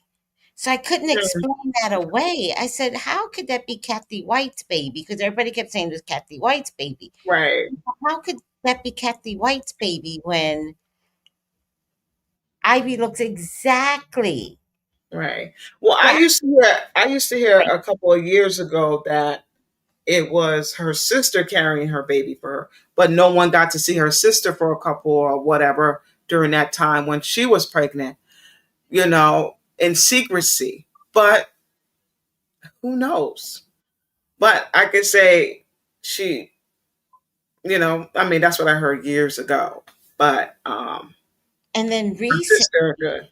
So I couldn't Mm. explain that away. I said, how could that be Kathy White's baby? Because everybody kept saying it was Kathy White's baby. Right. How could that be Kathy White's baby when Ivy looks exactly Right. Well, that? I used to hear a couple of years ago that it was her sister carrying her baby for her, but no one got to see her sister for a couple or whatever during that time when she was pregnant, in secrecy. But who knows? But I could say she, I mean, that's what I heard years ago. But And then her recent, sister,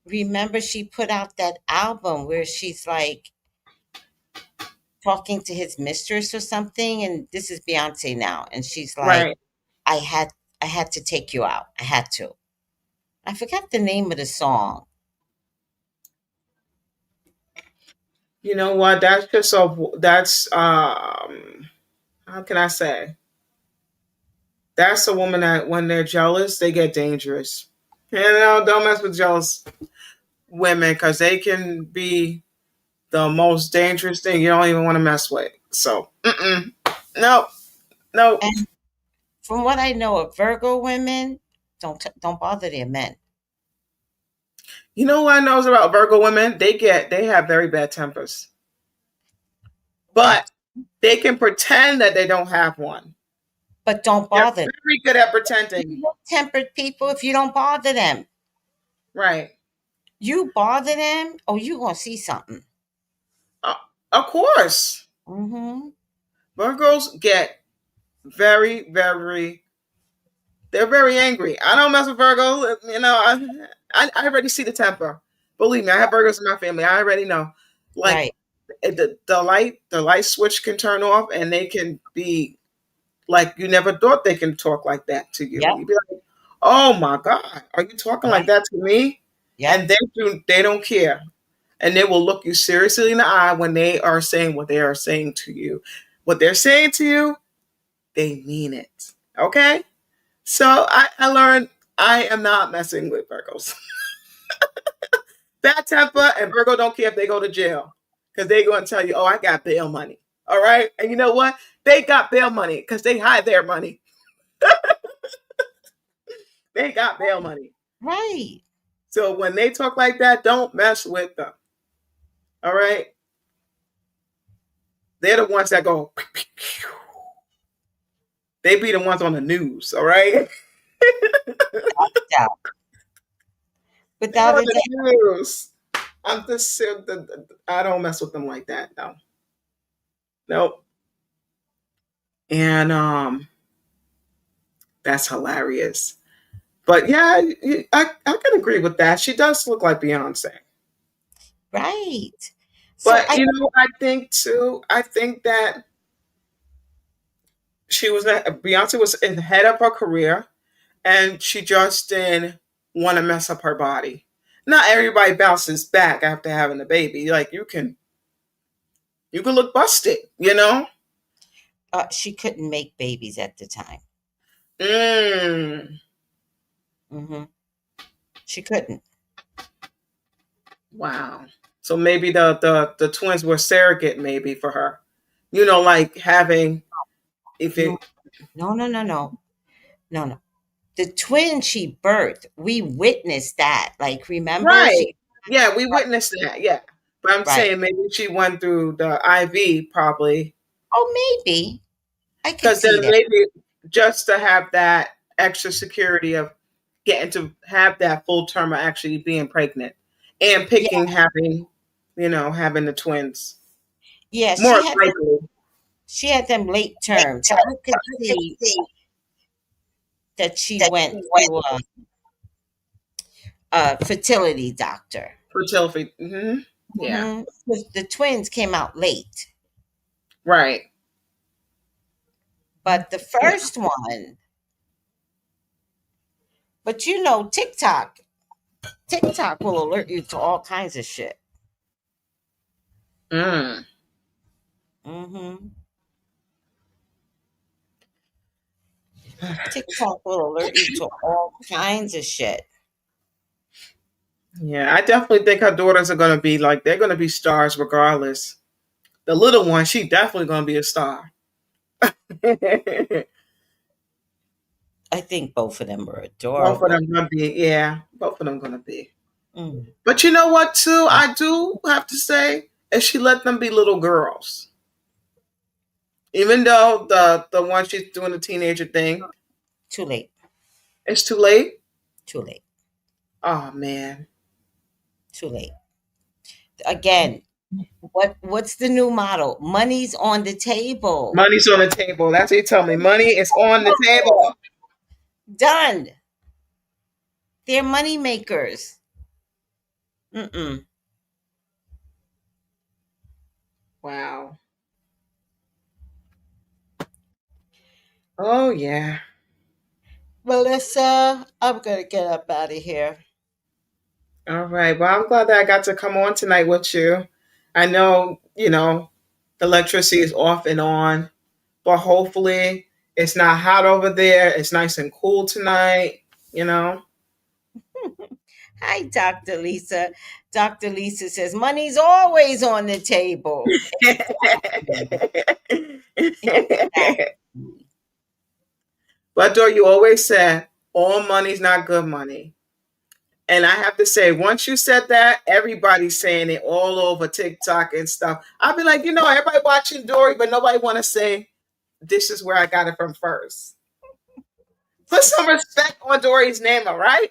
remember she put out that album where she's like talking to his mistress or something, and this is Beyonce now, and she's like, right. I had I had to take you out. I had to. I forgot the name of the song. You know what? That's just so. That's how can I say? That's a woman that when they're jealous, they get dangerous. Don't mess with jealous women because they can be the most dangerous thing you don't even want to mess with. So, no, no. And from what I know of Virgo women, don't bother their men. You know what I knows about Virgo women? They have very bad tempers, but they can pretend that they don't have one. But don't They're bother. very good at pretending. Tempered people, if you don't bother them, Right. you bother them, oh, you gonna see something. Uh, of course. Mm-hmm. Virgos get very, very. They're very angry. I don't mess with Virgo. I already see the temper. Believe me, I have Virgos in my family. I already know. Like Right. the light switch can turn off, and they can be like you never thought they can talk like that to you. Yep. You'd be like, "Oh my God, are you talking like Right. that to me?" Yep. And they don't care, and they will look you seriously in the eye when they are saying what they are saying to you. What they're saying to you, they mean it. Okay. So I learned I am not messing with Virgos. Bad temper and Virgo don't care if they go to jail because they're going to tell you, oh, I got bail money. All right. And you know what? They got bail money because they hide their money. They got bail money. Right. So when they talk like that, don't mess with them. All right. They're the ones that go, they be the ones on the news. All right. Yeah. without a the doubt. news. I'm just I don't mess with them like that. No, nope. And that's hilarious. But yeah, I can agree with that. She does look like Beyonce. Right. So But I think too. I think that Beyonce was ahead of her career, and she just didn't want to mess up her body. Not everybody bounces back after having a baby. Like you can look busted. she couldn't make babies at the time. Mm. Hmm. She couldn't. Wow. So maybe the twins were surrogate maybe for her. Like having if No, it no, no, no, no, no, no. The twin she birthed, we witnessed that. Like, remember, right. she Yeah, we witnessed that. Yeah. But I'm right. saying maybe she went through the IV probably Oh, maybe I could because then see that. maybe just to have that extra security of getting to have that full term of actually being pregnant and Yeah, picking having the twins. yeah. More She had likely. she had them late term, so I could see that she went to a fertility doctor. Fertility. Yeah. Hmm. The twins came out late, Right. but the first one. But TikTok will alert you to all kinds of shit. Mm. Hmm. TikTok will alert you to all kinds of shit. Yeah, I definitely think her daughters are gonna be like they're gonna be stars regardless. The little one, she definitely gonna be a star. Both I think both of them are of adorable. them gonna be, yeah, both of them gonna be. Mm. But you know what, too, I do have to say, is she let them be little girls. Even though the one she's doing the teenager thing, Too late. it's too late. Too late. Oh man, Too late. Again, what's the new model? Money's on the table. money's on the table. That's what you tell me. Money is on the table. Done. They're money makers. Mm-mm. Wow. Oh yeah. Melissa, I'm gonna get up out of here. All right. Well, I'm glad that I got to come on tonight with you. I know, the electricity is off and on, but hopefully it's not hot over there. It's nice and cool tonight, you know. Hi, Dr. Lisa. Dr. Lisa says money's always on the table. Exactly. But Dor, you always said all money's not good money. And I have to say, once you said that, everybody's saying it all over TikTok and stuff. I'll be like, everybody watching Dory, but nobody want to say this is where I got it from first. Put some respect on Dory's name, all right?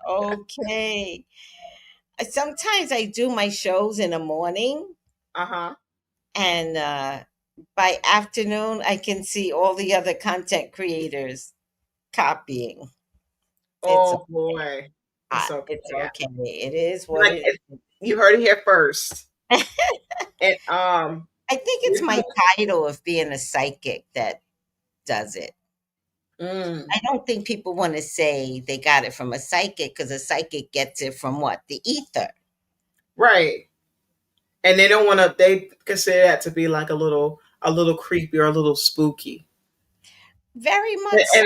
Okay. Sometimes I do my shows in the morning, Uh-huh. and by afternoon, I can see all the other content creators copying. It's Oh boy. It's okay. it's Yeah. okay. It is what Like it is. you heard it here first. And I think it's my title of being a psychic that does it. mm, I don't think people want to say they got it from a psychic because a psychic gets it from what? The ether. right. And they consider that to be like a little creepy or a little spooky. Very And much so.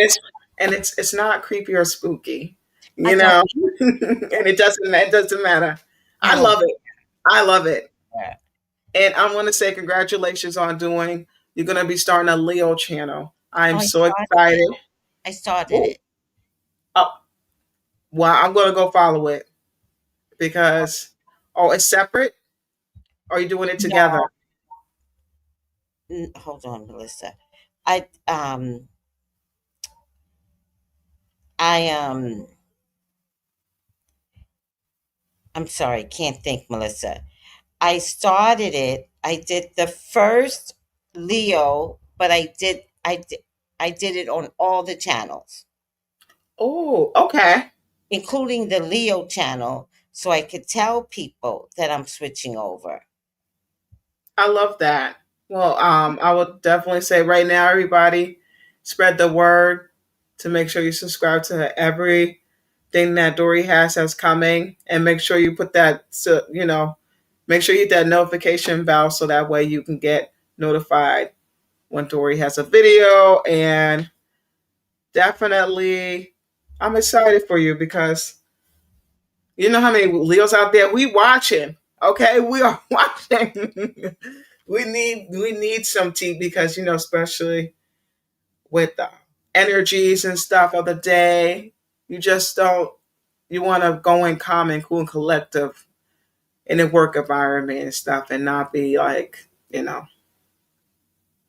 it's not creepy or spooky, I you don't know. And it doesn't matter. I I don't love it. I love it. care. And I want to say congratulations on you're gonna be starting a Leo channel. Oh, I'm I so started it. excited. I started Ooh. it. Oh, well, I'm gonna go follow it because it's separate? Or are you doing it together? No, hold on, Melissa. I um I I'm sorry, can't think, Melissa. I started it. I did the first Leo, but I did it on all the channels, Oh, okay. including the Leo channel, so I could tell people that I'm switching over. I love that. Well, I would definitely say right now, everybody, spread the word to make sure you subscribe to everything that Dory has that's coming, and make sure you put that, so make sure you hit that notification bell so that way you can get notified when Dory has a video. And definitely, I'm excited for you because you know how many Leos out there we watching. Okay, we are watching. we need some tea because especially with the energies and stuff of the day, you just don't. You want to go in calm and cool and collective in a work environment and stuff, and not be like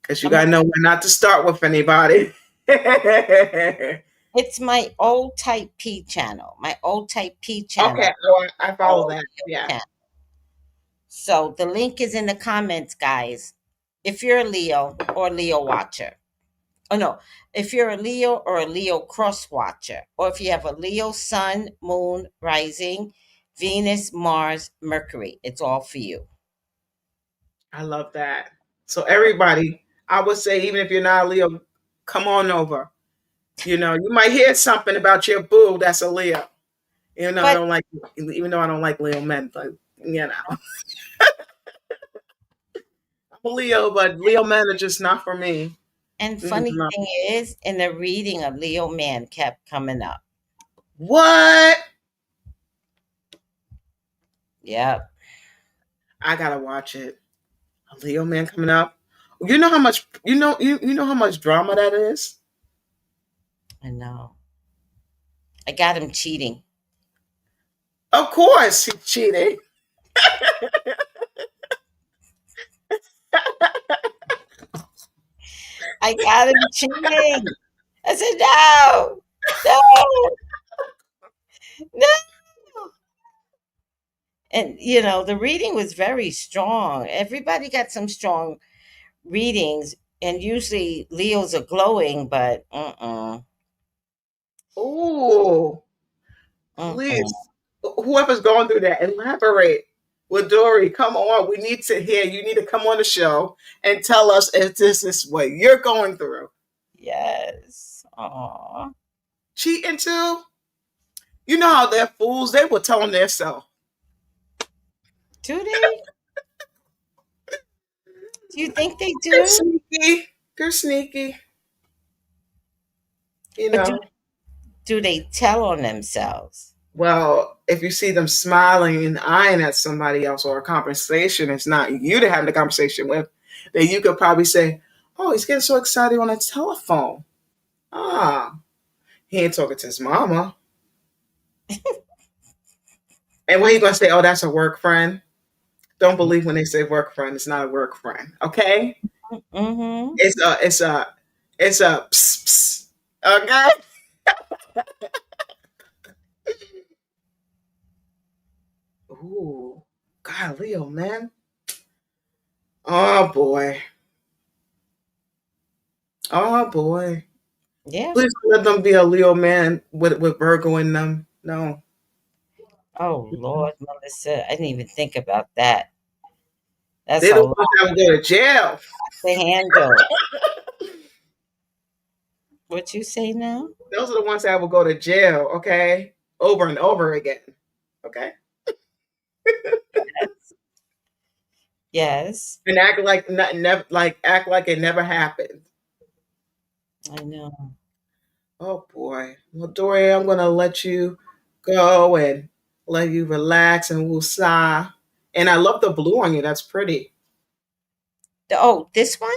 because you I'm, gotta know when not to start with anybody. Okay, it's my old type P channel. My old type P channel. oh, I follow All that. Leo Yeah, channel. So the link is in the comments, guys. If you're a Leo or Leo watcher. Oh no, if you're a Leo or a Leo cross watcher, or if you have a Leo sun, moon, rising, Venus, Mars, Mercury, it's all for you. I love that. So everybody, I would say even if you're not a Leo, come on over. You might hear something about your boo that's a Leo. I But don't like, even though I don't like Leo men, but I'm a Leo, but Leo men are just not for me. and funny No. thing is, in the reading, a Leo man kept coming up. What? Yep, I gotta watch it. A Leo man coming up. You know how much you know how much drama that is? I know. I got him cheating. Of course he's cheating. I got him cheating. I said, no, no, no. And the reading was very strong. Everybody got some strong readings, and usually Leos are glowing, but Ooh, mm-mm. please. Whoever's going through that, elaborate. With Dory, come on. We need to hear. You need to come on the show and tell us if this is what you're going through. Yes. Aw. Cheating too? You know how they're fools. They will tell them themselves. Do they? Do you think they They're do? sneaky. They're sneaky. You But know. do they tell on themselves? Well, if you see them smiling and eyeing at somebody else or a conversation, it's not you to have the conversation with, then you could probably say, oh, he's getting so excited on a telephone. Ah, he ain't talking to his mama. And what are you going to say? Oh, that's a work friend. Don't believe when they say work friend. It's not a work friend. Okay. Mm-hmm. It's a pss, pss. Okay. Ooh, God, Leo, man. Oh boy. Oh boy. Yeah. Please don't let them be a Leo man with Virgo in them. No. Oh Lord, Melissa, I didn't even think about that. That's They're a the lot ones that will go to jail. to handle. What you say now? Those are the ones that will go to jail, okay? Over and over again. Okay? Yes, And act like act like it never happened. I know. Oh boy. Well, Dory, I'm gonna let you go and let you relax and woosah. And I love the blue on you. That's pretty. Oh, this one?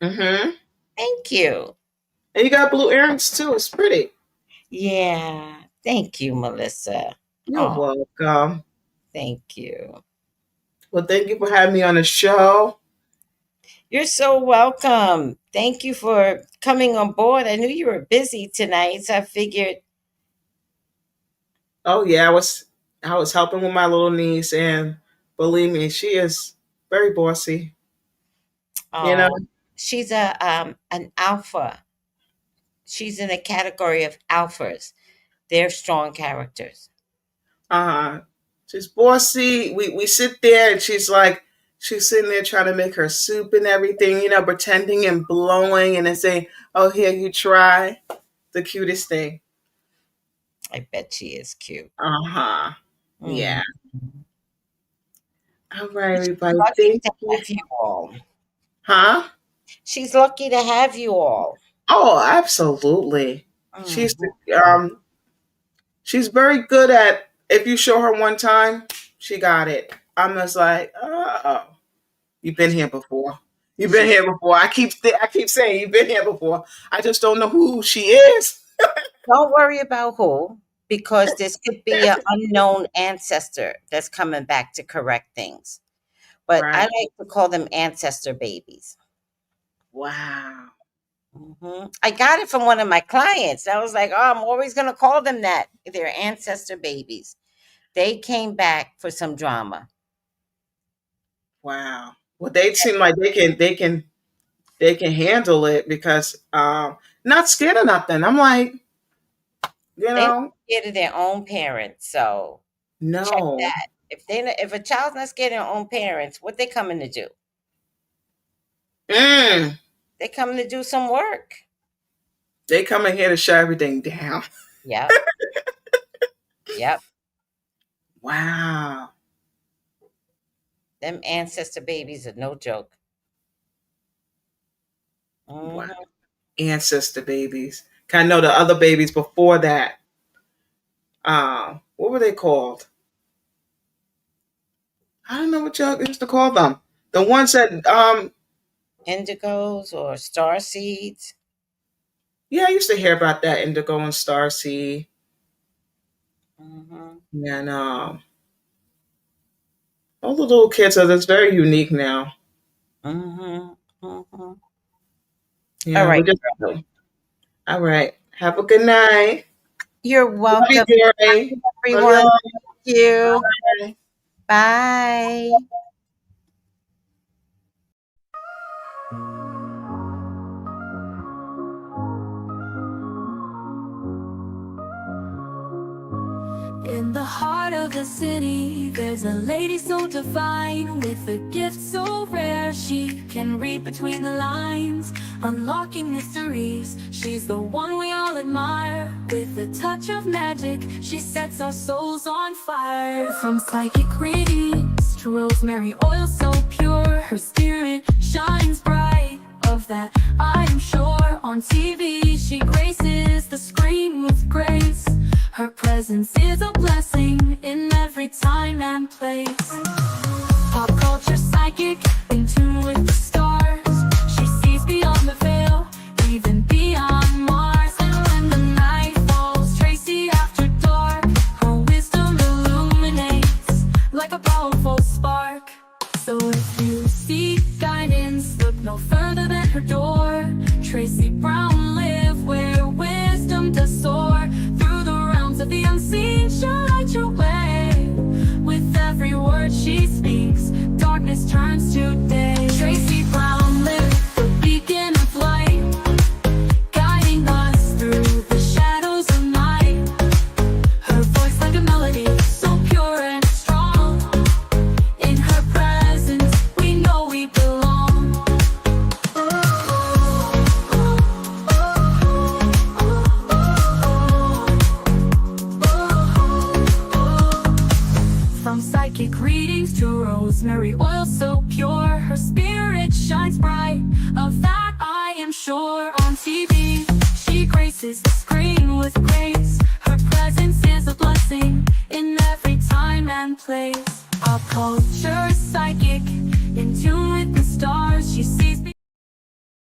Mm-hmm. Thank you. And you got blue earrings too. It's pretty. Yeah, thank you, Melissa. You're Oh, welcome. thank you. Well, thank you for having me on the show. You're so welcome. Thank you for coming on board. I knew you were busy tonight, so I figured. Oh yeah, I was helping with my little niece, and believe me, she is very bossy. You know, Oh, she's an alpha. She's in a category of alphas. They're strong characters. she's bossy. We sit there, and she's sitting there trying to make her soup and everything. You know, pretending and blowing, and then saying, "Oh, here you try." The cutest thing. I bet she is cute. Yeah. Mhm. All right, She's everybody. lucky Thank to you. have you all. Huh? She's lucky to have you all. Oh, absolutely. She's Mhm. she's very good at, if you show her one time, she got it. I'm just like, oh, you've been here before. You've been here before. I keep saying you've been here before. I just don't know who she is. Don't worry about who, because this could be an unknown ancestor that's coming back to correct things. But I Right. like to call them ancestor babies. Wow. I got it from one of my clients. I was like, oh, I'm always going to call them that. They're ancestor babies. They came back for some drama. Wow. Well, they seem like they can handle it because not scared of nothing. I'm like, you They're know, scared of their own parents. So check no. that. If a child's not scared of their own parents, what they coming to do? Mm. They coming to do some work. They come in here to shut everything down. Yep. Yep. Wow. Them ancestor babies are no joke. Wow. Ancestor babies. I know the other babies before that. What were they called? I don't know what y'all used to call them. The ones that Indigos or star seeds. yeah, I used to hear about that, indigo and starseed. And all the little kids are just very unique now. All Yeah, right. All right. Have a good night. You're welcome. Love you, Jerry. Everyone. Love Thank you. Bye. Bye. In the heart of the city, there's a lady so divine, with a gift so rare. She can read between the lines, unlocking mysteries. She's the one we all admire. With a touch of magic, she sets our souls on fire. From psychic readings to rosemary oil so pure, her spirit shines bright. Of that I am sure. On TV she graces the screen with grace. Her presence is a blessing in every time and place. Pop culture psychic, in tune with the stars. She sees beyond the veil, even beyond Mars. And when the night falls, Tracy after dark, her wisdom illuminates like a powerful spark. So if you seek guidance, look no further than her door. Tracy Brown live where wisdom does soar. Through the realms of the unseen, she'll light your way. With every word she speaks, darkness turns to day. Tracy Brown live, the beacon of light, guiding us through the shadows of night. Her voice like a melody, so pure and strong. In her presence, we know we belong. From psychic readings to rosemary oil so pure, her spirit shines bright. Of that I am sure. On TV, she graces the